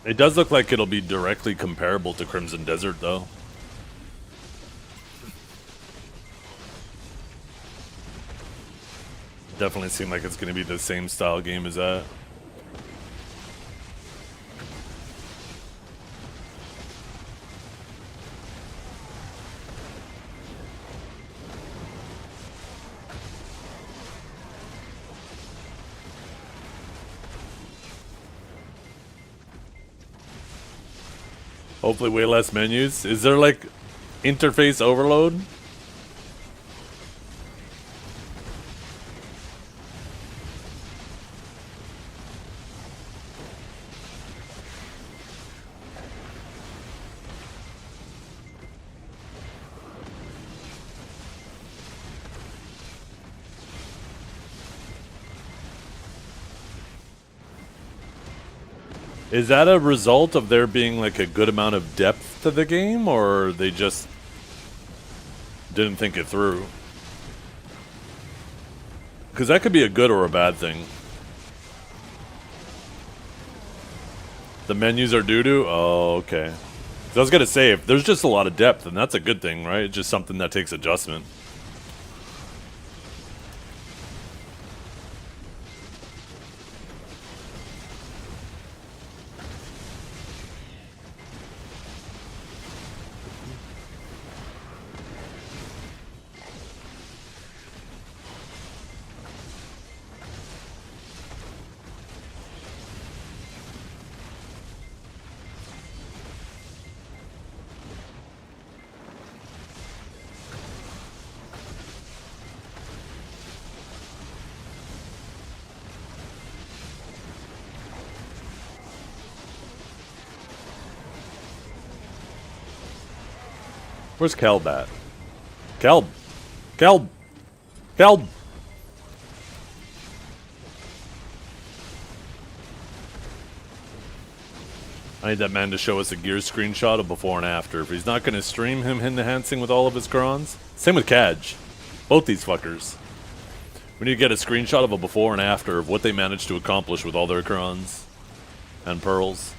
It does look like it'll be directly comparable to Crimson Desert, though. Definitely seem like it's going to be the same style game as that. Hopefully way less menus. Is there like interface overload? Is that a result of there being like a good amount of depth to the game, or they just didn't think it through. Because that could be a good or a bad thing. The menus are doo-doo? Oh, okay. So I was going to say, if there's just a lot of depth, then that's a good thing, right? It's just something that takes adjustment. Where's Kelb at? Kelb! Kelb! Kelb! I need that man to show us a gear screenshot of before and after. If he's not going to stream him enhancing with all of his crons. Same with Kaj. Both these fuckers. We need to get a screenshot of a before and after of what they managed to accomplish with all their crons and pearls.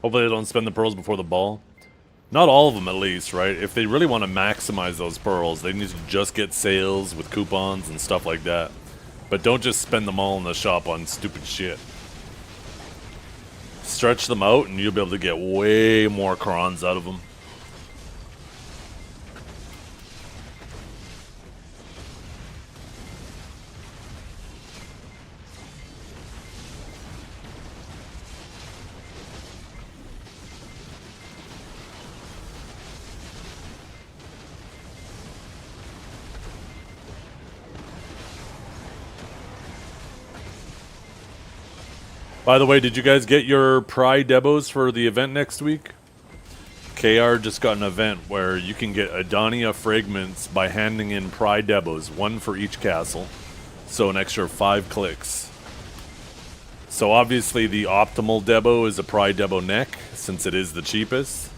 Hopefully they don't spend the pearls before the ball. Not all of them, at least, right? If they really want to maximize those pearls, they need to just get sales with coupons and stuff like that. But don't just spend them all in the shop on stupid shit. Stretch them out and you'll be able to get way more crons out of them. By the way, did you guys get your Pride debos for the event next week? KR just got an event where you can get Adonia fragments by handing in Pride debos, one for each castle. So an extra 5 clicks. So obviously the optimal debo is a Pride debo neck, since it is the cheapest.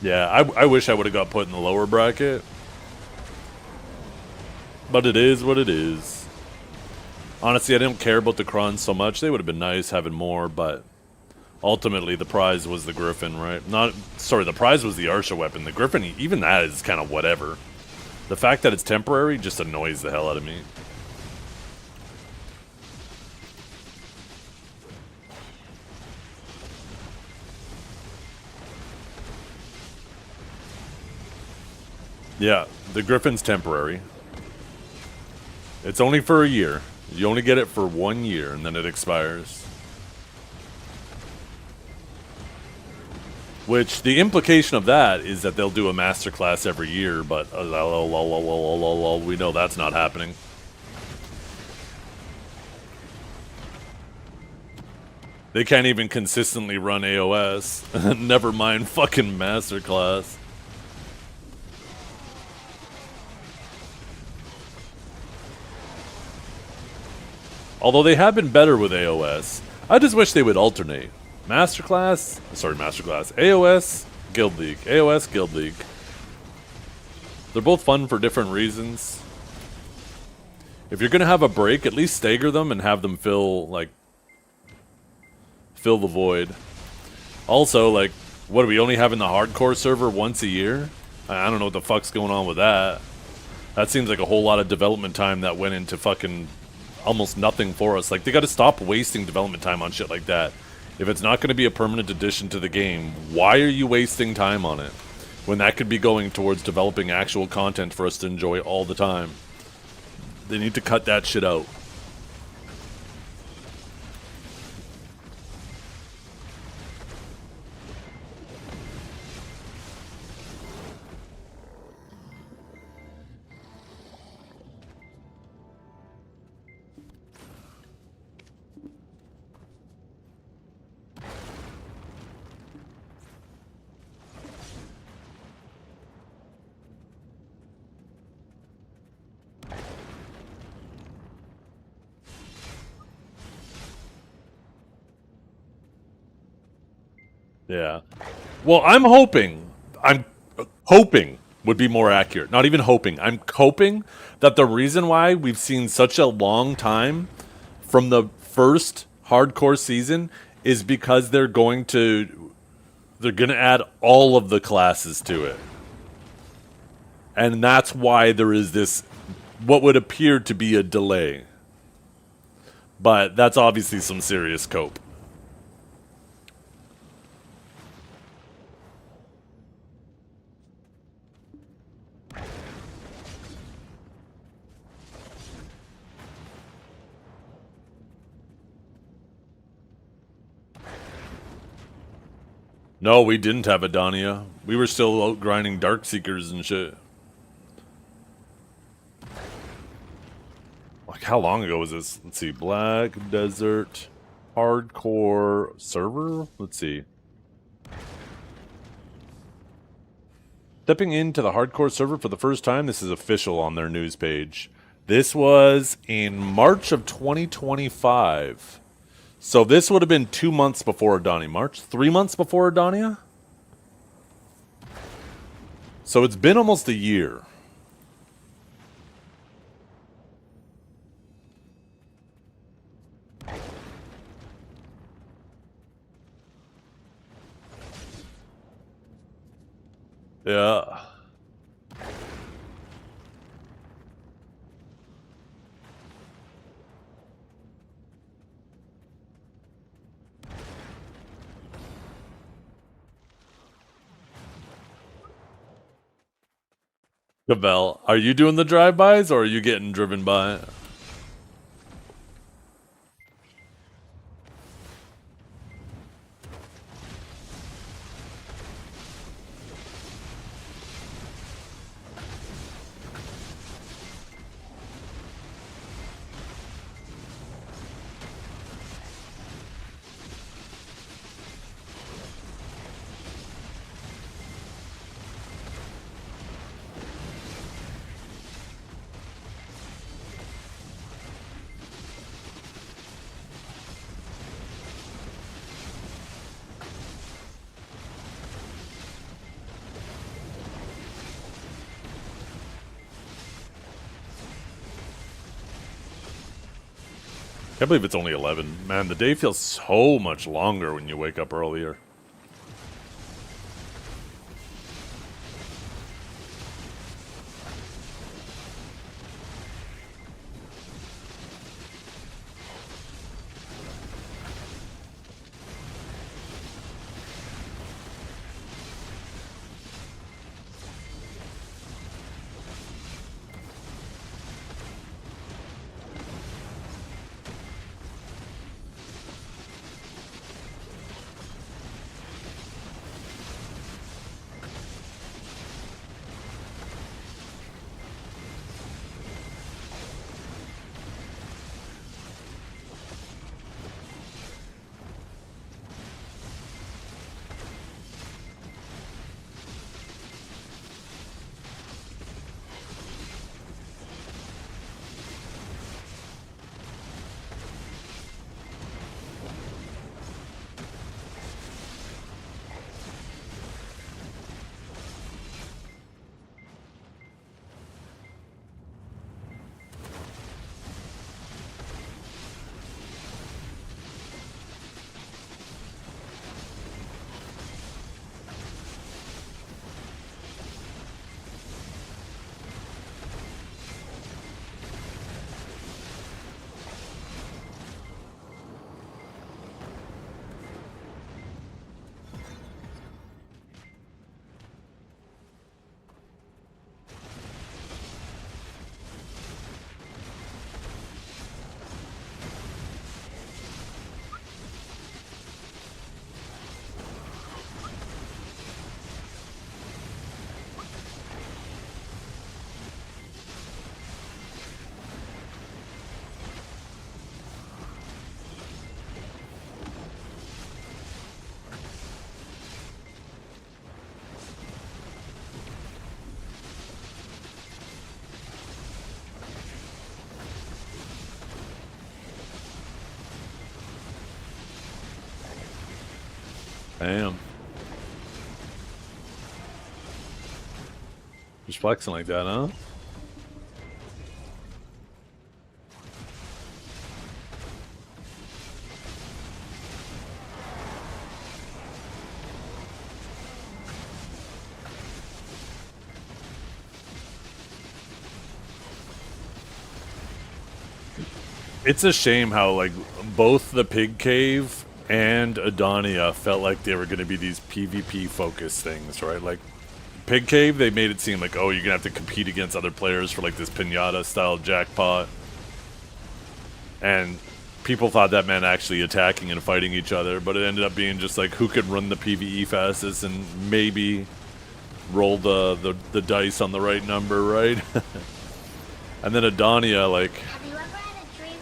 Yeah, I wish I would have got put in the lower bracket. But it is what it is. Honestly, I didn't care about the crons so much. They would have been nice having more, but ultimately the prize was the Griffin, right? Sorry, the prize was the Arsha weapon. The Griffin, even that is kind of whatever. The fact that it's temporary just annoys the hell out of me. Yeah, the Griffin's temporary. It's only for a year. You only get it for 1 year, and then it expires. Which, the implication of that is that they'll do a masterclass every year, but we know that's not happening. They can't even consistently run AOS. Never mind fucking masterclass. Although they have been better with AOS. I just wish they would alternate. Masterclass, AOS, Guild League, AOS, Guild League. They're both fun for different reasons. If you're gonna have a break, at least stagger them and have them fill the void. Also, like, what are we only having the hardcore server once a year? I don't know what the fuck's going on with that. That seems like a whole lot of development time that went into fucking almost nothing for us. Like, they gotta stop wasting development time on shit like that. If it's not going to be a permanent addition to the game, why are you wasting time on it? When that could be going towards developing actual content for us to enjoy all the time. They need to cut that shit out. Yeah. Well, I'm hoping would be more accurate. Not even hoping. I'm hoping that the reason why we've seen such a long time from the first hardcore season is because they're going to add all of the classes to it. And that's why there is this what would appear to be a delay. But that's obviously some serious cope. No, we didn't have Adania. We were still out grinding Darkseekers and shit. Like, how long ago was this? Let's see. Black Desert Hardcore server? Let's see. Stepping into the hardcore server for the first time. This is official on their news page. This was in March of 2025. So this would have been 2 months before Adania. March? 3 months before Adania? So it's been almost a year. Yeah. Gavel, are you doing the drive-bys or are you getting driven by it? Can't believe it's only 11. Man, the day feels so much longer when you wake up earlier. Damn. Just flexing like that, huh? It's a shame how, like, both the Pig Cave and Adonia felt like they were going to be these PvP-focused things, right? Like, Pig Cave, they made it seem like, oh, you're going to have to compete against other players for, like, this pinata-style jackpot. And people thought that meant actually attacking and fighting each other, but it ended up being just, like, who could run the PvE fastest and maybe roll the dice on the right number, right? And then Adonia, like... Have you ever had a dream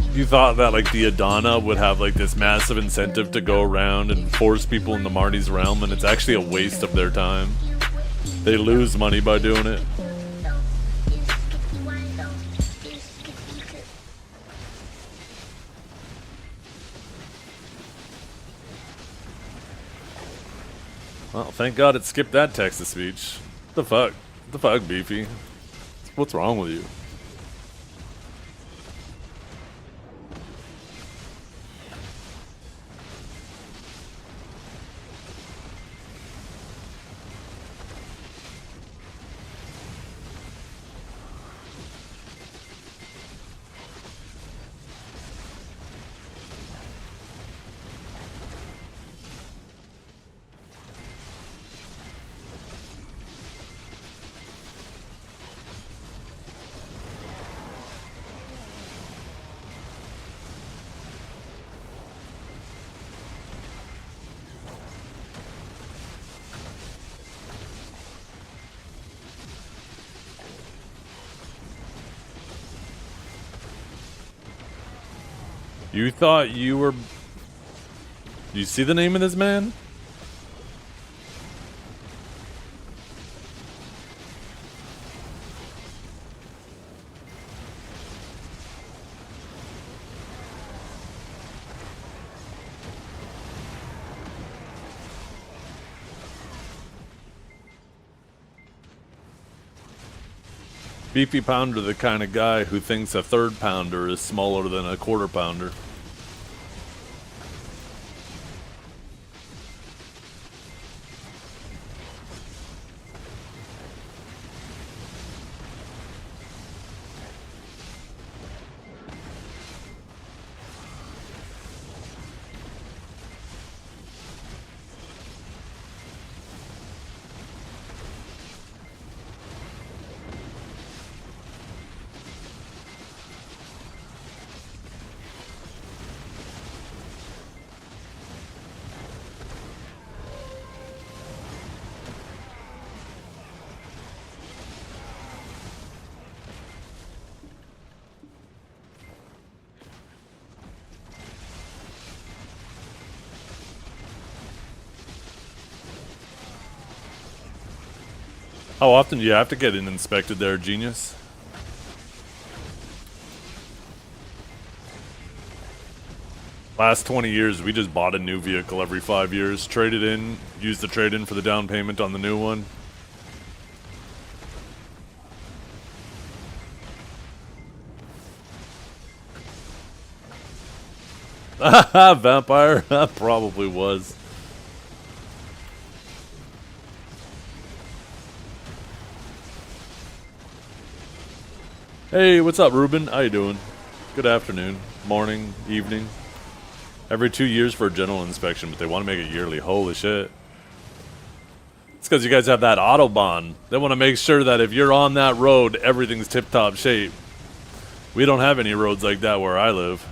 that You thought that, like, the Adana would have, like, this massive incentive to go around and force people into Marnie's realm, and it's actually a waste of their time. They lose money by doing it. Well, thank God it skipped that text-to-speech. What the fuck? What the fuck, Beefy? What's wrong with you? You thought you were... You see the name of this man? Beefy Pounder, the kind of guy who thinks a third pounder is smaller than a quarter pounder. How often do you have to get it inspected there, genius? Last 20 years, we just bought a new vehicle every 5 years, traded in, used the trade-in for the down payment on the new one. Vampire? Probably was. Hey, what's up, Ruben? How you doing? Good afternoon, morning, evening. Every 2 years for a general inspection, but they want to make it yearly. Holy shit. It's because you guys have that Autobahn. They want to make sure that if you're on that road, everything's tip-top shape. We don't have any roads like that where I live.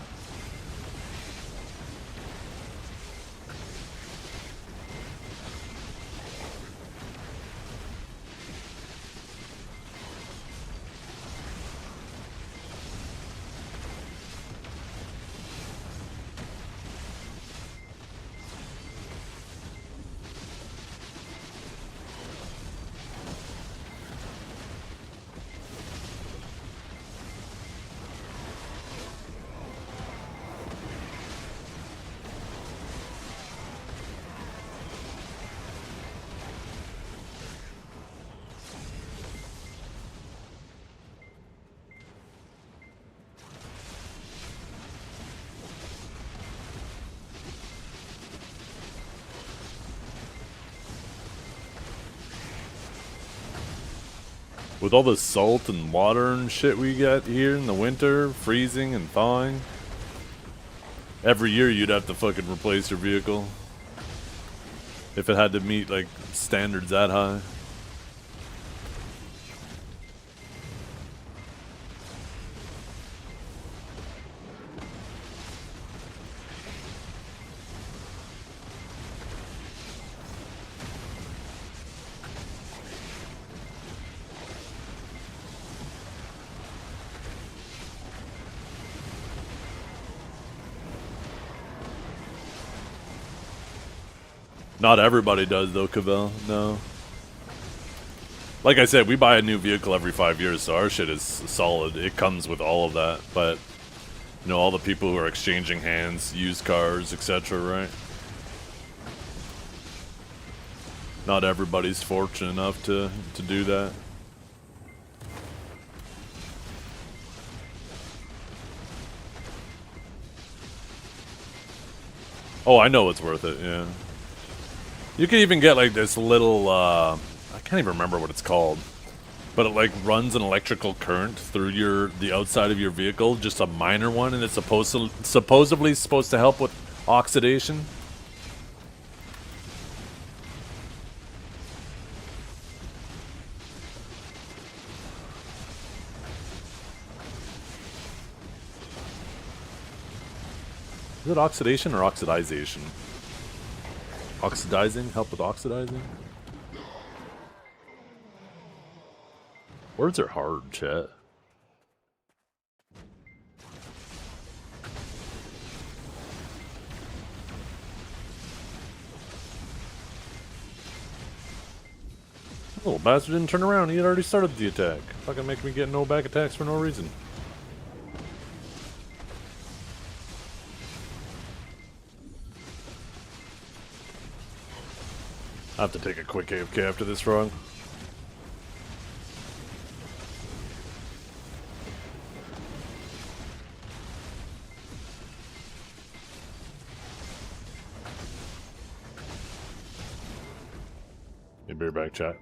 With all the salt and water and shit we get here in the winter, freezing and thawing, every year you'd have to fucking replace your vehicle if it had to meet like standards that high. Not everybody does though, Cavell. No. Like I said, we buy a new vehicle every 5 years, so our shit is solid. It comes with all of that, but you know, all the people who are exchanging hands, used cars, etc., right? Not everybody's fortunate enough to do that. Oh, I know it's worth it, yeah. You can even get like this little, I can't even remember what it's called, but it like runs an electrical current through the outside of your vehicle, just a minor one, and it's supposedly supposed to help with oxidation. Is it oxidation or oxidization? Oxidizing? Help with oxidizing? Words are hard, chat. Little bastard didn't turn around. He had already started the attack. Fucking make me get no back attacks for no reason. I have to take a quick AFK after this, Frog. Be right back, chat.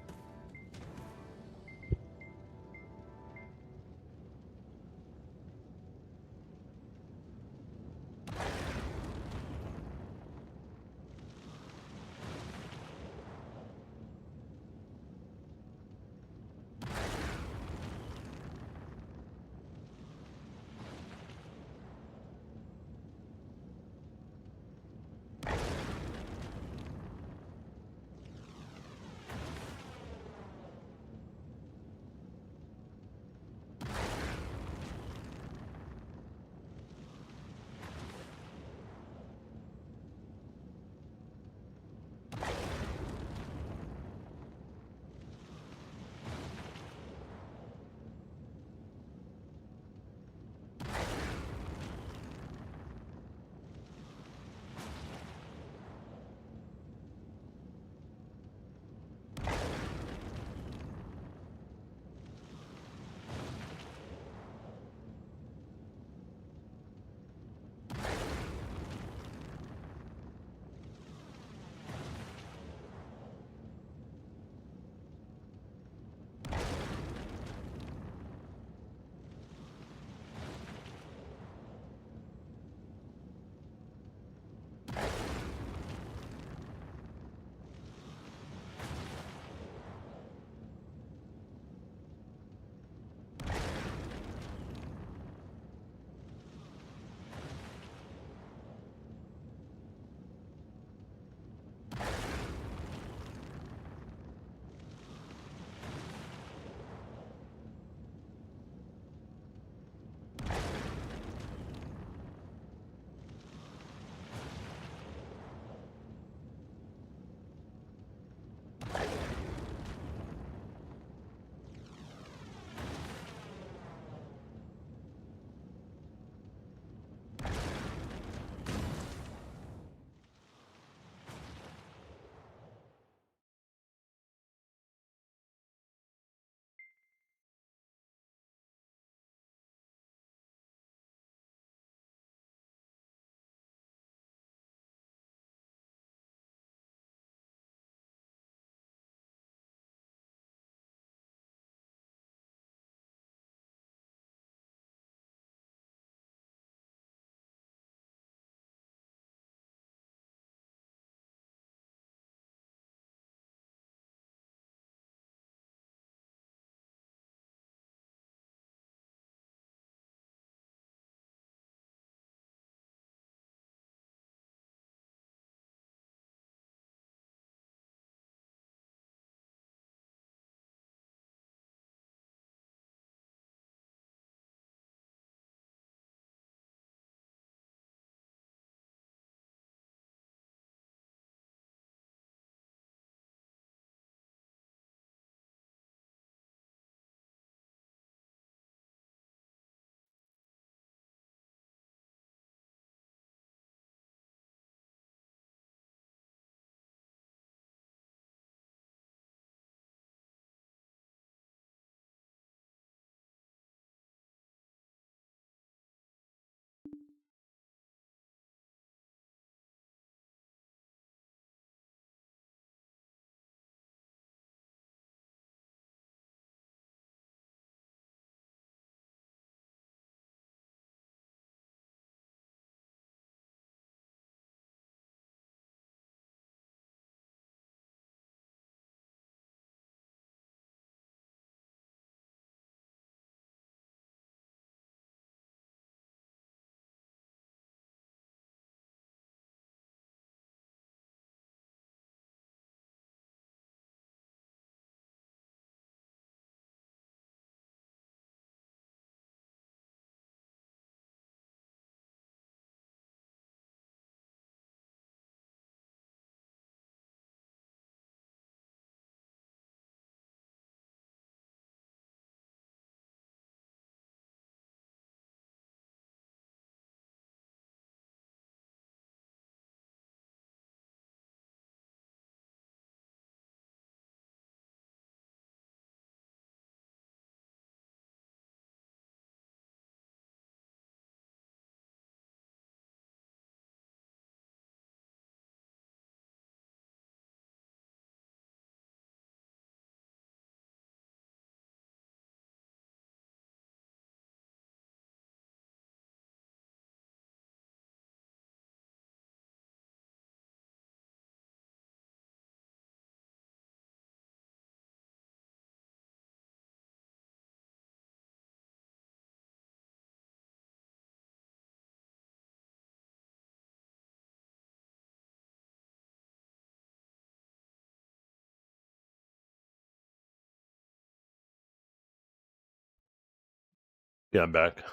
Yeah, I'm back.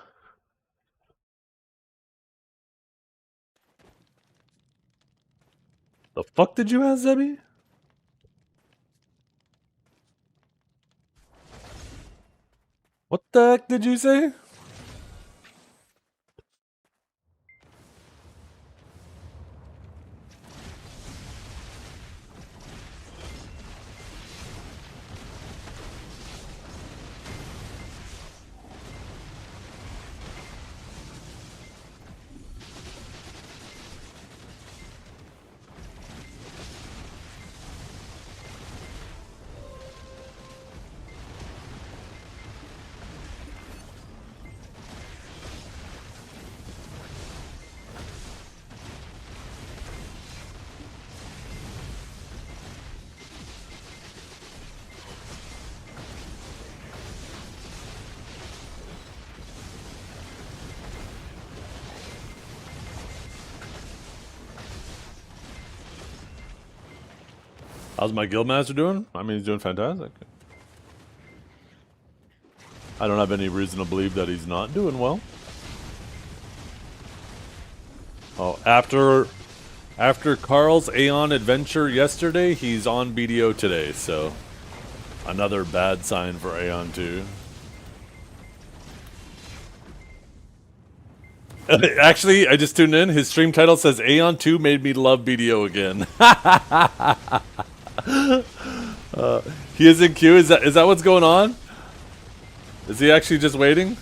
The fuck did you ask, Zebby? What the heck did you say? How's my guildmaster doing? I mean, he's doing fantastic. I don't have any reason to believe that he's not doing well. Oh, after Carl's Aeon adventure yesterday, he's on BDO today, so another bad sign for Aeon 2. Actually, I just tuned in. His stream title says Aeon 2 made me love BDO again. He is in queue. Is that what's going on? Is he actually just waiting?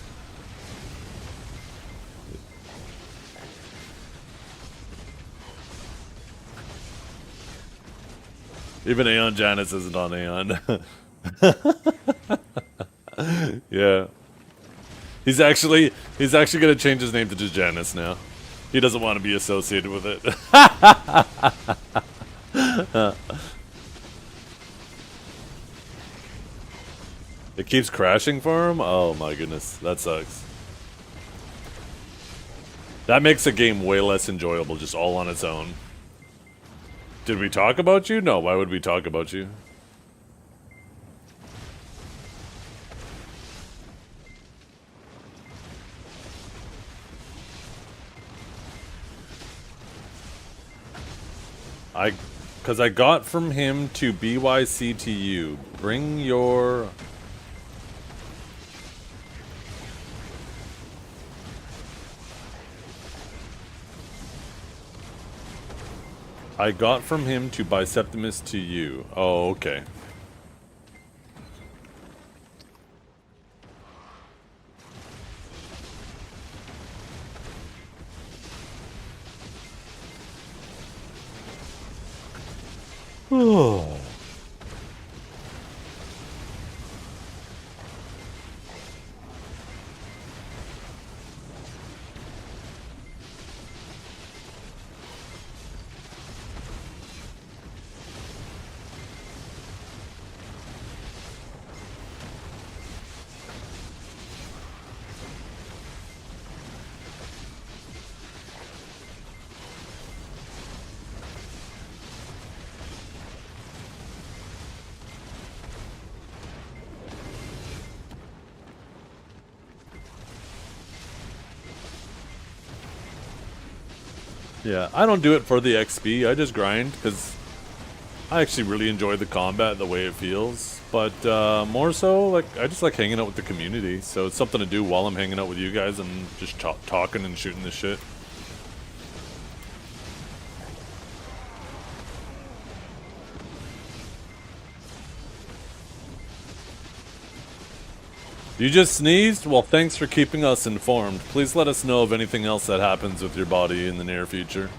Even Aeon Janus isn't on Aeon. Yeah. He's actually gonna change his name to just Janus now. He doesn't want to be associated with it. It keeps crashing for him? Oh my goodness, that sucks. That makes a game way less enjoyable just all on its own. Did we talk about you? No, why would we talk about you? Because I got from him to BYC to you. Bring your... I got from him to Biseptimus to you. Oh, okay. Oh. Yeah, I don't do it for the XP. I just grind because I actually really enjoy the combat, the way it feels. But more so, like I just like hanging out with the community. So it's something to do while I'm hanging out with you guys and just talking and shooting this shit. You just sneezed? Well, thanks for keeping us informed. Please let us know of anything else that happens with your body in the near future.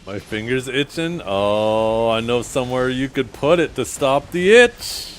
My finger's itching? Oh, I know somewhere you could put it to stop the itch.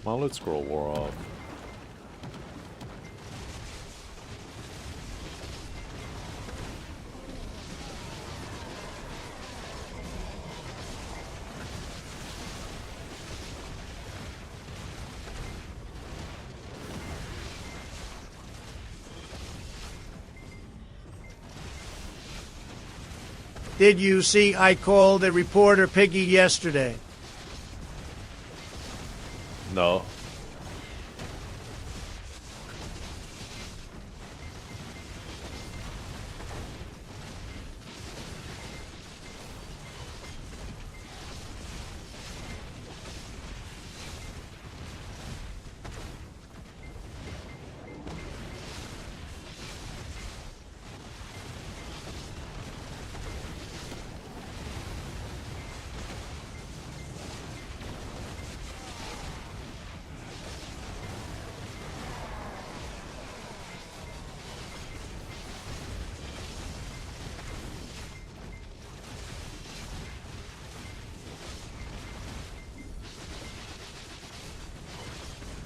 Well, let's scroll war off. Did you see I called a reporter Piggy yesterday? No.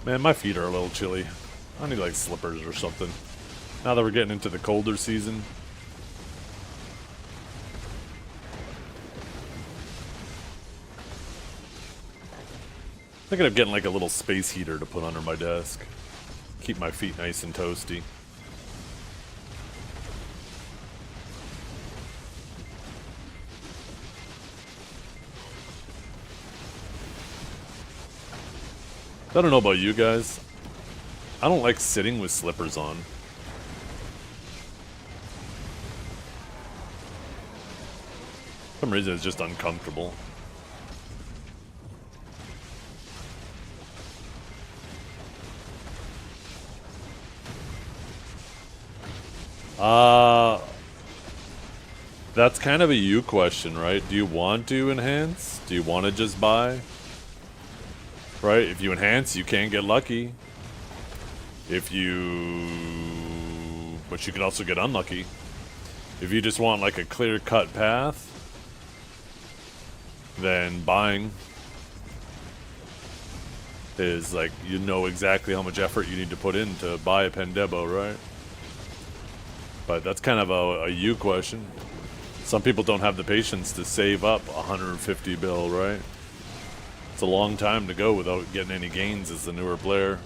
Man, my feet are a little chilly. I need like slippers or something. Now that we're getting into the colder season. Thinking of getting like a little space heater to put under my desk. Keep my feet nice and toasty. I don't know about you guys. I don't like sitting with slippers on. For some reason it's just uncomfortable. That's kind of a you question, right? Do you want to enhance? Do you want to just buy? Right? If you enhance, you can't get lucky. But you could also get unlucky. If you just want like a clear-cut path, then buying is like, you know exactly how much effort you need to put in to buy a Pendebo, right? But that's kind of a you question. Some people don't have the patience to save up 150 bill, right? It's a long time to go without getting any gains as a newer player.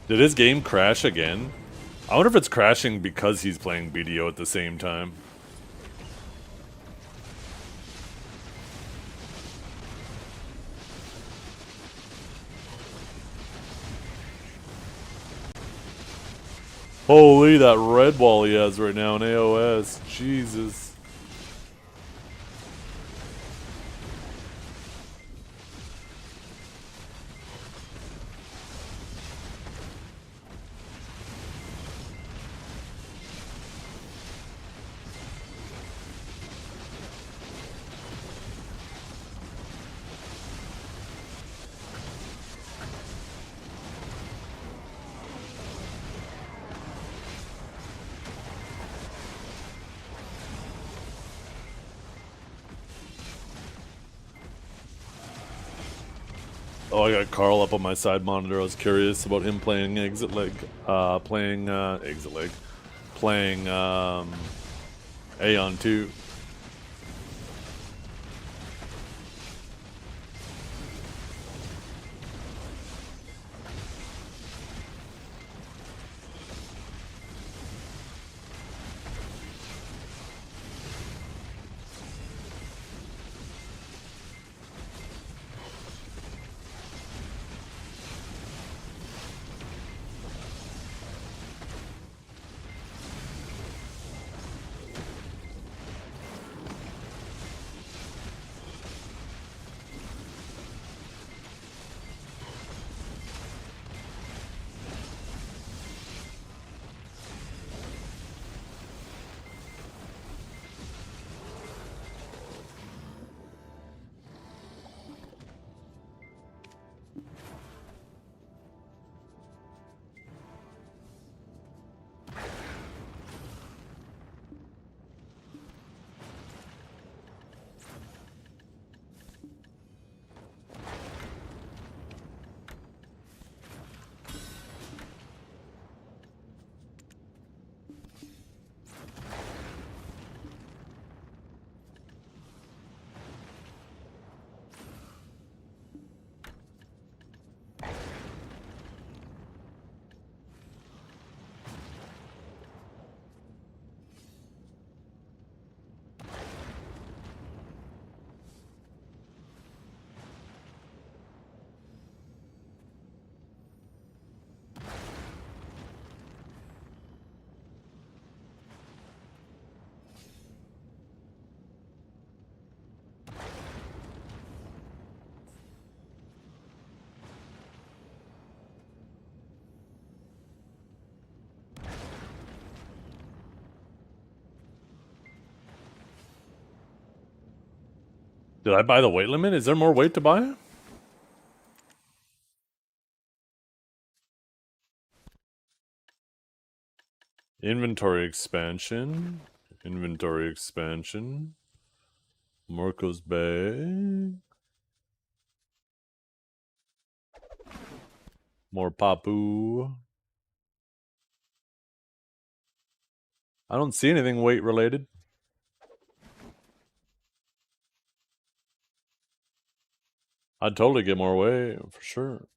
Did his game crash again? I wonder if it's crashing because he's playing BDO at the same time. Holy, that red wall he has right now in AOS. Jesus. Oh, I got Carl up on my side monitor. I was curious about him playing playing Aeon 2. Did I buy the weight limit? Is there more weight to buy? Inventory expansion. Inventory expansion. Marco's Bay. More Papu. I don't see anything weight related. I'd totally get more weight, for sure.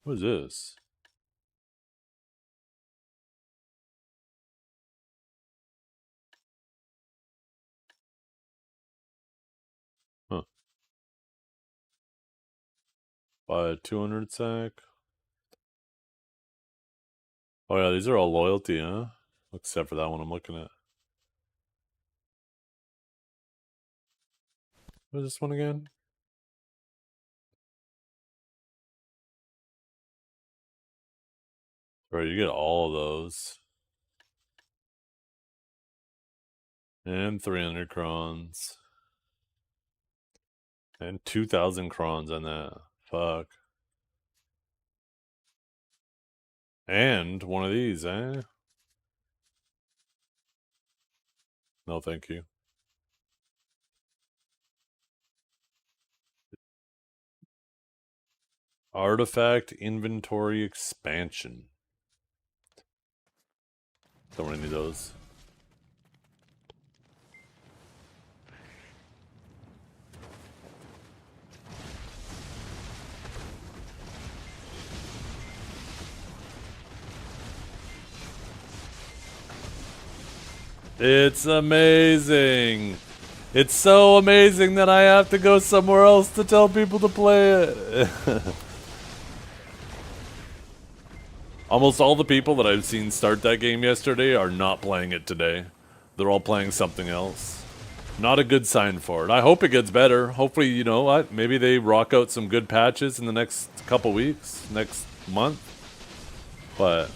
What is this? Huh. Buy a 200 sack. Oh yeah, these are all loyalty, huh? Except for that one I'm looking at. What is this one again? Right, you get all of those. And 300 crons. And 2,000 crons on that. Fuck. And one of these, eh? No, thank you. Artifact inventory expansion. Don't really need those. It's amazing. It's so amazing that I have to go somewhere else to tell people to play it. Almost all the people that I've seen start that game yesterday are not playing it today. They're all playing something else. Not a good sign for it. I hope it gets better. Hopefully, you know what? Maybe they rock out some good patches in the next couple weeks, next month. But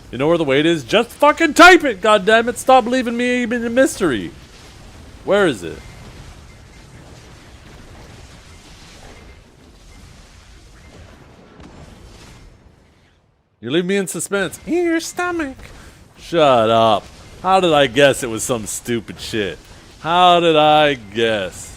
You know where the weight is? Just fucking type it, goddammit! Stop leaving me in a mystery. Where is it? You leave me in suspense. In your stomach. Shut up. How did I guess it was some stupid shit? How did I guess?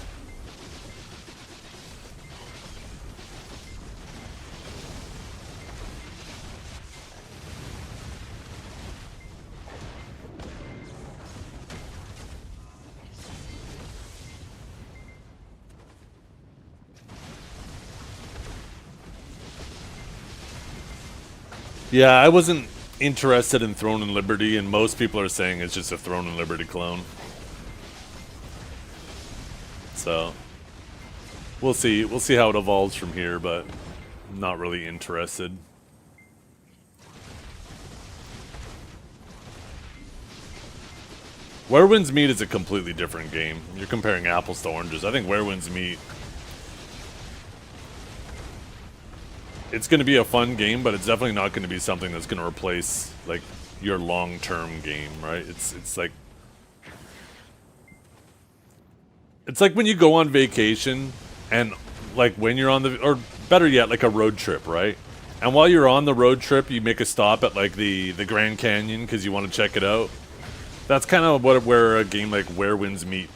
Yeah, I wasn't interested in Throne and Liberty, and most people are saying it's just a Throne and Liberty clone. So, we'll see. We'll see how it evolves from here, but I'm not really interested. Where Winds Meet is a completely different game. You're comparing apples to oranges. I think Where Winds Meet, it's going to be a fun game, but it's definitely not going to be something that's going to replace like your long-term game, right? It's like when you go on vacation and like when you're on the, or better yet, like a road trip, right? And while you're on the road trip, you make a stop at like the Grand Canyon because you want to check it out. That's kind of where a game like Where Winds Meet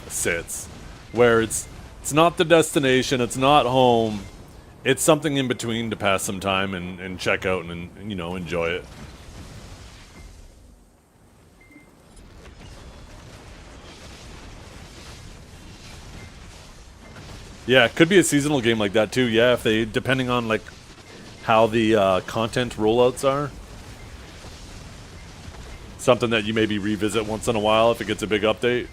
sits, where it's not the destination, it's not home, it's something in between to pass some time and check out and you know, enjoy it. Yeah, it could be a seasonal game like that too. Yeah, if they, depending on like how the content rollouts are. Something that you maybe revisit once in a while if it gets a big update.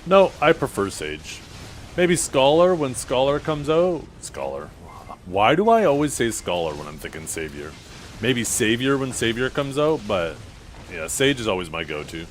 No, I prefer Sage. Maybe Scholar when Scholar comes out. Scholar. Why do I always say Scholar when I'm thinking Savior? Maybe Savior when Savior comes out, but yeah, Sage is always my go-to.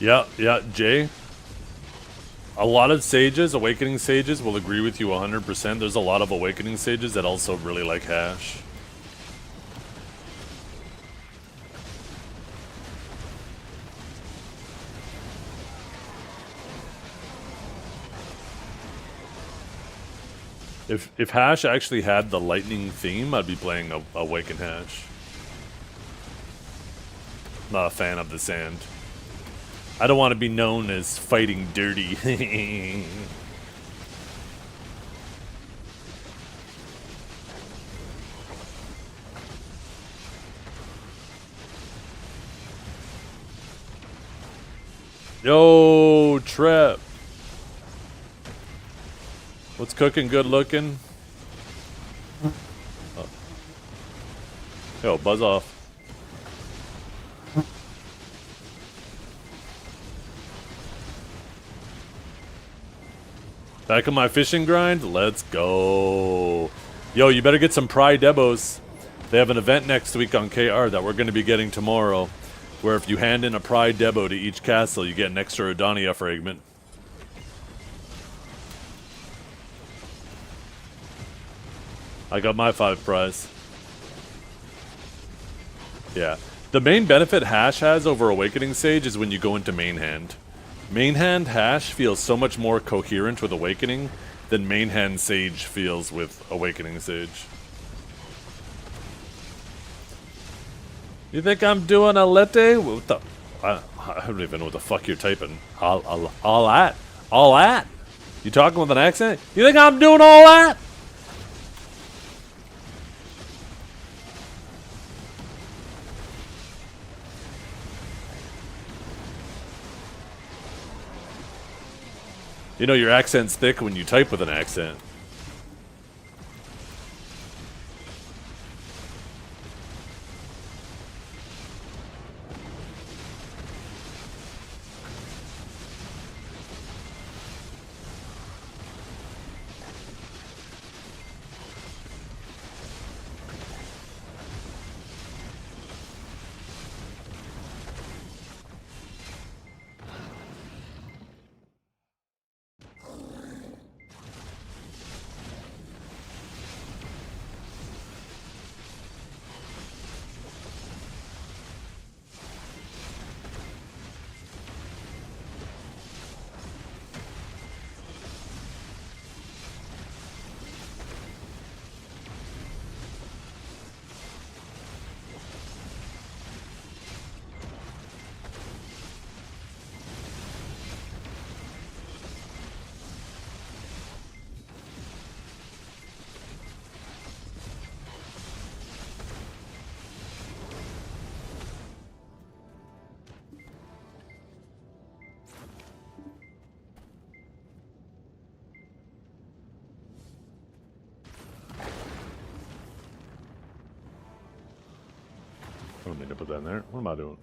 Yeah, Jay. A lot of sages, awakening sages, will agree with you 100%. There's a lot of awakening sages that also really like hash. If hash actually had the lightning theme, I'd be playing awaken hash. Not a fan of the sand. I don't want to be known as fighting dirty. Yo, Trep. What's cooking? Good looking? Oh. Yo, buzz off. Back on my fishing grind? Let's go. Yo, you better get some Pry Debos. They have an event next week on KR that we're going to be getting tomorrow, where if you hand in a Pry Debo to each castle, you get an extra Adonia fragment. I got my 5 prize. Yeah. The main benefit hash has over Awakening Sage is when you go into main hand. Main hand hash feels so much more coherent with Awakening than main hand Sage feels with Awakening Sage. You think I'm doing a latte? What the? I don't even know what the fuck you're typing. All that? You talking with an accent? You think I'm doing all that? You know your accent's thick when you type with an accent. I don't mean to put that in there. What am I doing?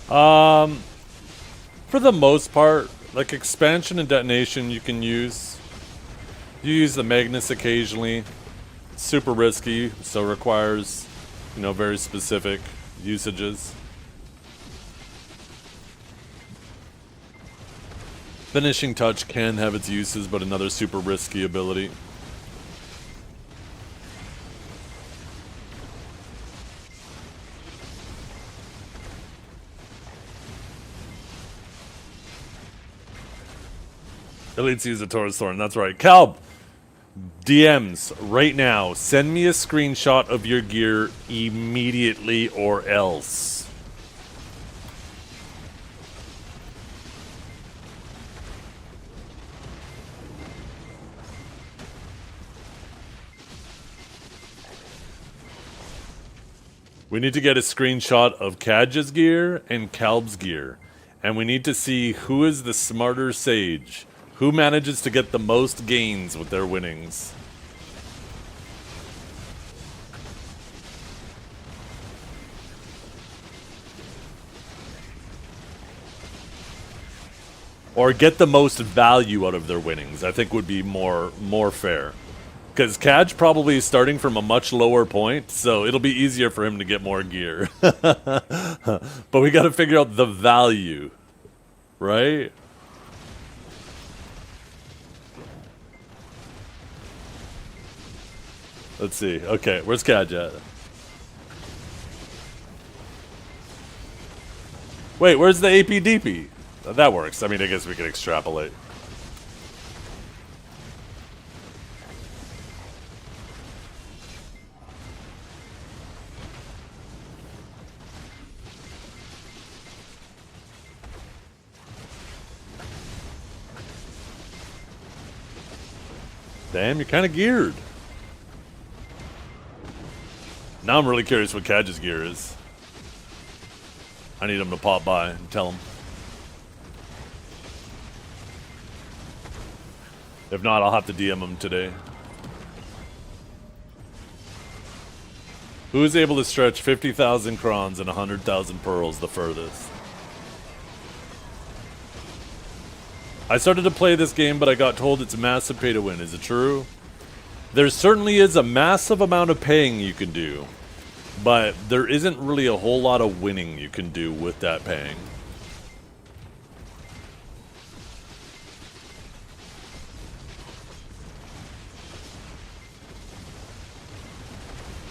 For the most part, like expansion and detonation you can use. You use the Magnus occasionally. It's super risky, so requires, very specific usages. Finishing touch can have its uses, but another super risky ability. Elites use a Taurus Thorn, that's right. Calb! DMs right now. Send me a screenshot of your gear immediately or else. We need to get a screenshot of Kadja's gear and Calb's gear. And we need to see who is the smarter sage. Who manages to get the most gains with their winnings? Or get the most value out of their winnings, I think would be more fair. Because Kaj probably is starting from a much lower point, so it'll be easier for him to get more gear. But we gotta figure out the value, right? Let's see. Okay, where's Kaj at? Wait, where's the APDP? That works. I mean, I guess we can extrapolate. Damn, you're kind of geared. Now I'm really curious what Kadja's gear is. I need him to pop by and tell him. If not, I'll have to DM him today. Who is able to stretch 50,000 crons and 100,000 pearls the furthest? I started to play this game, but I got told it's a massive pay to win. Is it true? There certainly is a massive amount of paying you can do, but there isn't really a whole lot of winning you can do with that paying.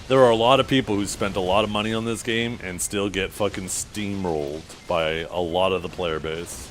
There are a lot of people who spent a lot of money on this game and still get fucking steamrolled by a lot of the player base.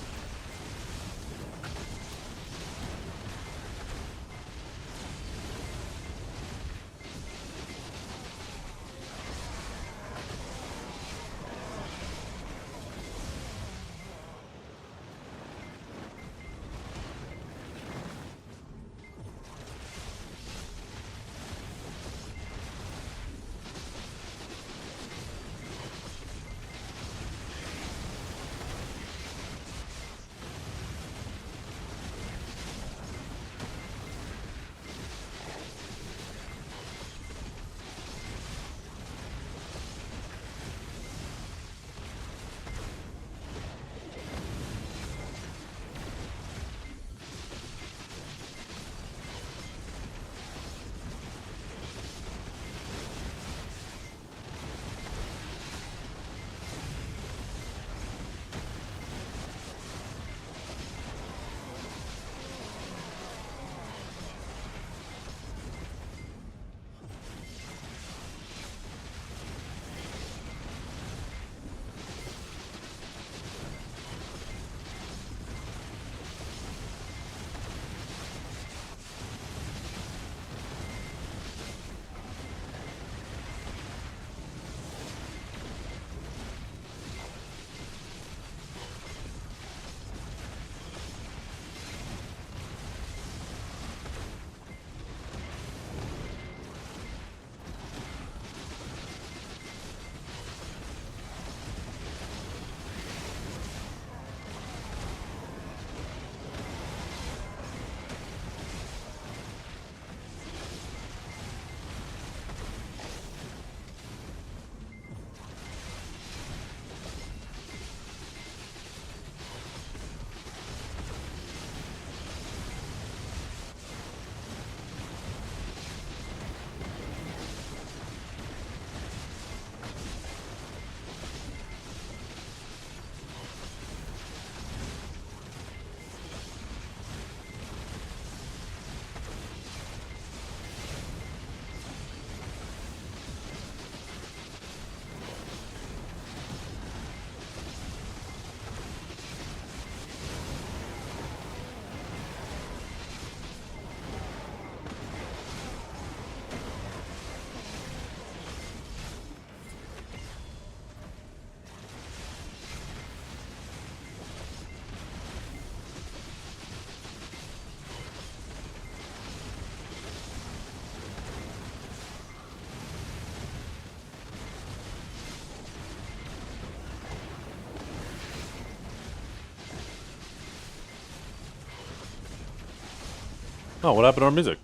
Oh, what happened to our music?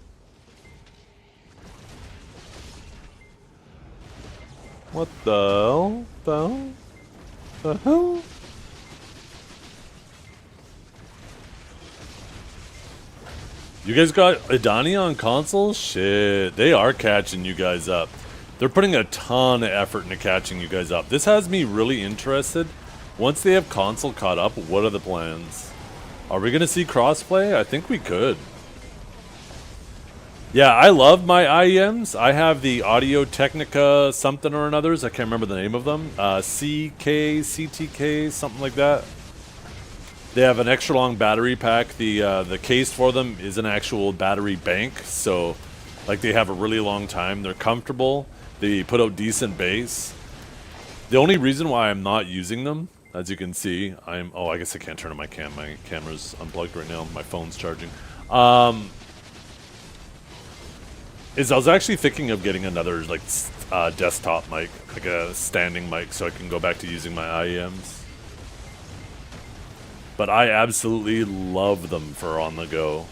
What the hell? The hell? You guys got Idani on console? Shit, they are catching you guys up. They're putting a ton of effort into catching you guys up. This has me really interested. Once they have console caught up, what are the plans? Are we going to see crossplay? I think we could. Yeah, I love my IEMs. I have the Audio Technica something or another's. I can't remember the name of them. CTK, something like that. They have an extra long battery pack. The case for them is an actual battery bank, so like they have a really long time. They're comfortable. They put out decent bass. The only reason why I'm not using them, as you can see, I guess I can't turn on my cam. My camera's unplugged right now. My phone's charging. Is I was actually thinking of getting another like desktop mic, like a standing mic, so I can go back to using my IEMs. But I absolutely love them for on the go.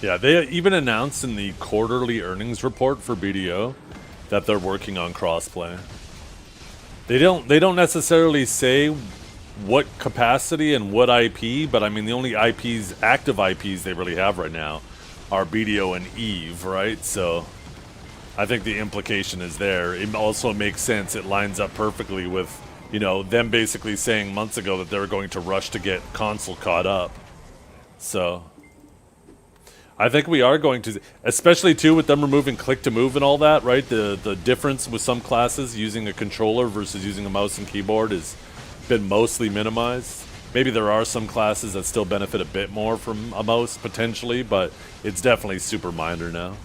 Yeah, they even announced in the quarterly earnings report for BDO that they're working on crossplay. They don't necessarily say what capacity and what IP, but I mean the only IPs, active IPs they really have right now are BDO and Eve, right? So I think the implication is there. It also makes sense. It lines up perfectly with, you know, them basically saying months ago that they were going to rush to get console caught up. So I think we are going to, especially too with them removing click to move and all that, right? The difference with some classes using a controller versus using a mouse and keyboard has been mostly minimized. Maybe there are some classes that still benefit a bit more from a mouse potentially, but it's definitely super minor now.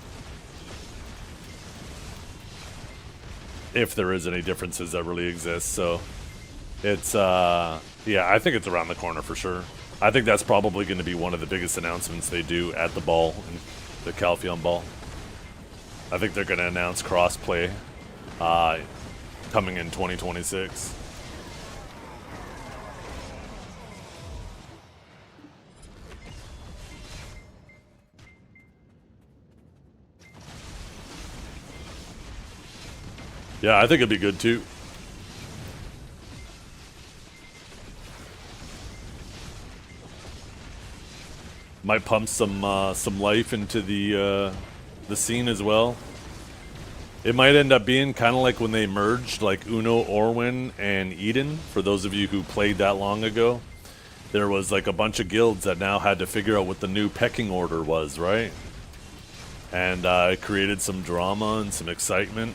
If there is any differences that really exist, so it's yeah, I think it's around the corner for sure. I think that's probably going to be one of the biggest announcements they do at the ball, the Calpheon ball. I think they're going to announce crossplay coming in 2026. Yeah, I think it'd be good too. Might pump some life into the scene as well. It might end up being kind of like when they merged like Uno, Orwin, and Eden. For those of you who played that long ago, there was like a bunch of guilds that now had to figure out what the new pecking order was, right? And it created some drama and some excitement.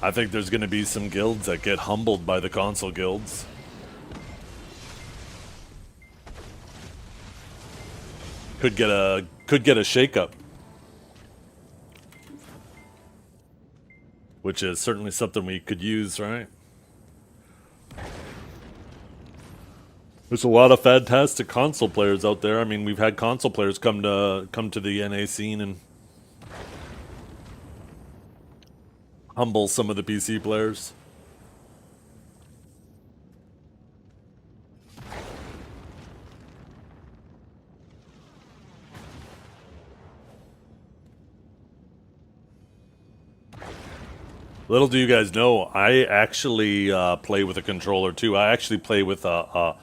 I think there's going to be some guilds that get humbled by the console guilds. Could get a shakeup, which is certainly something we could use, right? There's a lot of fantastic console players out there. I mean, we've had console players come to the NA scene and humble some of the PC players. Little do you guys know, I actually play with a controller too. I actually play with a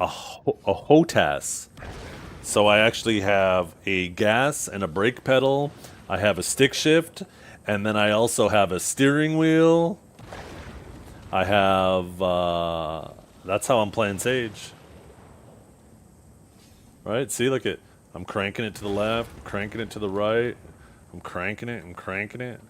HOTAS. So I actually have a gas and a brake pedal. I have a stick shift, and then I also have a steering wheel. I have That's how I'm playing Sage. Right? See, look at. I'm cranking it to the left, cranking it to the right. I'm cranking it and cranking it.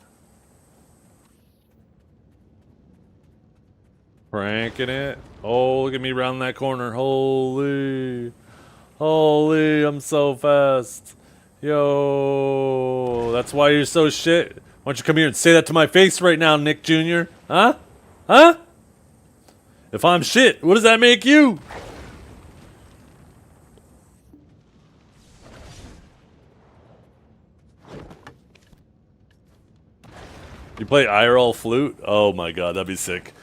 Cranking it. Oh, look at me round that corner. Holy. Holy, I'm so fast. Yo. That's why you're so shit. Why don't you come here and say that to my face right now, Nick Jr.? Huh? Huh? If I'm shit, what does that make you? You play IRL flute? Oh my god, that'd be sick.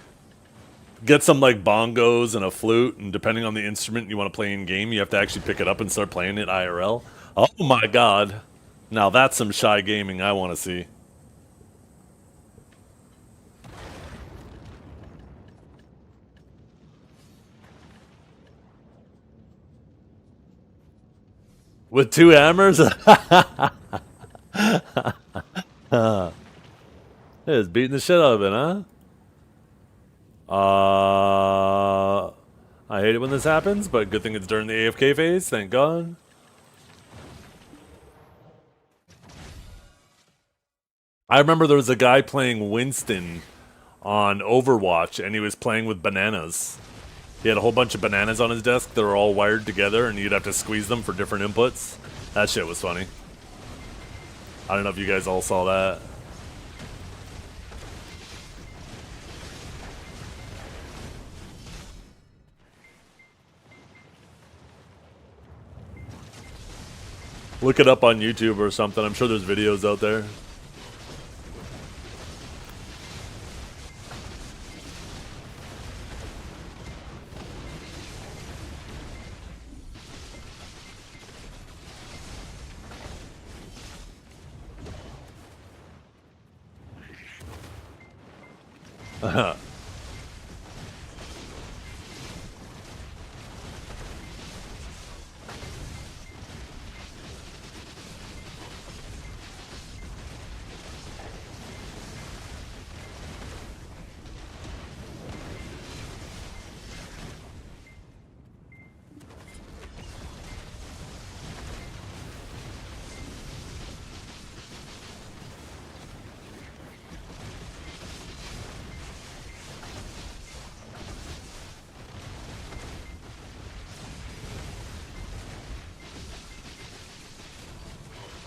Get some like bongos and a flute, and depending on the instrument you want to play in game, you have to actually pick it up and start playing it IRL. Oh my god. Now that's some shy gaming I want to see. With 2 hammers? It's beating the shit out of it, huh? I hate it when this happens, but good thing it's during the AFK phase, thank God. I remember there was a guy playing Winston on Overwatch, and he was playing with bananas. He had a whole bunch of bananas on his desk that were all wired together, and you'd have to squeeze them for different inputs. That shit was funny. I don't know if you guys all saw that. Look it up on YouTube or something. I'm sure there's videos out there.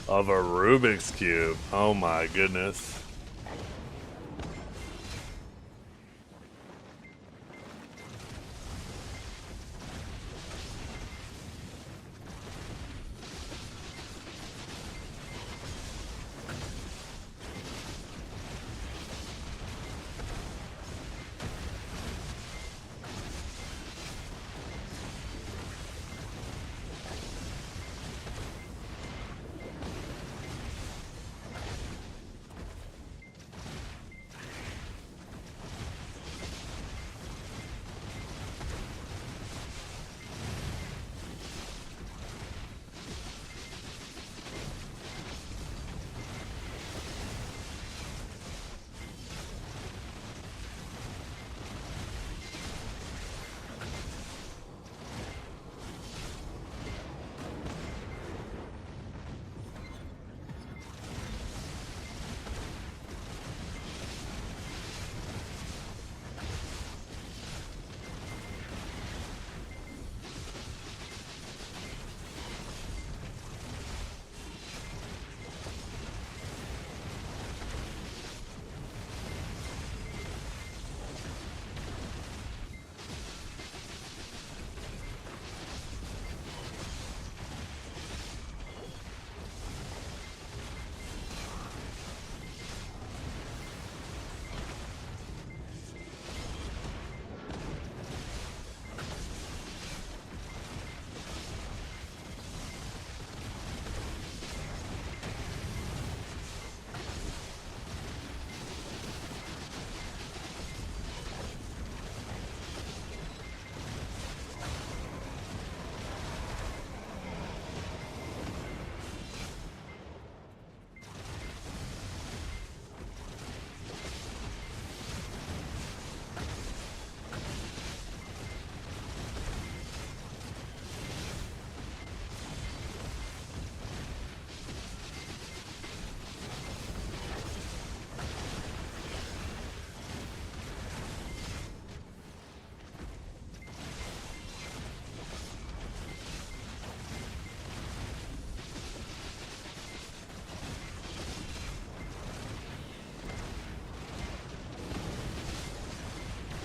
Of a Rubik's Cube. Oh my goodness.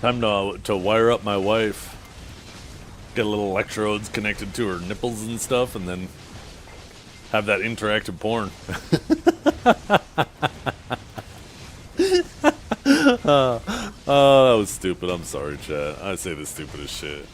Time to wire up my wife. Get a little electrodes connected to her nipples and stuff, and then have that interactive porn. Oh, that was stupid. I'm sorry, chat. I say the stupidest shit.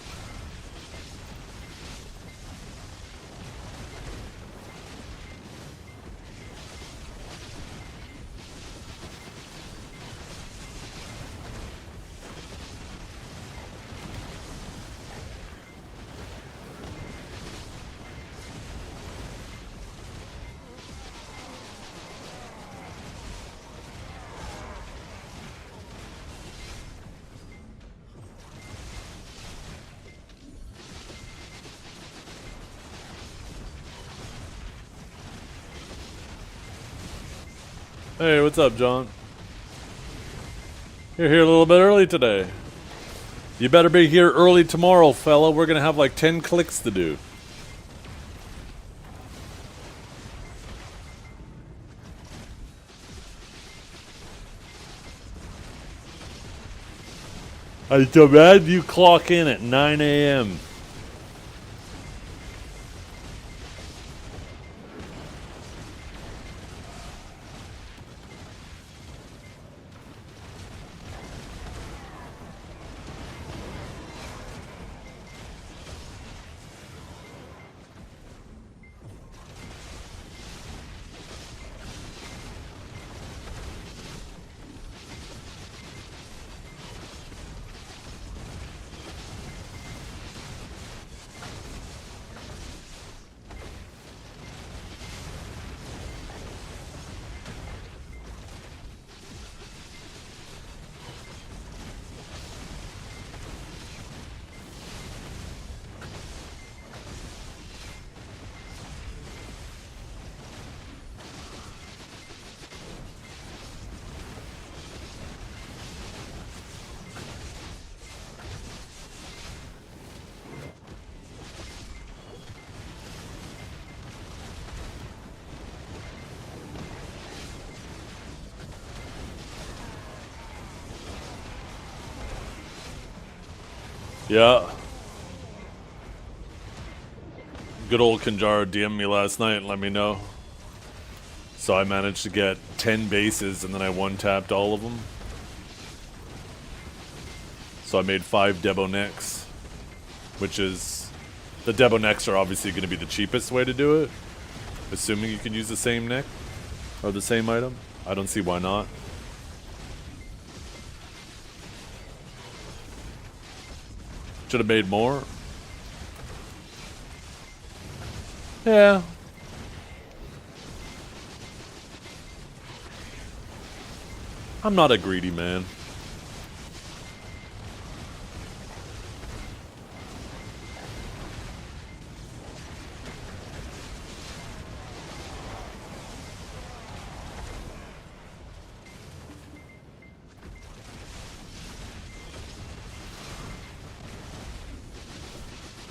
Hey, what's up, John? You're here a little bit early today. You better be here early tomorrow, fella. We're gonna have like 10 clicks to do. I demand you clock in at 9 a.m. Yeah. Good old Kanjara DM'd me last night and let me know. So I managed to get 10 bases and then I one-tapped all of them. So I made 5 Debo necks, which is... The Debo necks are obviously going to be the cheapest way to do it. Assuming you can use the same neck or the same item. I don't see why not. Should have made more. Yeah. I'm not a greedy man.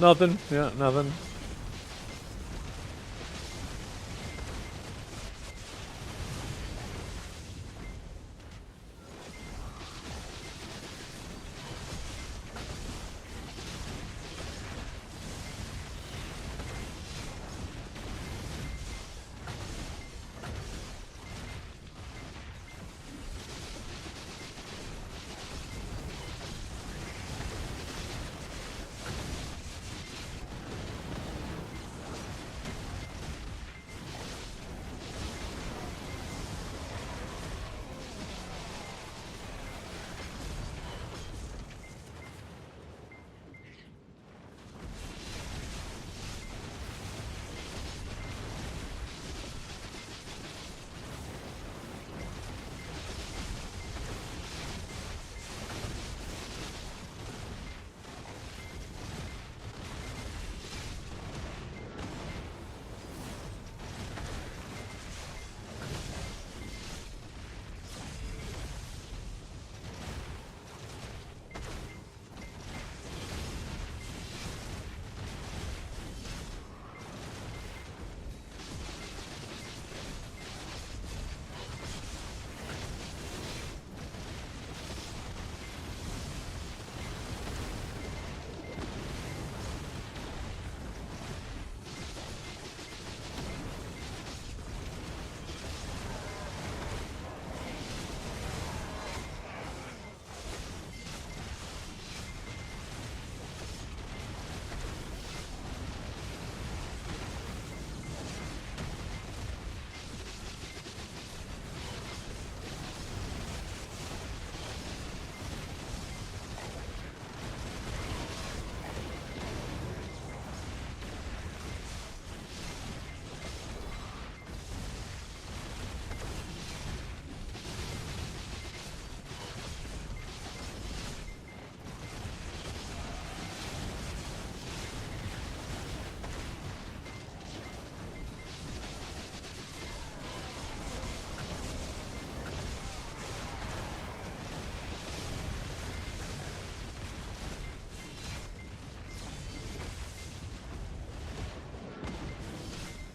Nothing. Yeah, nothing.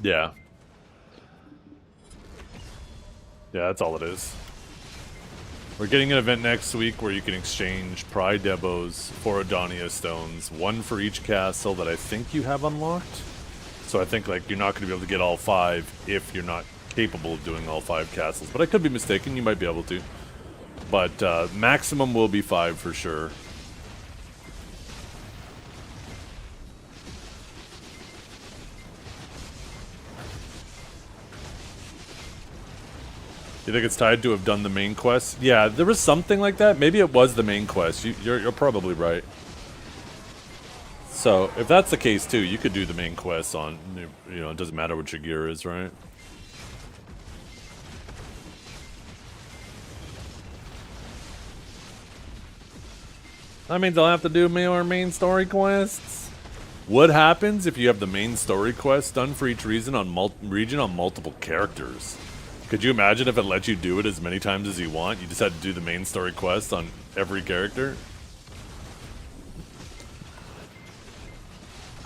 Yeah. Yeah, that's all it is. We're getting an event next week where you can exchange Pride Debos for Adonia Stones, one for each castle that I think you have unlocked. So I think like you're not going to be able to get all 5 if you're not capable of doing all 5 castles. But I could be mistaken, you might be able to. But maximum will be 5 for sure. You think it's tied to have done the main quest? Yeah, there was something like that. Maybe it was the main quest. You're probably right. So, if that's the case too, you could do the main quest on, you know, it doesn't matter what your gear is, right? I mean, they'll have to do more main story quests. What happens if you have the main story quest done for each region on multiple characters? Could you imagine if it let you do it as many times as you want? You just had to do the main story quest on every character?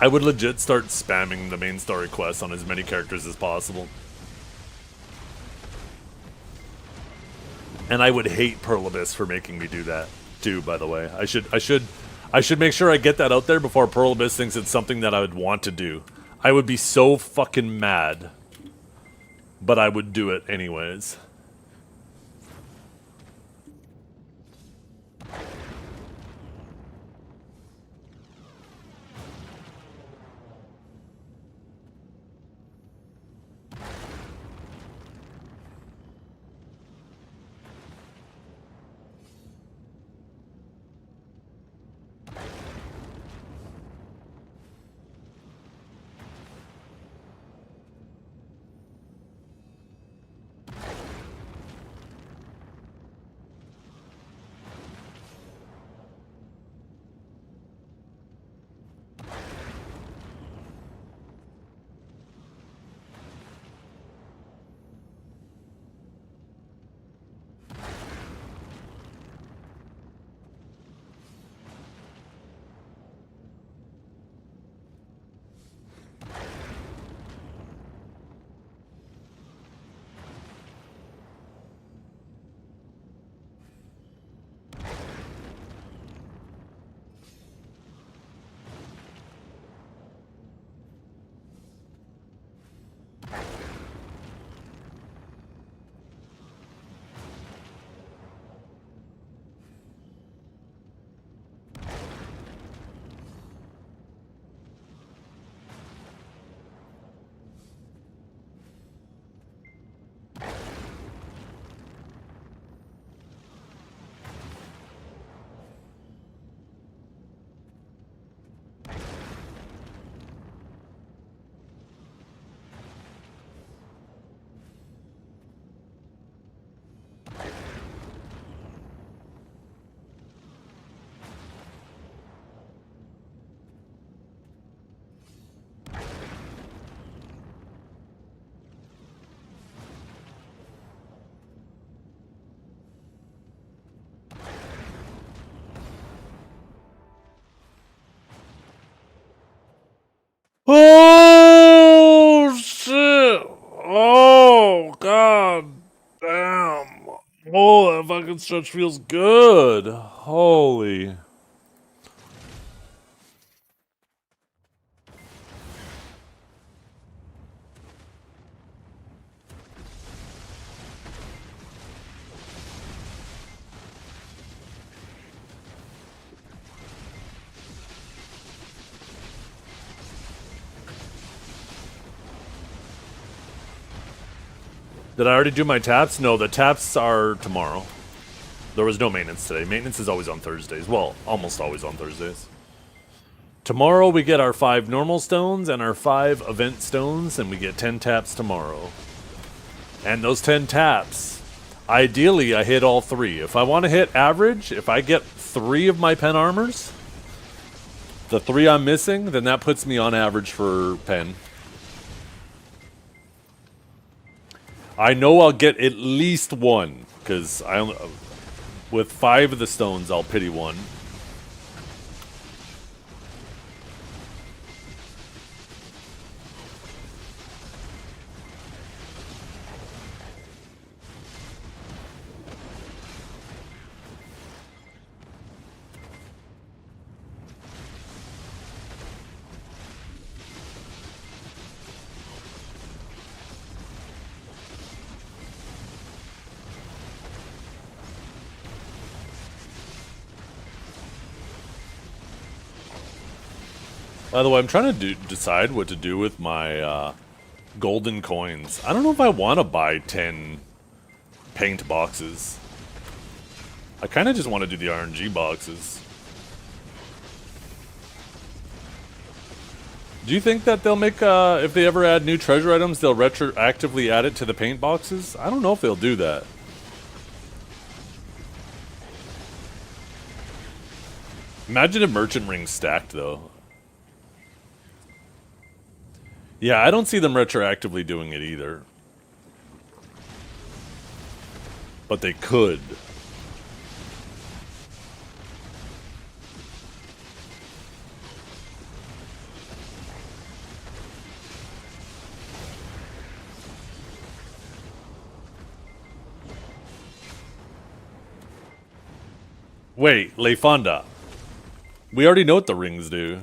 I would legit start spamming the main story quest on as many characters as possible. And I would hate Pearl Abyss for making me do that too, by the way. I should make sure I get that out there before Pearl Abyss thinks it's something that I would want to do. I would be so fucking mad. But I would do it anyways. Oh shit! Oh god damn! Oh, that fucking stretch feels good. Holy. Did I already do my taps? No, the taps are tomorrow. There was no maintenance today. Maintenance is always on Thursdays. Well, almost always on Thursdays. Tomorrow we get our 5 normal stones and our 5 event stones, and we get 10 taps tomorrow. And those 10 taps, ideally I hit all 3. If I want to hit average, if I get 3 of my pen armors, the 3 I'm missing, then that puts me on average for pen. I know I'll get at least 1, because with 5 of the stones, I'll pity 1. By the way, I'm trying to decide what to do with my golden coins. I don't know if I want to buy 10 paint boxes. I kind of just want to do the RNG boxes. Do you think that they'll make, if they ever add new treasure items, they'll retroactively add it to the paint boxes? I don't know if they'll do that. Imagine if merchant rings stacked, though. Yeah, I don't see them retroactively doing it either. But they could. Wait, Leifonda. We already know what the rings do.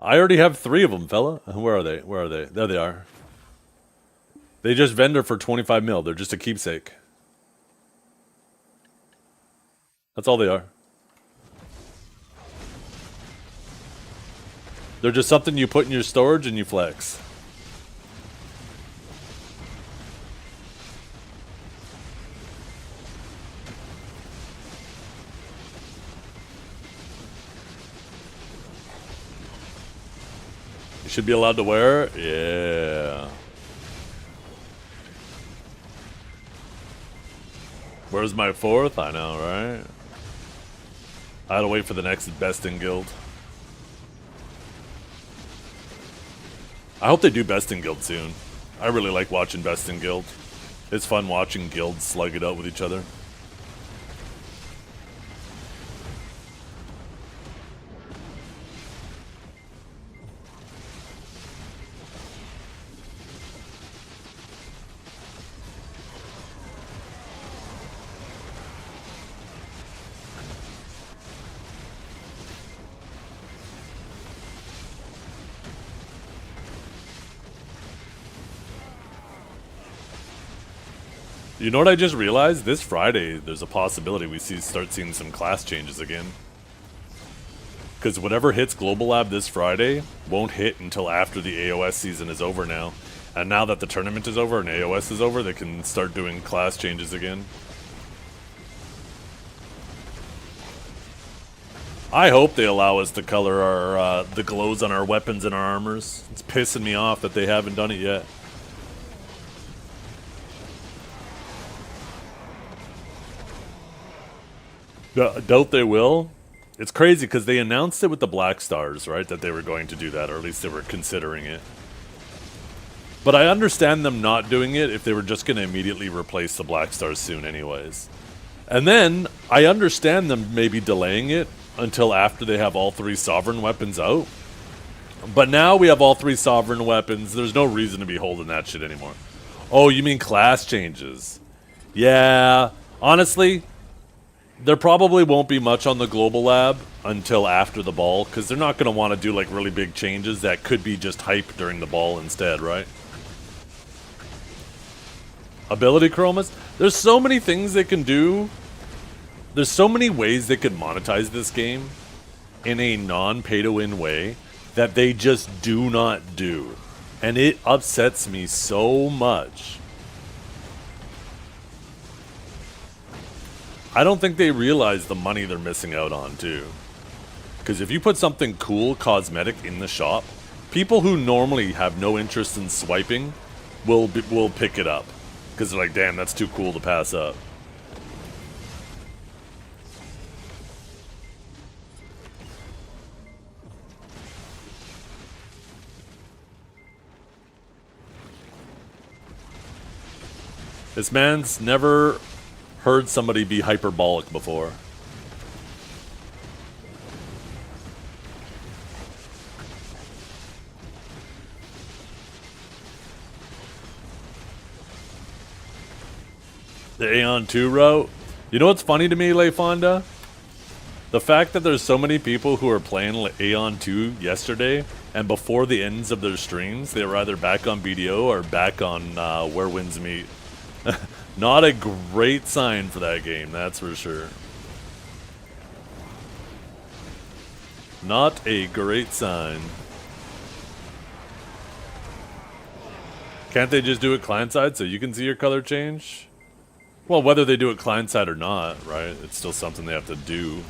I already have 3 of them, fella. Where are they? Where are they? There they are. They just vendor for 25 mil. They're just a keepsake. That's all they are. They're just something you put in your storage and you flex. You should be allowed to wear it? Yeah. Where's my 4th? I know, right? I had to wait for the next best in guild. I hope they do best in guild soon. I really like watching best in guild. It's fun watching guilds slug it out with each other. You know what I just realized? This Friday, there's a possibility we start seeing some class changes again. Because whatever hits Global Lab this Friday won't hit until after the AOS season is over now. And now that the tournament is over and AOS is over, they can start doing class changes again. I hope they allow us to color our the glows on our weapons and our armors. It's pissing me off that they haven't done it yet. Doubt they will. It's crazy because they announced it with the Black Stars, right? That they were going to do that, or at least they were considering it. But I understand them not doing it if they were just going to immediately replace the Black Stars soon anyways. And then, I understand them maybe delaying it until after they have all 3 Sovereign weapons out. But now we have all 3 Sovereign weapons. There's no reason to be holding that shit anymore. Oh, you mean class changes? Yeah, honestly, there probably won't be much on the Global Lab until after the ball, because they're not going to want to do like really big changes that could be just hype during the ball instead, right? Ability chromas? There's so many things they can do. There's so many ways they could monetize this game in a non-pay-to-win way that they just do not do. And it upsets me so much. I don't think they realize the money they're missing out on, too. Because if you put something cool, cosmetic in the shop, people who normally have no interest in swiping will pick it up. Because they're like, damn, that's too cool to pass up. This man's never heard somebody be hyperbolic before. The Aeon 2 route? You know what's funny to me, Leifonda? The fact that there's so many people who are playing Aeon 2 yesterday, and before the ends of their streams, they were either back on BDO or back on Where Winds Meet. Not a great sign for that game, that's for sure. Not a great sign. Can't they just do it client-side so you can see your color change? Well, whether they do it client-side or not, right? It's still something they have to do.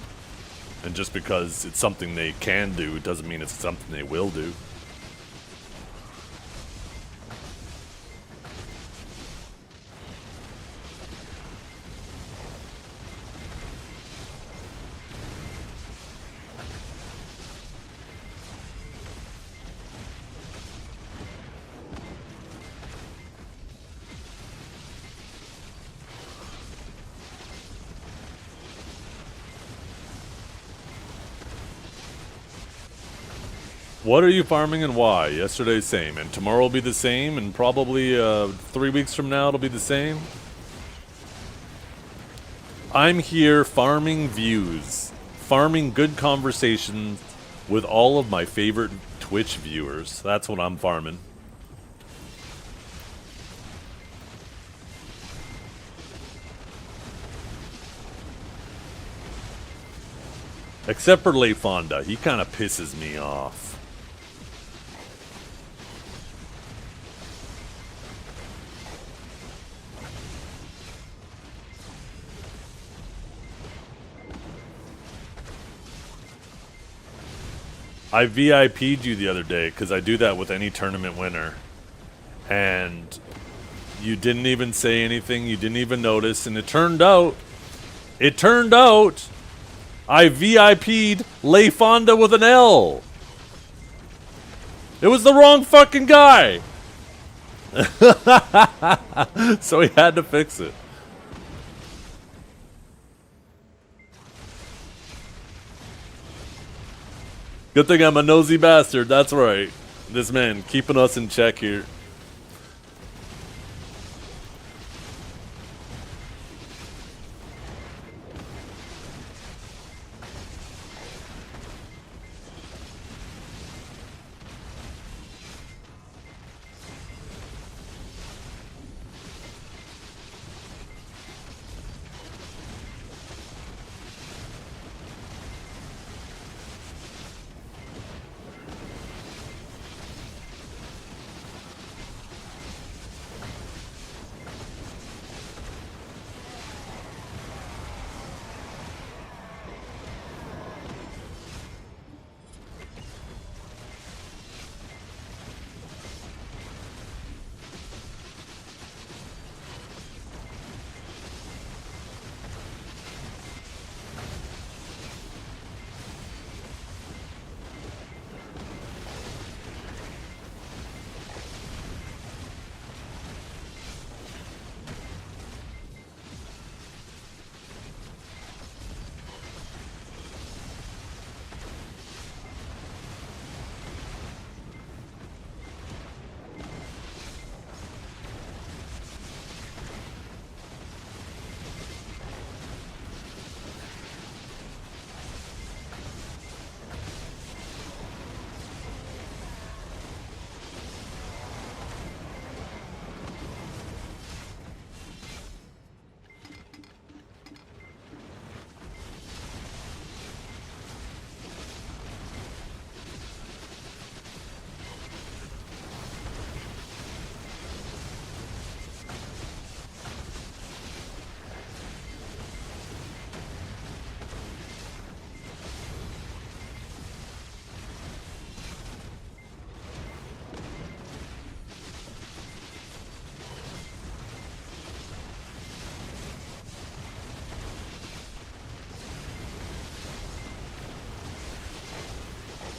And just because it's something they can do, doesn't mean it's something they will do. What are you farming and why? Yesterday, same. And tomorrow will be the same. And probably 3 weeks from now, it'll be the same. I'm here farming views. Farming good conversations with all of my favorite Twitch viewers. That's what I'm farming. Except for Le Fonda. He kind of pisses me off. I VIP'd you the other day because I do that with any tournament winner. And you didn't even say anything, you didn't even notice, and it turned out I VIP'd Le Fonda with an L. It was the wrong fucking guy. So he had to fix it. Good thing I'm a nosy bastard, that's right. This man keeping us in check here.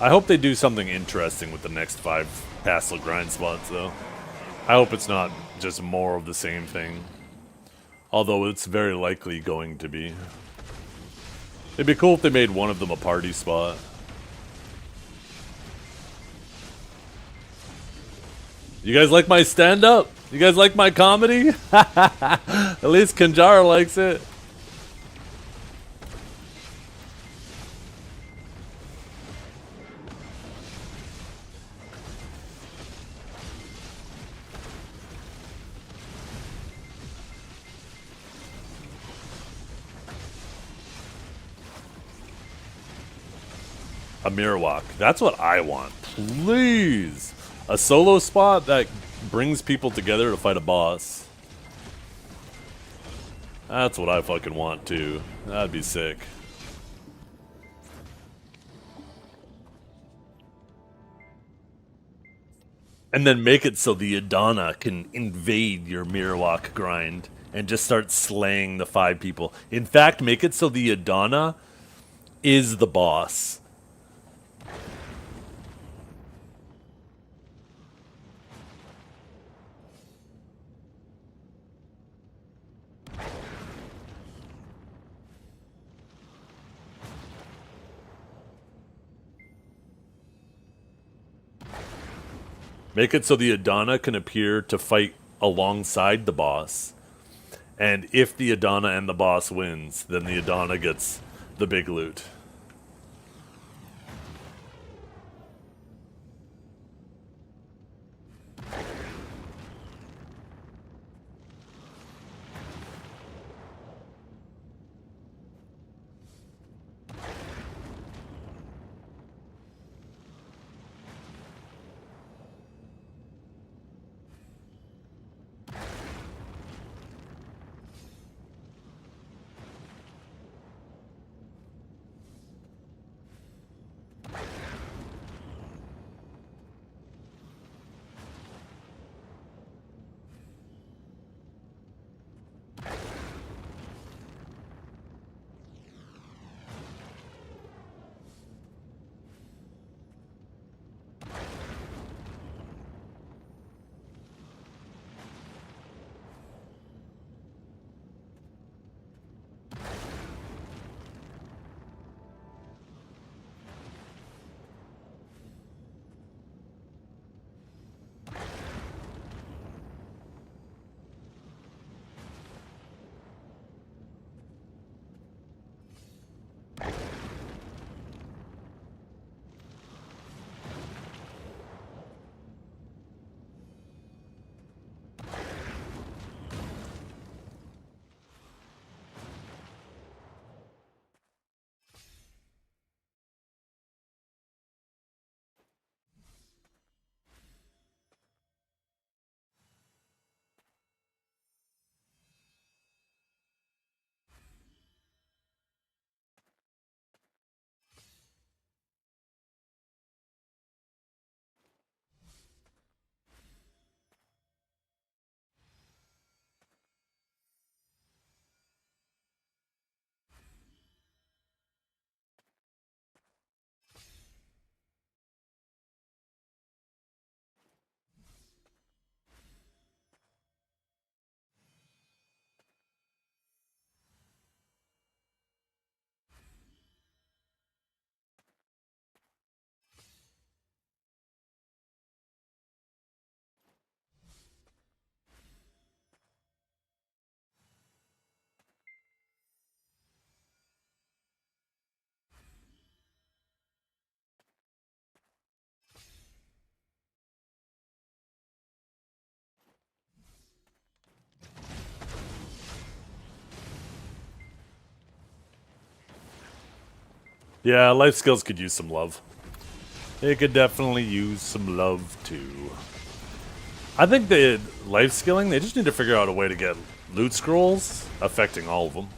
I hope they do something interesting with the next 5 Castle grind spots, though. I hope it's not just more of the same thing. Although it's very likely going to be. It'd be cool if they made one of them a party spot. You guys like my stand-up? You guys like my comedy? At least Kanjara likes it. A mirror walk. That's what I want. Please. A solo spot that brings people together to fight a boss. That's what I fucking want too. That'd be sick. And then make it so the Adana can invade your mirror walk grind and just start slaying the 5 people. In fact, make it so the Adana is the boss. Make it so the Adana can appear to fight alongside the boss. And if the Adana and the boss wins, then the Adana gets the big loot. Yeah, life skills could use some love. They could definitely use some love too. I think the life skilling, they just need to figure out a way to get loot scrolls affecting all of them.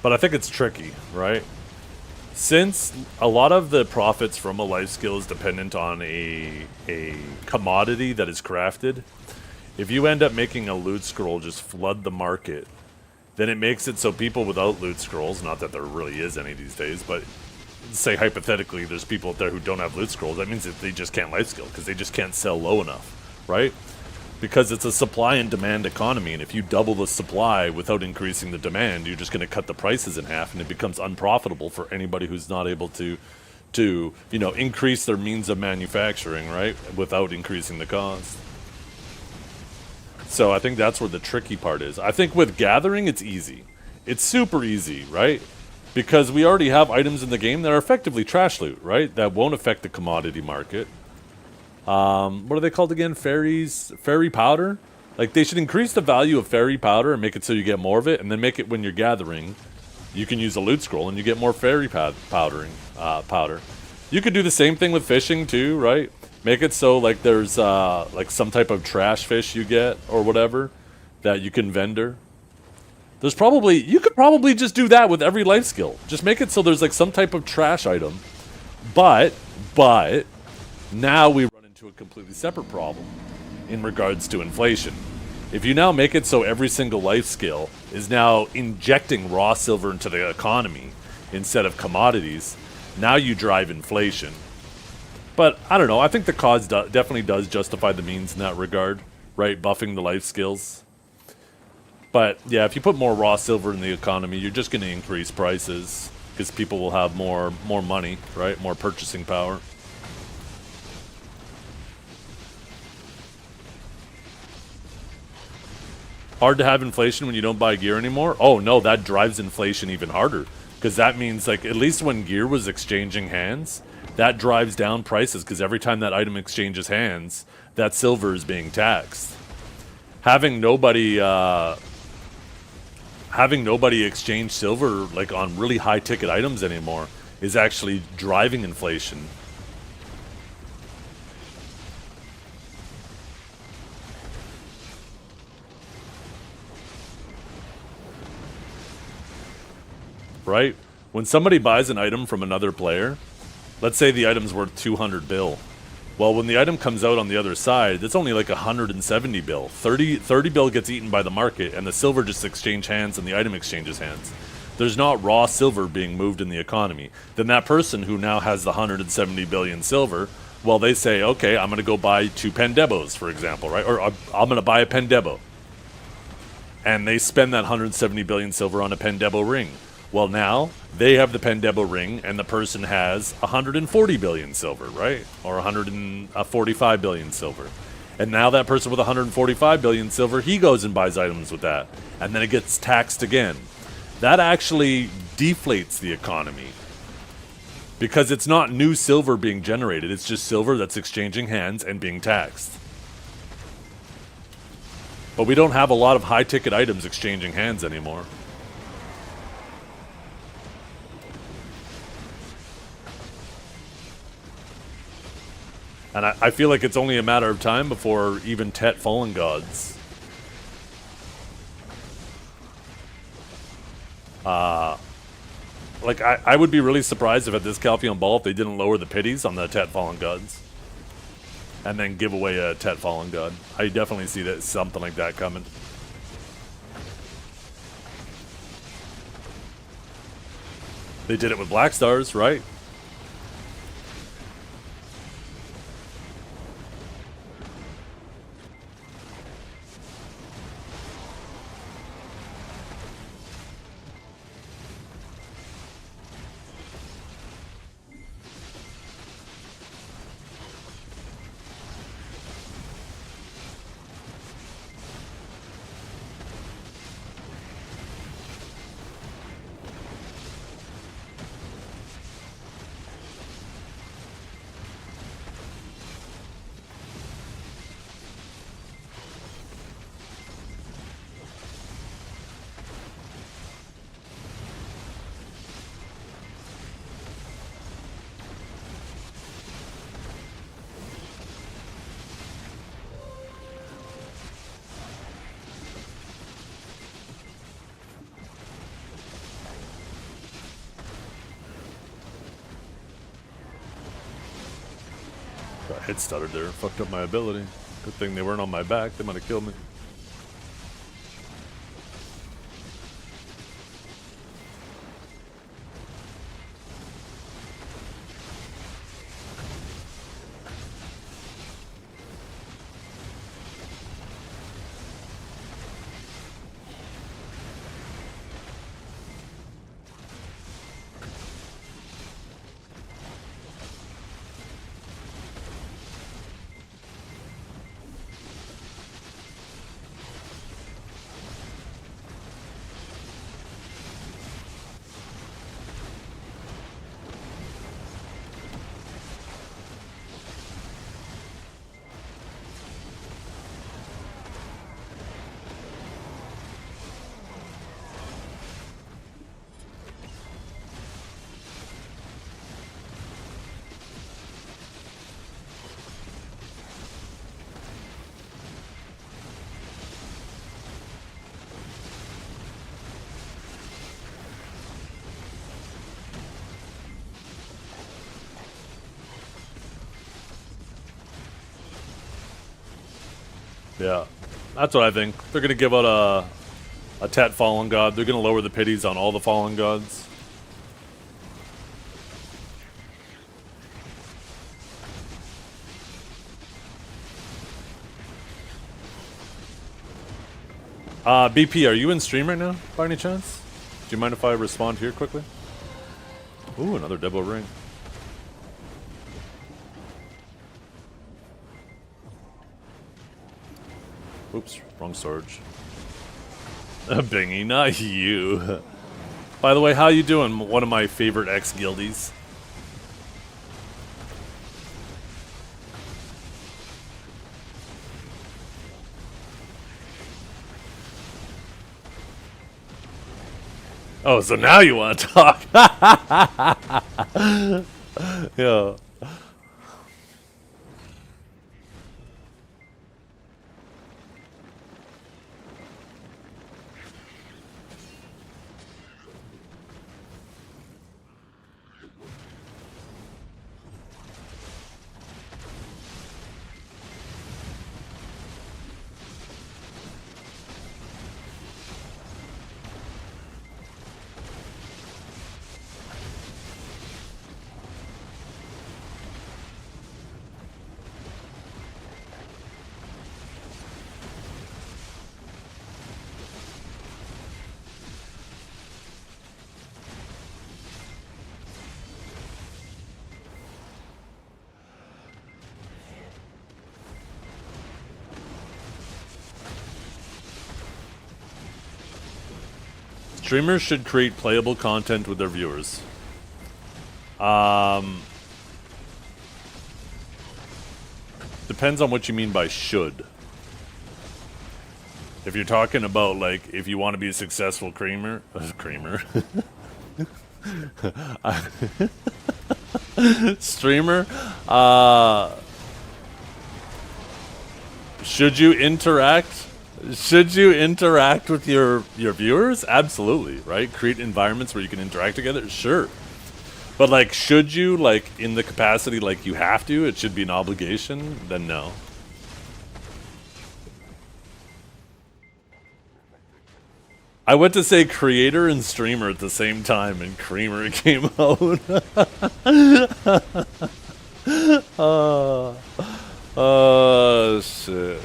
But I think it's tricky, right? Since a lot of the profits from a life skill is dependent on a commodity that is crafted, if you end up making a loot scroll just flood the market, then it makes it so people without loot scrolls, not that there really is any these days, but say hypothetically there's people out there who don't have loot scrolls, that means that they just can't life skill because they just can't sell low enough, right? Because it's a supply and demand economy, and if you double the supply without increasing the demand, you're just going to cut the prices in half, and it becomes unprofitable for anybody who's not able to increase their means of manufacturing, right, without increasing the cost. So I think that's where the tricky part is. I think with gathering, it's easy. It's super easy, right? Because we already have items in the game that are effectively trash loot, right? That won't affect the commodity market. What are they called again? Fairy powder? Like, they should increase the value of fairy powder and make it so you get more of it, and then make it when you're gathering you can use a loot scroll and you get more fairy powder. You could do the same thing with fishing too, right? Make it so like there's like some type of trash fish you get or whatever that you can vendor. You could probably just do that with every life skill. Just make it so there's like some type of trash item. But now we run into a completely separate problem in regards to inflation. If you now make it so every single life skill is now injecting raw silver into the economy instead of commodities, now you drive inflation. But I don't know, I think the cause definitely does justify the means in that regard, right? Buffing the life skills. But yeah, if you put more raw silver in the economy, you're just going to increase prices because people will have more money, right? More purchasing power. Hard to have inflation when you don't buy gear anymore? Oh no, that drives inflation even harder. Because that means, like, at least when gear was exchanging hands, that drives down prices because every time that item exchanges hands, that silver is being taxed. Having nobody exchange silver like on really high ticket items anymore is actually driving inflation. Right? When somebody buys an item from another player, let's say the item's worth 200 bill. Well, when the item comes out on the other side, it's only like 170 bill. 30 bill gets eaten by the market, and the silver just exchange hands and the item exchanges hands. There's not raw silver being moved in the economy. Then that person who now has the 170 billion silver, well, they say, okay, I'm going to go buy 2 Pendebos, for example, right? Or I'm going to buy a Pendebo. And they spend that 170 billion silver on a Pendebo ring. Well, now they have the Pendebo ring, and the person has 140 billion silver, right? Or 145 billion silver. And now that person with 145 billion silver, he goes and buys items with that. And then it gets taxed again. That actually deflates the economy. Because it's not new silver being generated, it's just silver that's exchanging hands and being taxed. But we don't have a lot of high-ticket items exchanging hands anymore. And I feel like it's only a matter of time before even Tet Fallen Gods like I would be really surprised if at this Calpheon Ball if they didn't lower the pities on the Tet Fallen Gods and then give away a Tet Fallen God. I definitely see that something like that coming. They did it with Black Stars, right? I hit stuttered there, fucked up my ability. Good thing they weren't on my back, they might have killed me. Yeah, that's what I think. They're gonna give out a Tet Fallen God. They're gonna lower the pities on all the Fallen Gods. BP, are you in stream right now, by any chance? Do you mind if I respond here quickly? Ooh, another Debo ring. Oops, wrong Sarge. Bingy, not you. By the way, how you doing? One of my favorite ex-guildies. Oh, so now you want to talk? Yeah. Streamers should create playable content with their viewers. Depends on what you mean by should. If you're talking about, like, if you want to be a successful streamer, should you interact? Should you interact with your viewers? Absolutely, right? Create environments where you can interact together? Sure. But, like, should you, like, in the capacity, like, you have to, it should be an obligation? Then no. I went to say creator and streamer at the same time, and creamer came out. Oh, shit.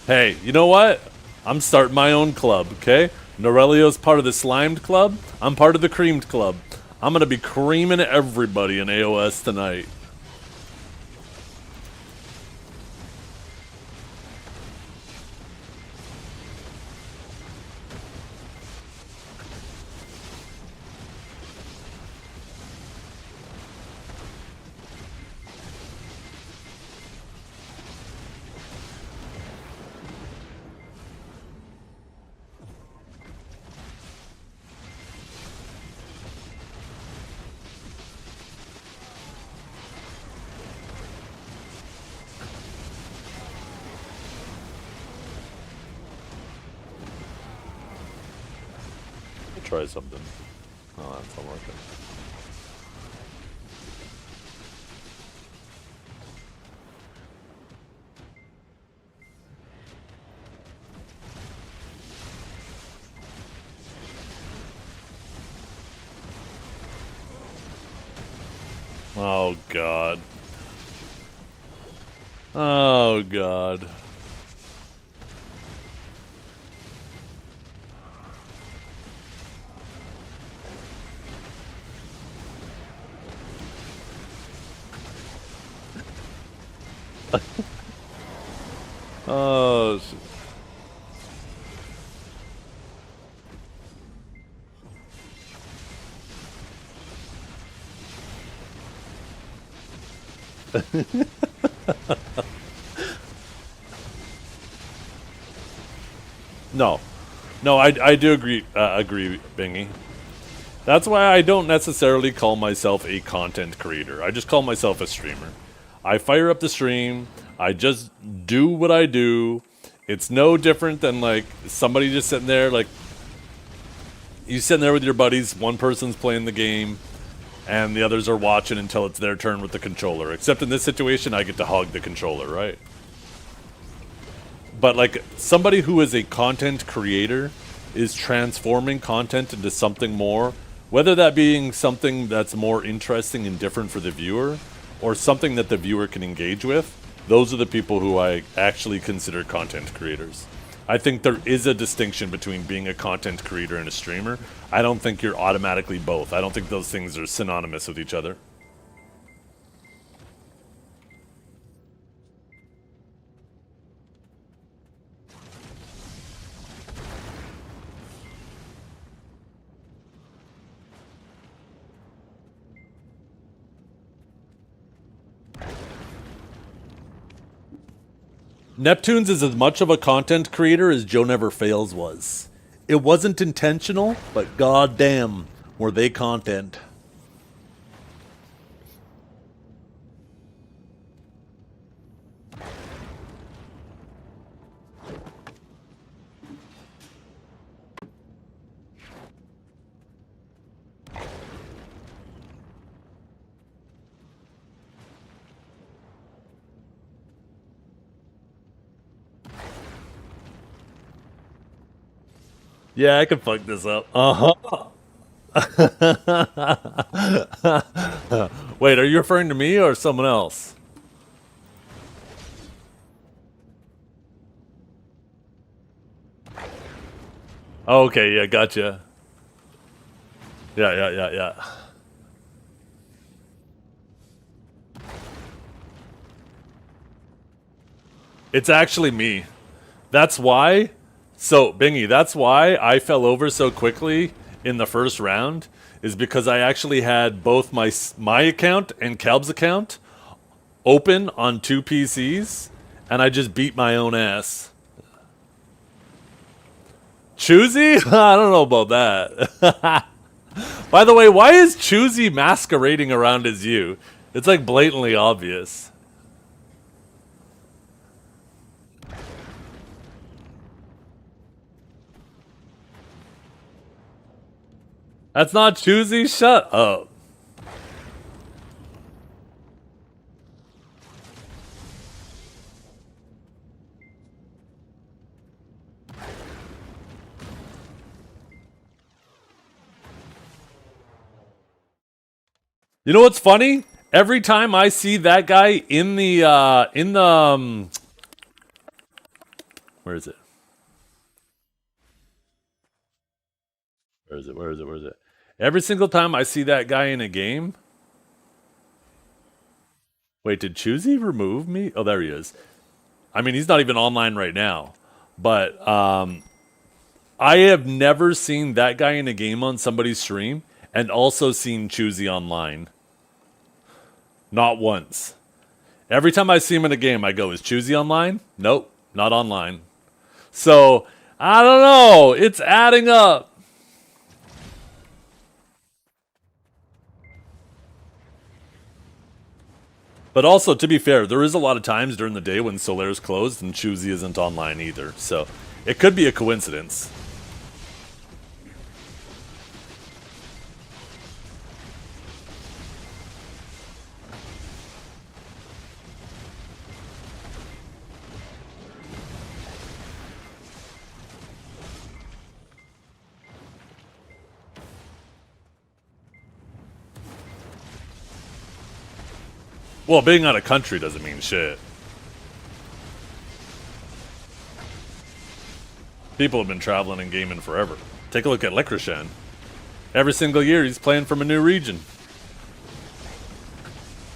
Hey, you know what? I'm starting my own club, okay? Norelio's part of the Slimed Club. I'm part of the Creamed Club. I'm gonna be creaming everybody in AOS tonight. Try something. Oh, that's not working. Oh, God. Oh, God. Oh, shit. No. No, I do agree, Bingy. That's why I don't necessarily call myself a content creator. I just call myself a streamer. I fire up the stream. I just do what I do. It's no different than, like, somebody just sitting there, like, you sitting there with your buddies, one person's playing the game, and the others are watching until it's their turn with the controller. Except in this situation, I get to hog the controller, right? But like somebody who is a content creator is transforming content into something more, whether that being something that's more interesting and different for the viewer, or something that the viewer can engage with. Those are the people who I actually consider content creators. I think there is a distinction between being a content creator and a streamer. I don't think you're automatically both. I don't think those things are synonymous with each other. Neptunes is as much of a content creator as Joe Never Fails was. It wasn't intentional, but goddamn, were they content. Yeah, I can fuck this up. Uh-huh. Wait, are you referring to me or someone else? Oh, okay, yeah, gotcha. Yeah. It's actually me. That's why. So, Bingy, that's why I fell over so quickly in the first round, is because I actually had both my account and Calb's account open on 2 PCs, and I just beat my own ass. Choosy? I don't know about that. By the way, why is Choosy masquerading around as you? It's like blatantly obvious. That's not Choosy? Shut up. You know what's funny? Every time I see that guy in the where is it? Where is it? Every single time I see that guy in a game. Wait, did Choosy remove me? Oh, there he is. I mean, he's not even online right now. But I have never seen that guy in a game on somebody's stream and also seen Choosy online. Not once. Every time I see him in a game, I go, is Choosy online? Nope, not online. So, I don't know. It's adding up. But also, to be fair, there is a lot of times during the day when Solaire's closed and Choosy isn't online either. So, it could be a coincidence. Well, being out of country doesn't mean shit. People have been traveling and gaming forever. Take a look at Licorice. Every single year he's playing from a new region.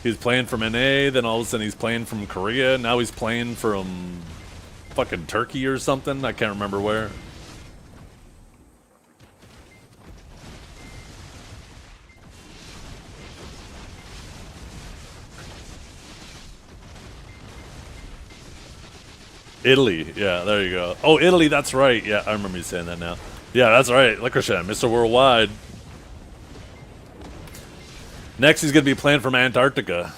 He's playing from NA, then all of a sudden he's playing from Korea, now he's playing from fucking Turkey or something, I can't remember where. Italy, yeah, there you go. Oh, Italy, that's right. Yeah, I remember you saying that now. Yeah, that's right. Licorice, Mr. Worldwide. Next, he's going to be playing from Antarctica.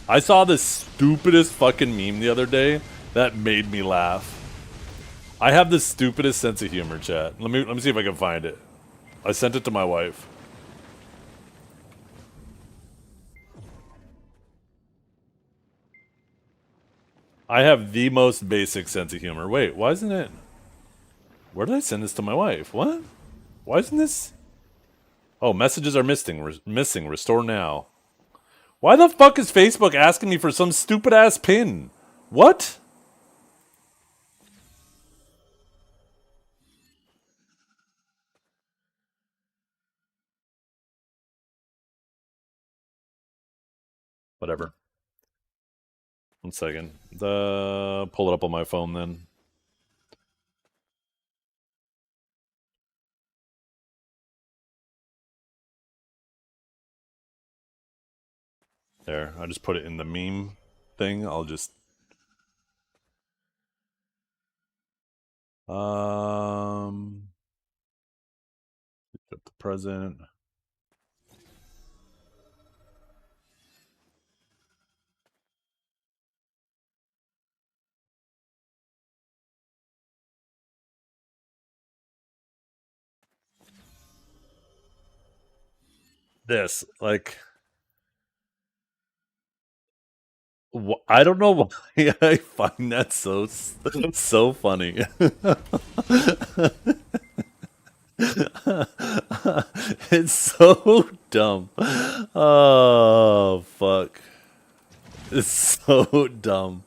I saw the stupidest fucking meme the other day that made me laugh. I have the stupidest sense of humor, chat. Let me see if I can find it. I sent it to my wife. I have the most basic sense of humor. Wait, why isn't it? Where did I send this to my wife? What? Why isn't this? Oh, messages are missing. Missing. Restore now. Why the fuck is Facebook asking me for some stupid ass pin? What? Whatever. 1 second. Pull it up on my phone then. There. I just put it in the meme thing. I'll just put the present. This, like, I don't know why I find that so funny. It's so dumb. Oh fuck. It's so dumb.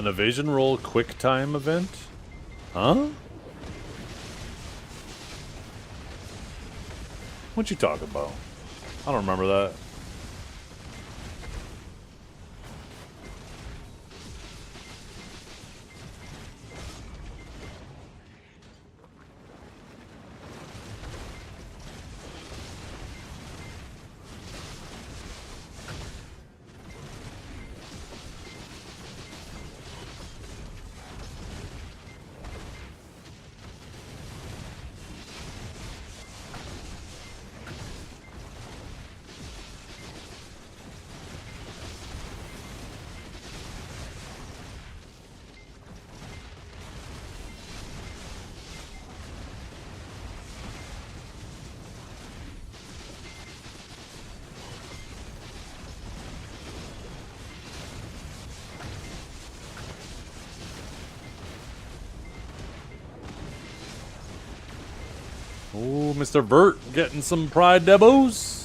An evasion roll quick time event? Huh? What you talking about? I don't remember that. Oh, Mr. Vert getting some pride debos.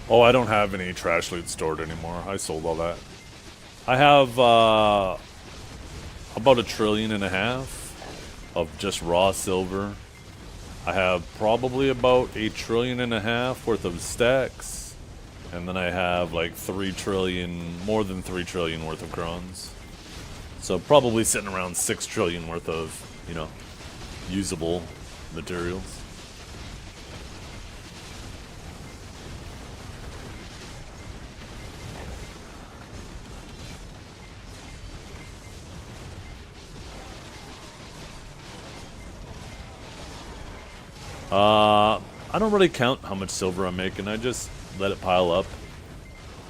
Oh, I don't have any trash loot stored anymore. I sold all that. I have about 1.5 trillion of just raw silver. I have probably about 8.5 trillion worth of stacks. And then I have like 3 trillion, more than 3 trillion worth of crons. So probably sitting around 6 trillion worth of, you know, usable materials. I don't really count how much silver I'm making. I just let it pile up.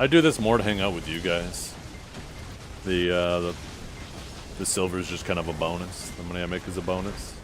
I do this more to hang out with you guys. The silver is just kind of a bonus. The money I make is a bonus.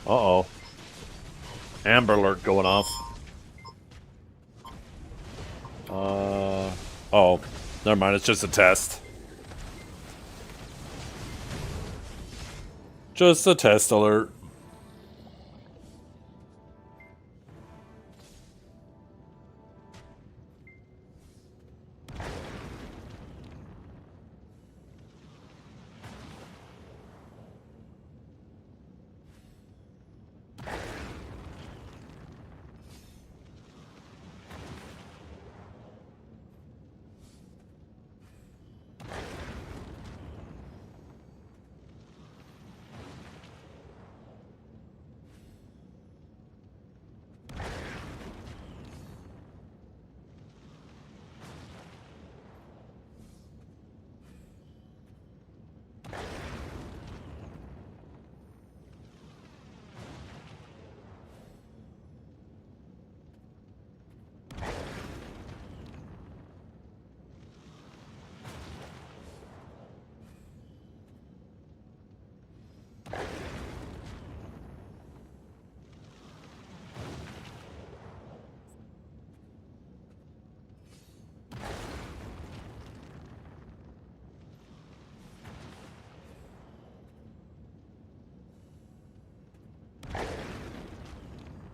Uh-oh. Amber alert going off. Oh. Never mind, it's just a test. Just a test alert.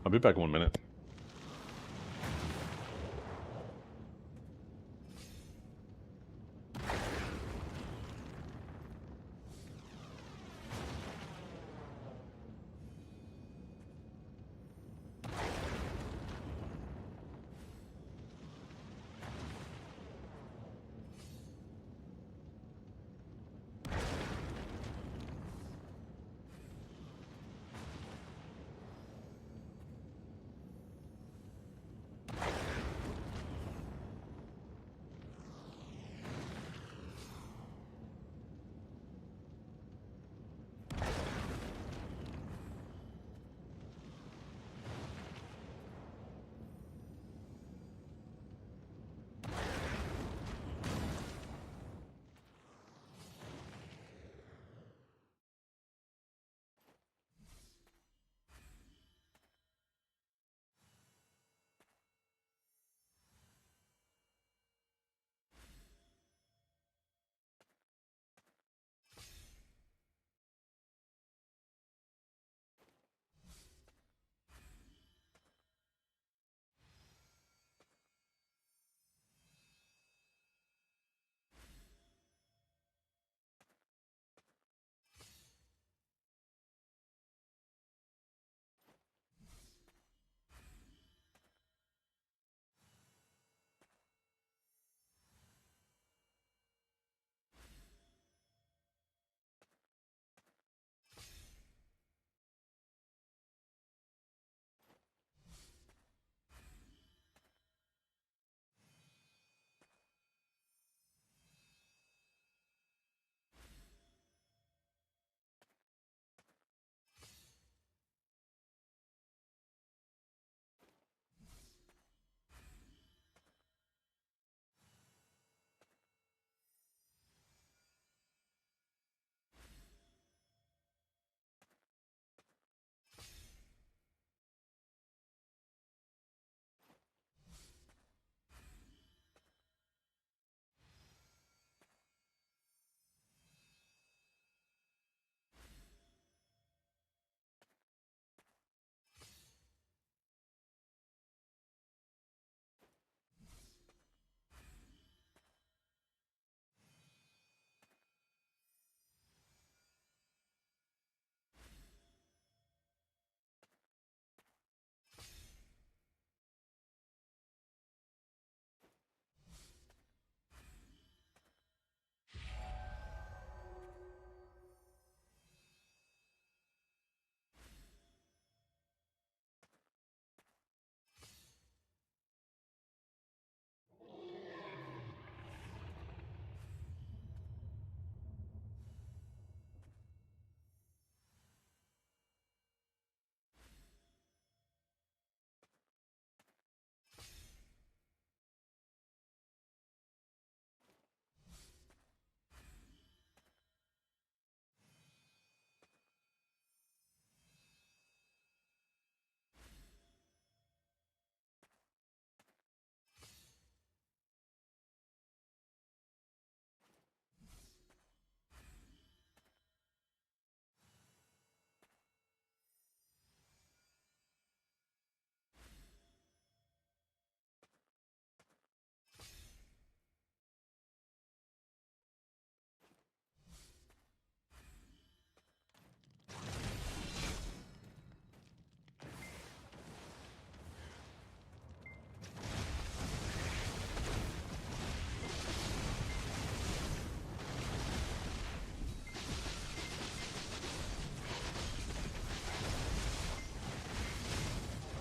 I'll be back in 1 minute.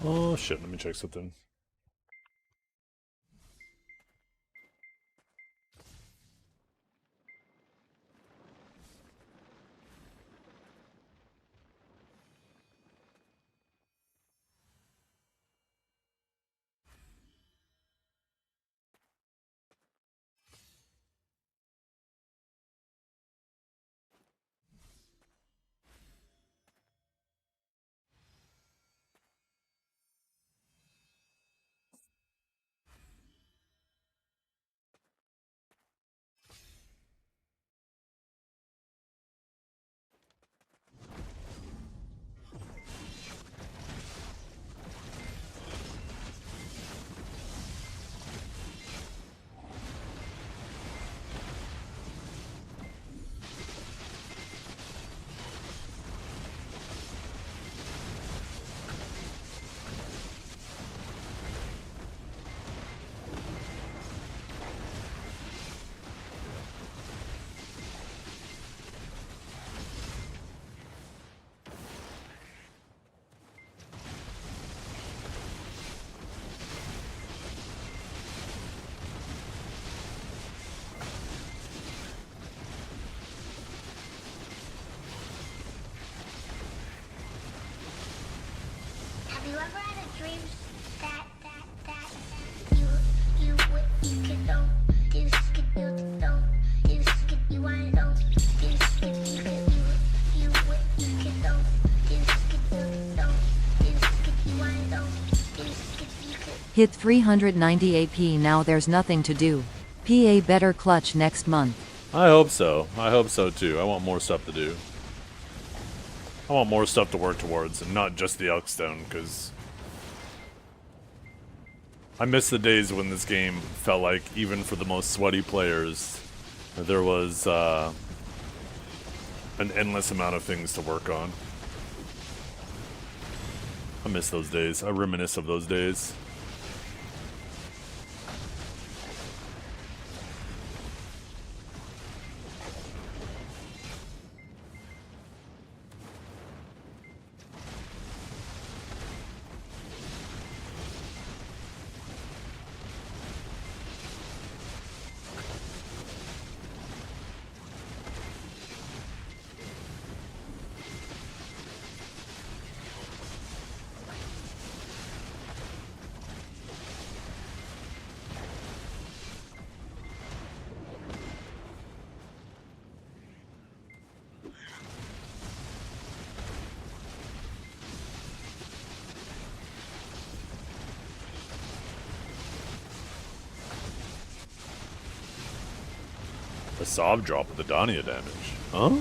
Oh shit, let me check something. Have you ever had a dream that you could don't this could you don't this could you I don't this could you could don't this could you don't this could you I don't this could you could Hit 390 AP now there's nothing to do. PA better clutch next month. I hope so. I hope so too. I want more stuff to do. I want more stuff to work towards, and not just the Elkstone, because I miss the days when this game felt like, even for the most sweaty players, there was an endless amount of things to work on. I miss those days. I reminisce of those days. A sob drop with the Dania damage. Huh?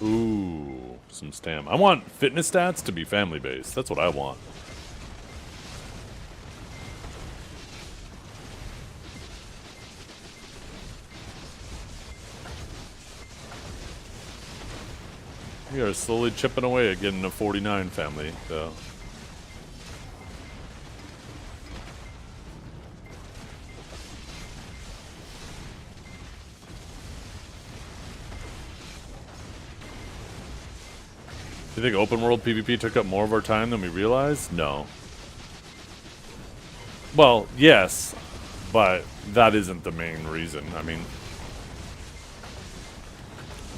Ooh, some stam. I want fitness stats to be family based. That's what I want. We are slowly chipping away at getting a 49 family, so. Do you think open world PvP took up more of our time than we realized? No. Well, yes, but that isn't the main reason. I mean,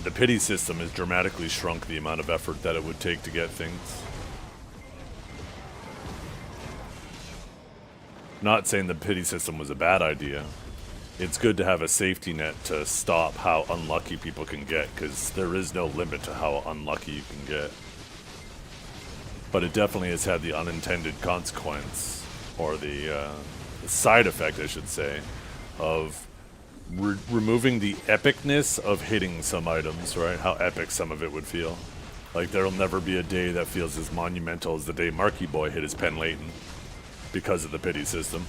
the pity system has dramatically shrunk the amount of effort that it would take to get things. Not saying the pity system was a bad idea. It's good to have a safety net to stop how unlucky people can get, because there is no limit to how unlucky you can get. But it definitely has had the unintended consequence, or the side effect, I should say, of removing the epicness of hitting some items, right? How epic some of it would feel. Like, there'll never be a day that feels as monumental as the day Marky Boy hit his Pen Layton because of the pity system.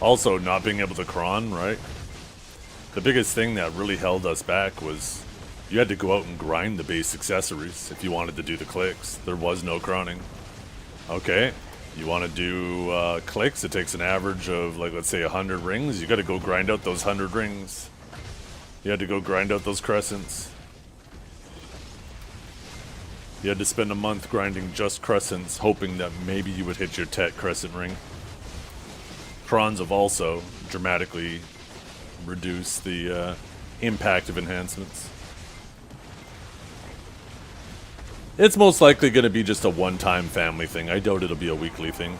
Also, not being able to cron, right? The biggest thing that really held us back was you had to go out and grind the base accessories if you wanted to do the clicks. There was no cronning. Okay, you want to do clicks, it takes an average of, like, let's say 100 rings. You got to go grind out those 100 rings. You had to go grind out those crescents. You had to spend a month grinding just crescents, hoping that maybe you would hit your Tet crescent ring. Crons have also dramatically reduced the impact of enhancements. It's most likely going to be just a one-time family thing. I doubt it'll be a weekly thing.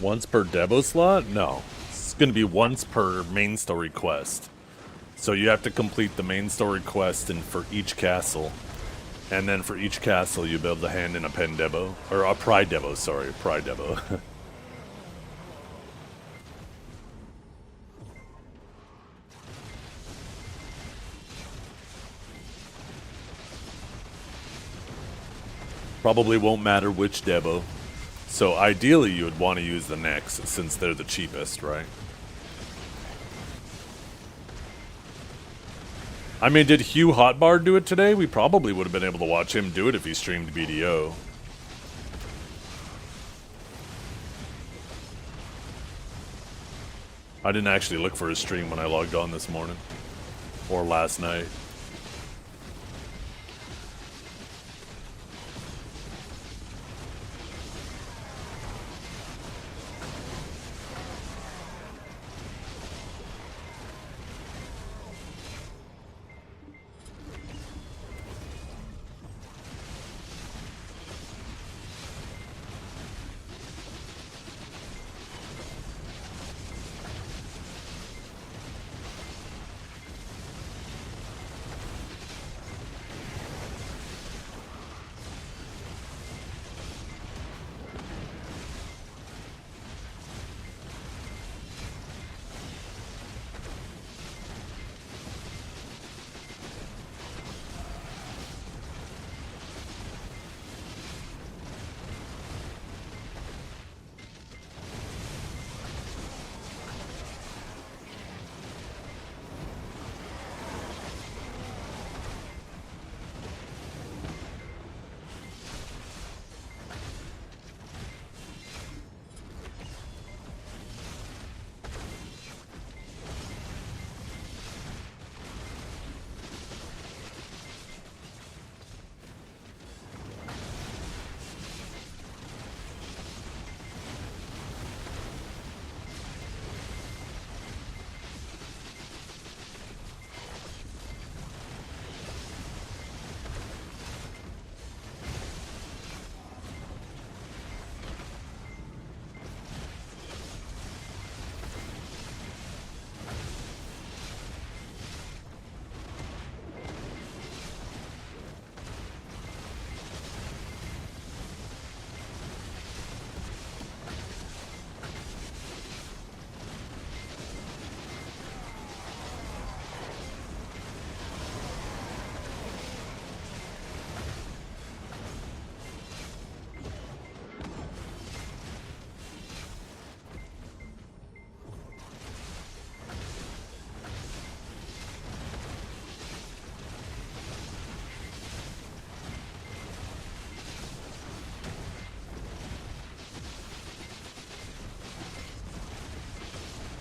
Once per Debo slot? No. It's going to be once per main story quest. So you have to complete the main story quest for each castle. And then for each castle, you'll be able to hand in a pen Debo. Or a Pride Debo, sorry. Pride Debo. Probably won't matter which Debo. So ideally you would want to use the Nex since they're the cheapest, right? I mean, did Hugh Hotbar do it today? We probably would have been able to watch him do it if he streamed BDO. I didn't actually look for his stream when I logged on this morning. Or last night.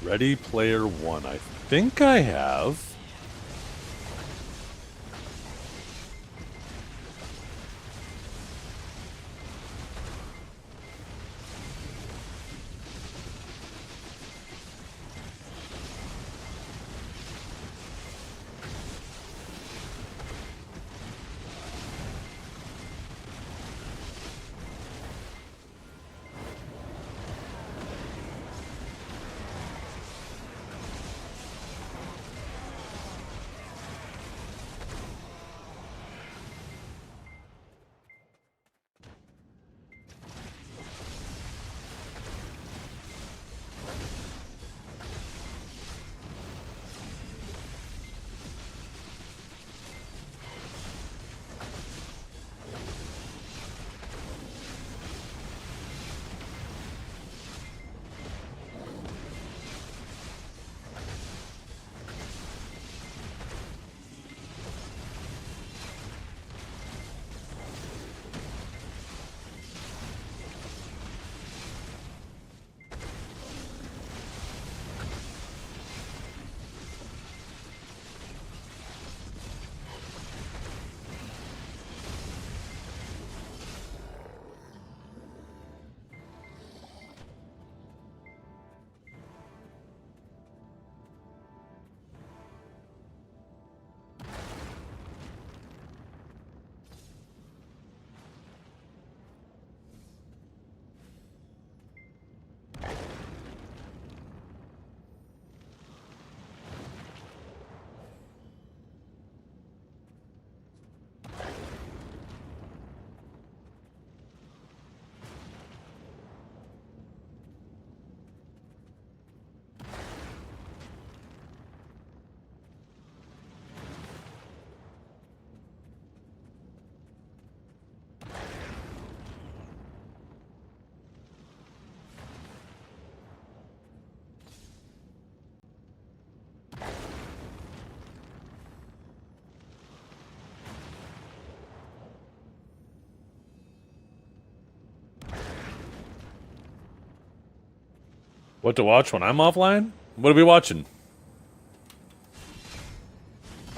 Ready Player One. I think I have. What to watch when I'm offline? What are we watching?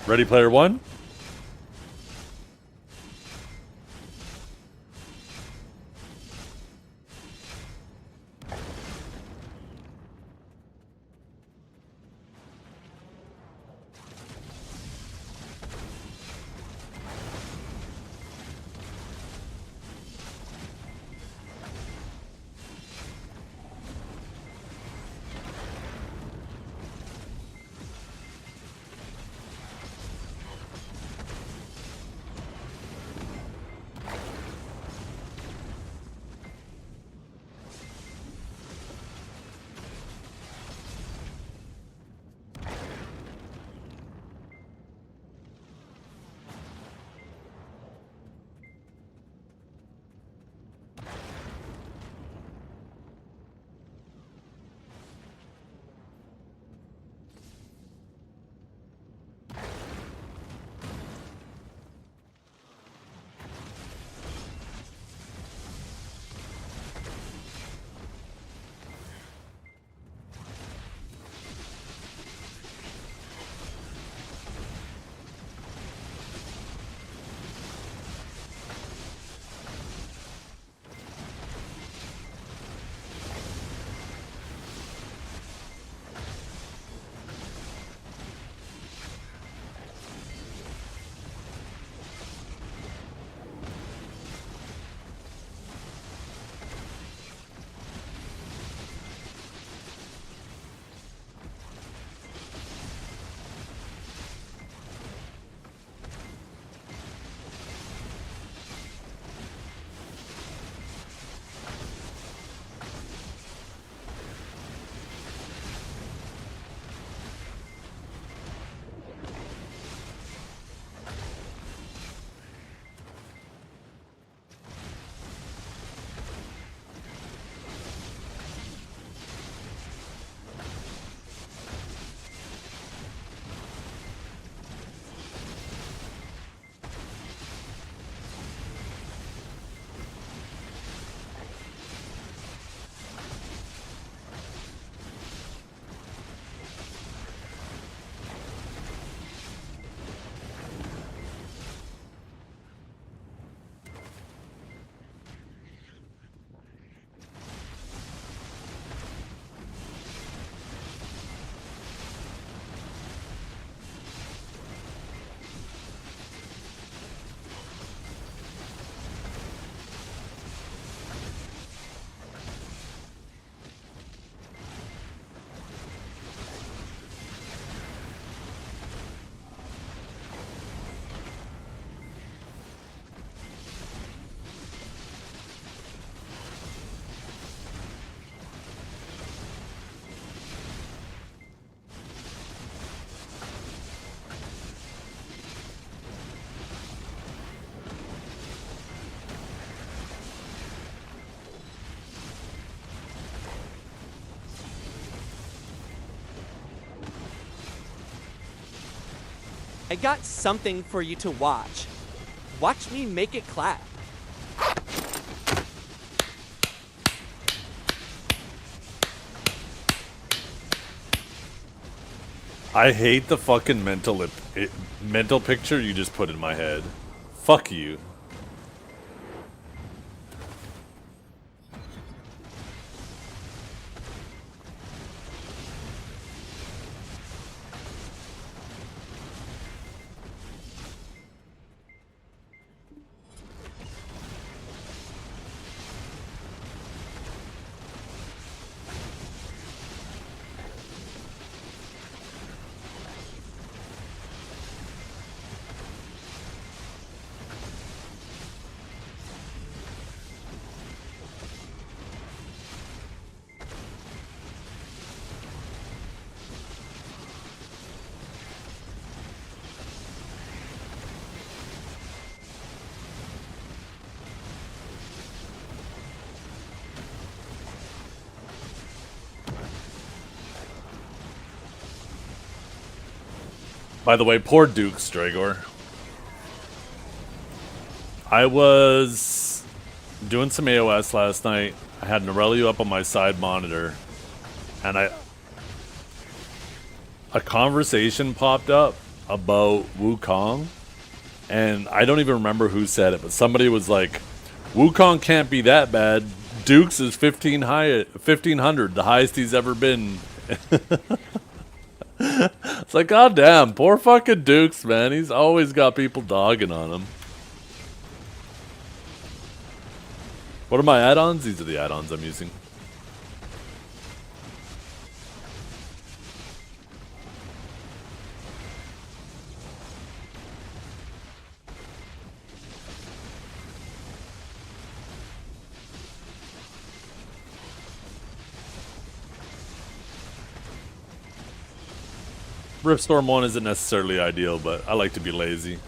Ready Player One? I got something for you to watch. Watch me make it clap. I hate the fucking mental picture you just put in my head. Fuck you. By the way, poor Duke Stragor. I was doing some AOS last night. I had Norelio up on my side monitor, and a conversation popped up about Wukong, and I don't even remember who said it, but somebody was like, Wukong can't be that bad. Duke's is 1500, the highest he's ever been. It's like, god damn, poor fucking Dukes, man. He's always got people dogging on him. What are my add-ons? These are the add-ons I'm using. Ripstorm 1 isn't necessarily ideal, but I like to be lazy.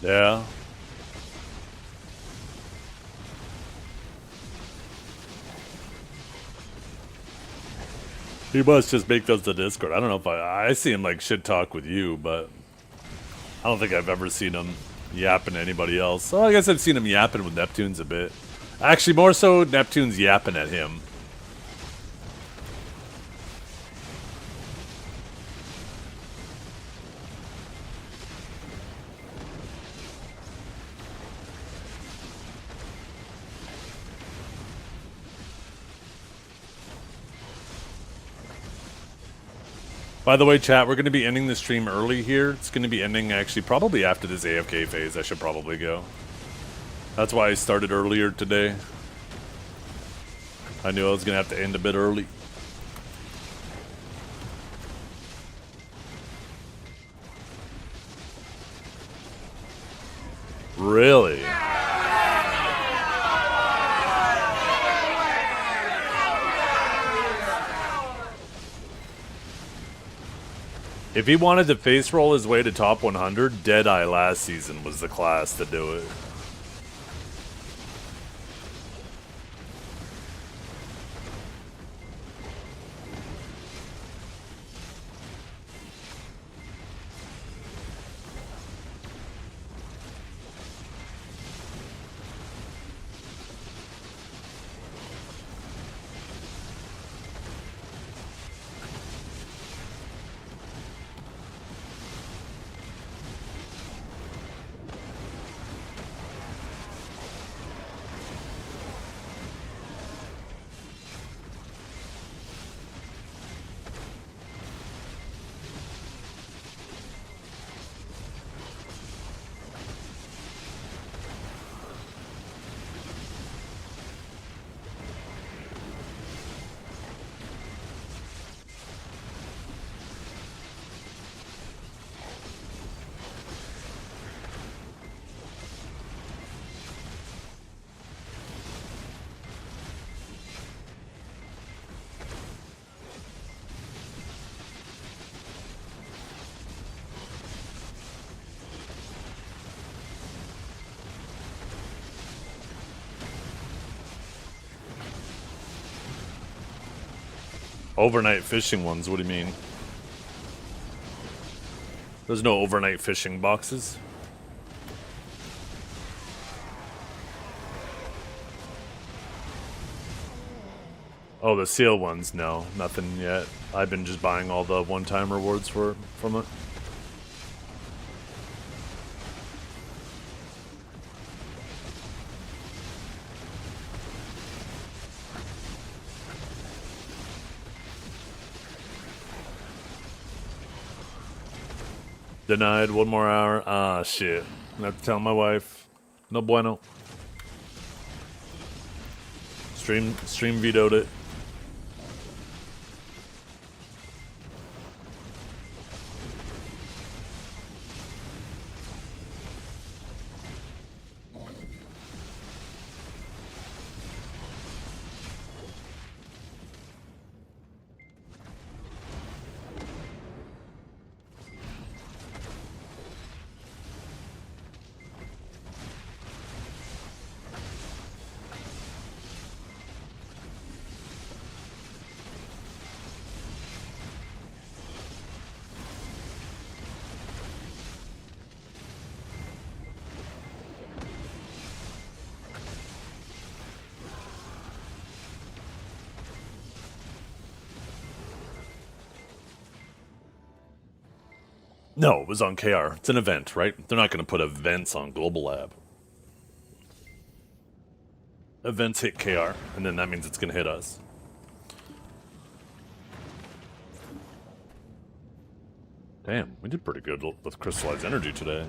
Yeah. He must just make those to Discord. I don't know if I see him like shit talk with you, but I don't think I've ever seen him yapping to anybody else. Well, I guess I've seen him yapping with Neptunes a bit. Actually, more so Neptune's yapping at him. By the way, chat, we're going to be ending the stream early here. It's going to be ending actually probably after this AFK phase. I should probably go. That's why I started earlier today. I knew I was going to have to end a bit early. Really? If he wanted to face roll his way to top 100, Deadeye last season was the class to do it. Overnight fishing ones, what do you mean? There's no overnight fishing boxes. Oh, the seal ones, no, nothing yet. I've been just buying all the one-time rewards from it. Denied, 1 more hour. Ah, shit. I have to tell my wife. No bueno. Stream vetoed it. No, it was on KR. It's an event, right? They're not going to put events on Global Lab. Events hit KR, and then that means it's going to hit us. Damn, we did pretty good with crystallized energy today.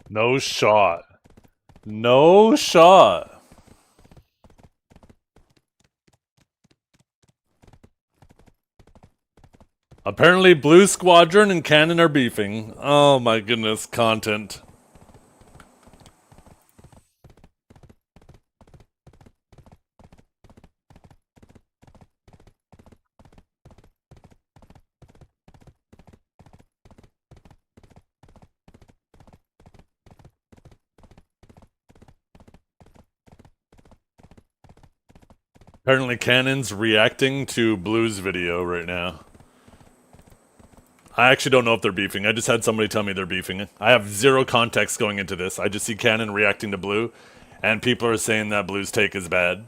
No shot. No shot. Apparently Blue Squadron and Canon are beefing. Oh my goodness, content. Apparently Canon's reacting to Blue's video right now. I actually don't know if they're beefing. I just had somebody tell me they're beefing. I have zero context going into this. I just see Canon reacting to Blue, and people are saying that Blue's take is bad.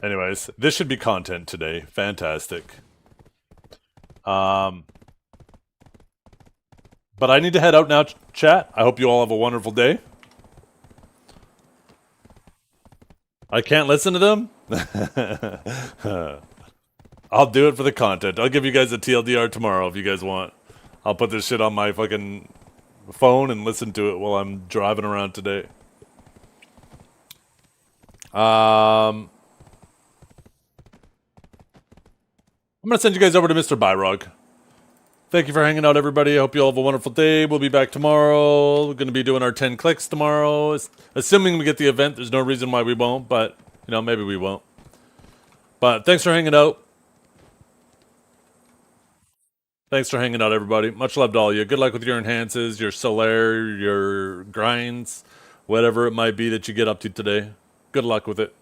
Anyways, this should be content today. Fantastic. But I need to head out now, chat. I hope you all have a wonderful day. I can't listen to them? I'll do it for the content. I'll give you guys a TLDR tomorrow if you guys want. I'll put this shit on my fucking phone and listen to it while I'm driving around today. I'm going to send you guys over to Mr. Byrog. Thank you for hanging out, everybody. I hope you all have a wonderful day. We'll be back tomorrow. We're going to be doing our 10 clicks tomorrow. Assuming we get the event, there's no reason why we won't, but, you know, maybe we won't. But thanks for hanging out. Thanks for hanging out, everybody. Much love to all of you. Good luck with your enhances, your Solaire, your grinds, whatever it might be that you get up to today. Good luck with it.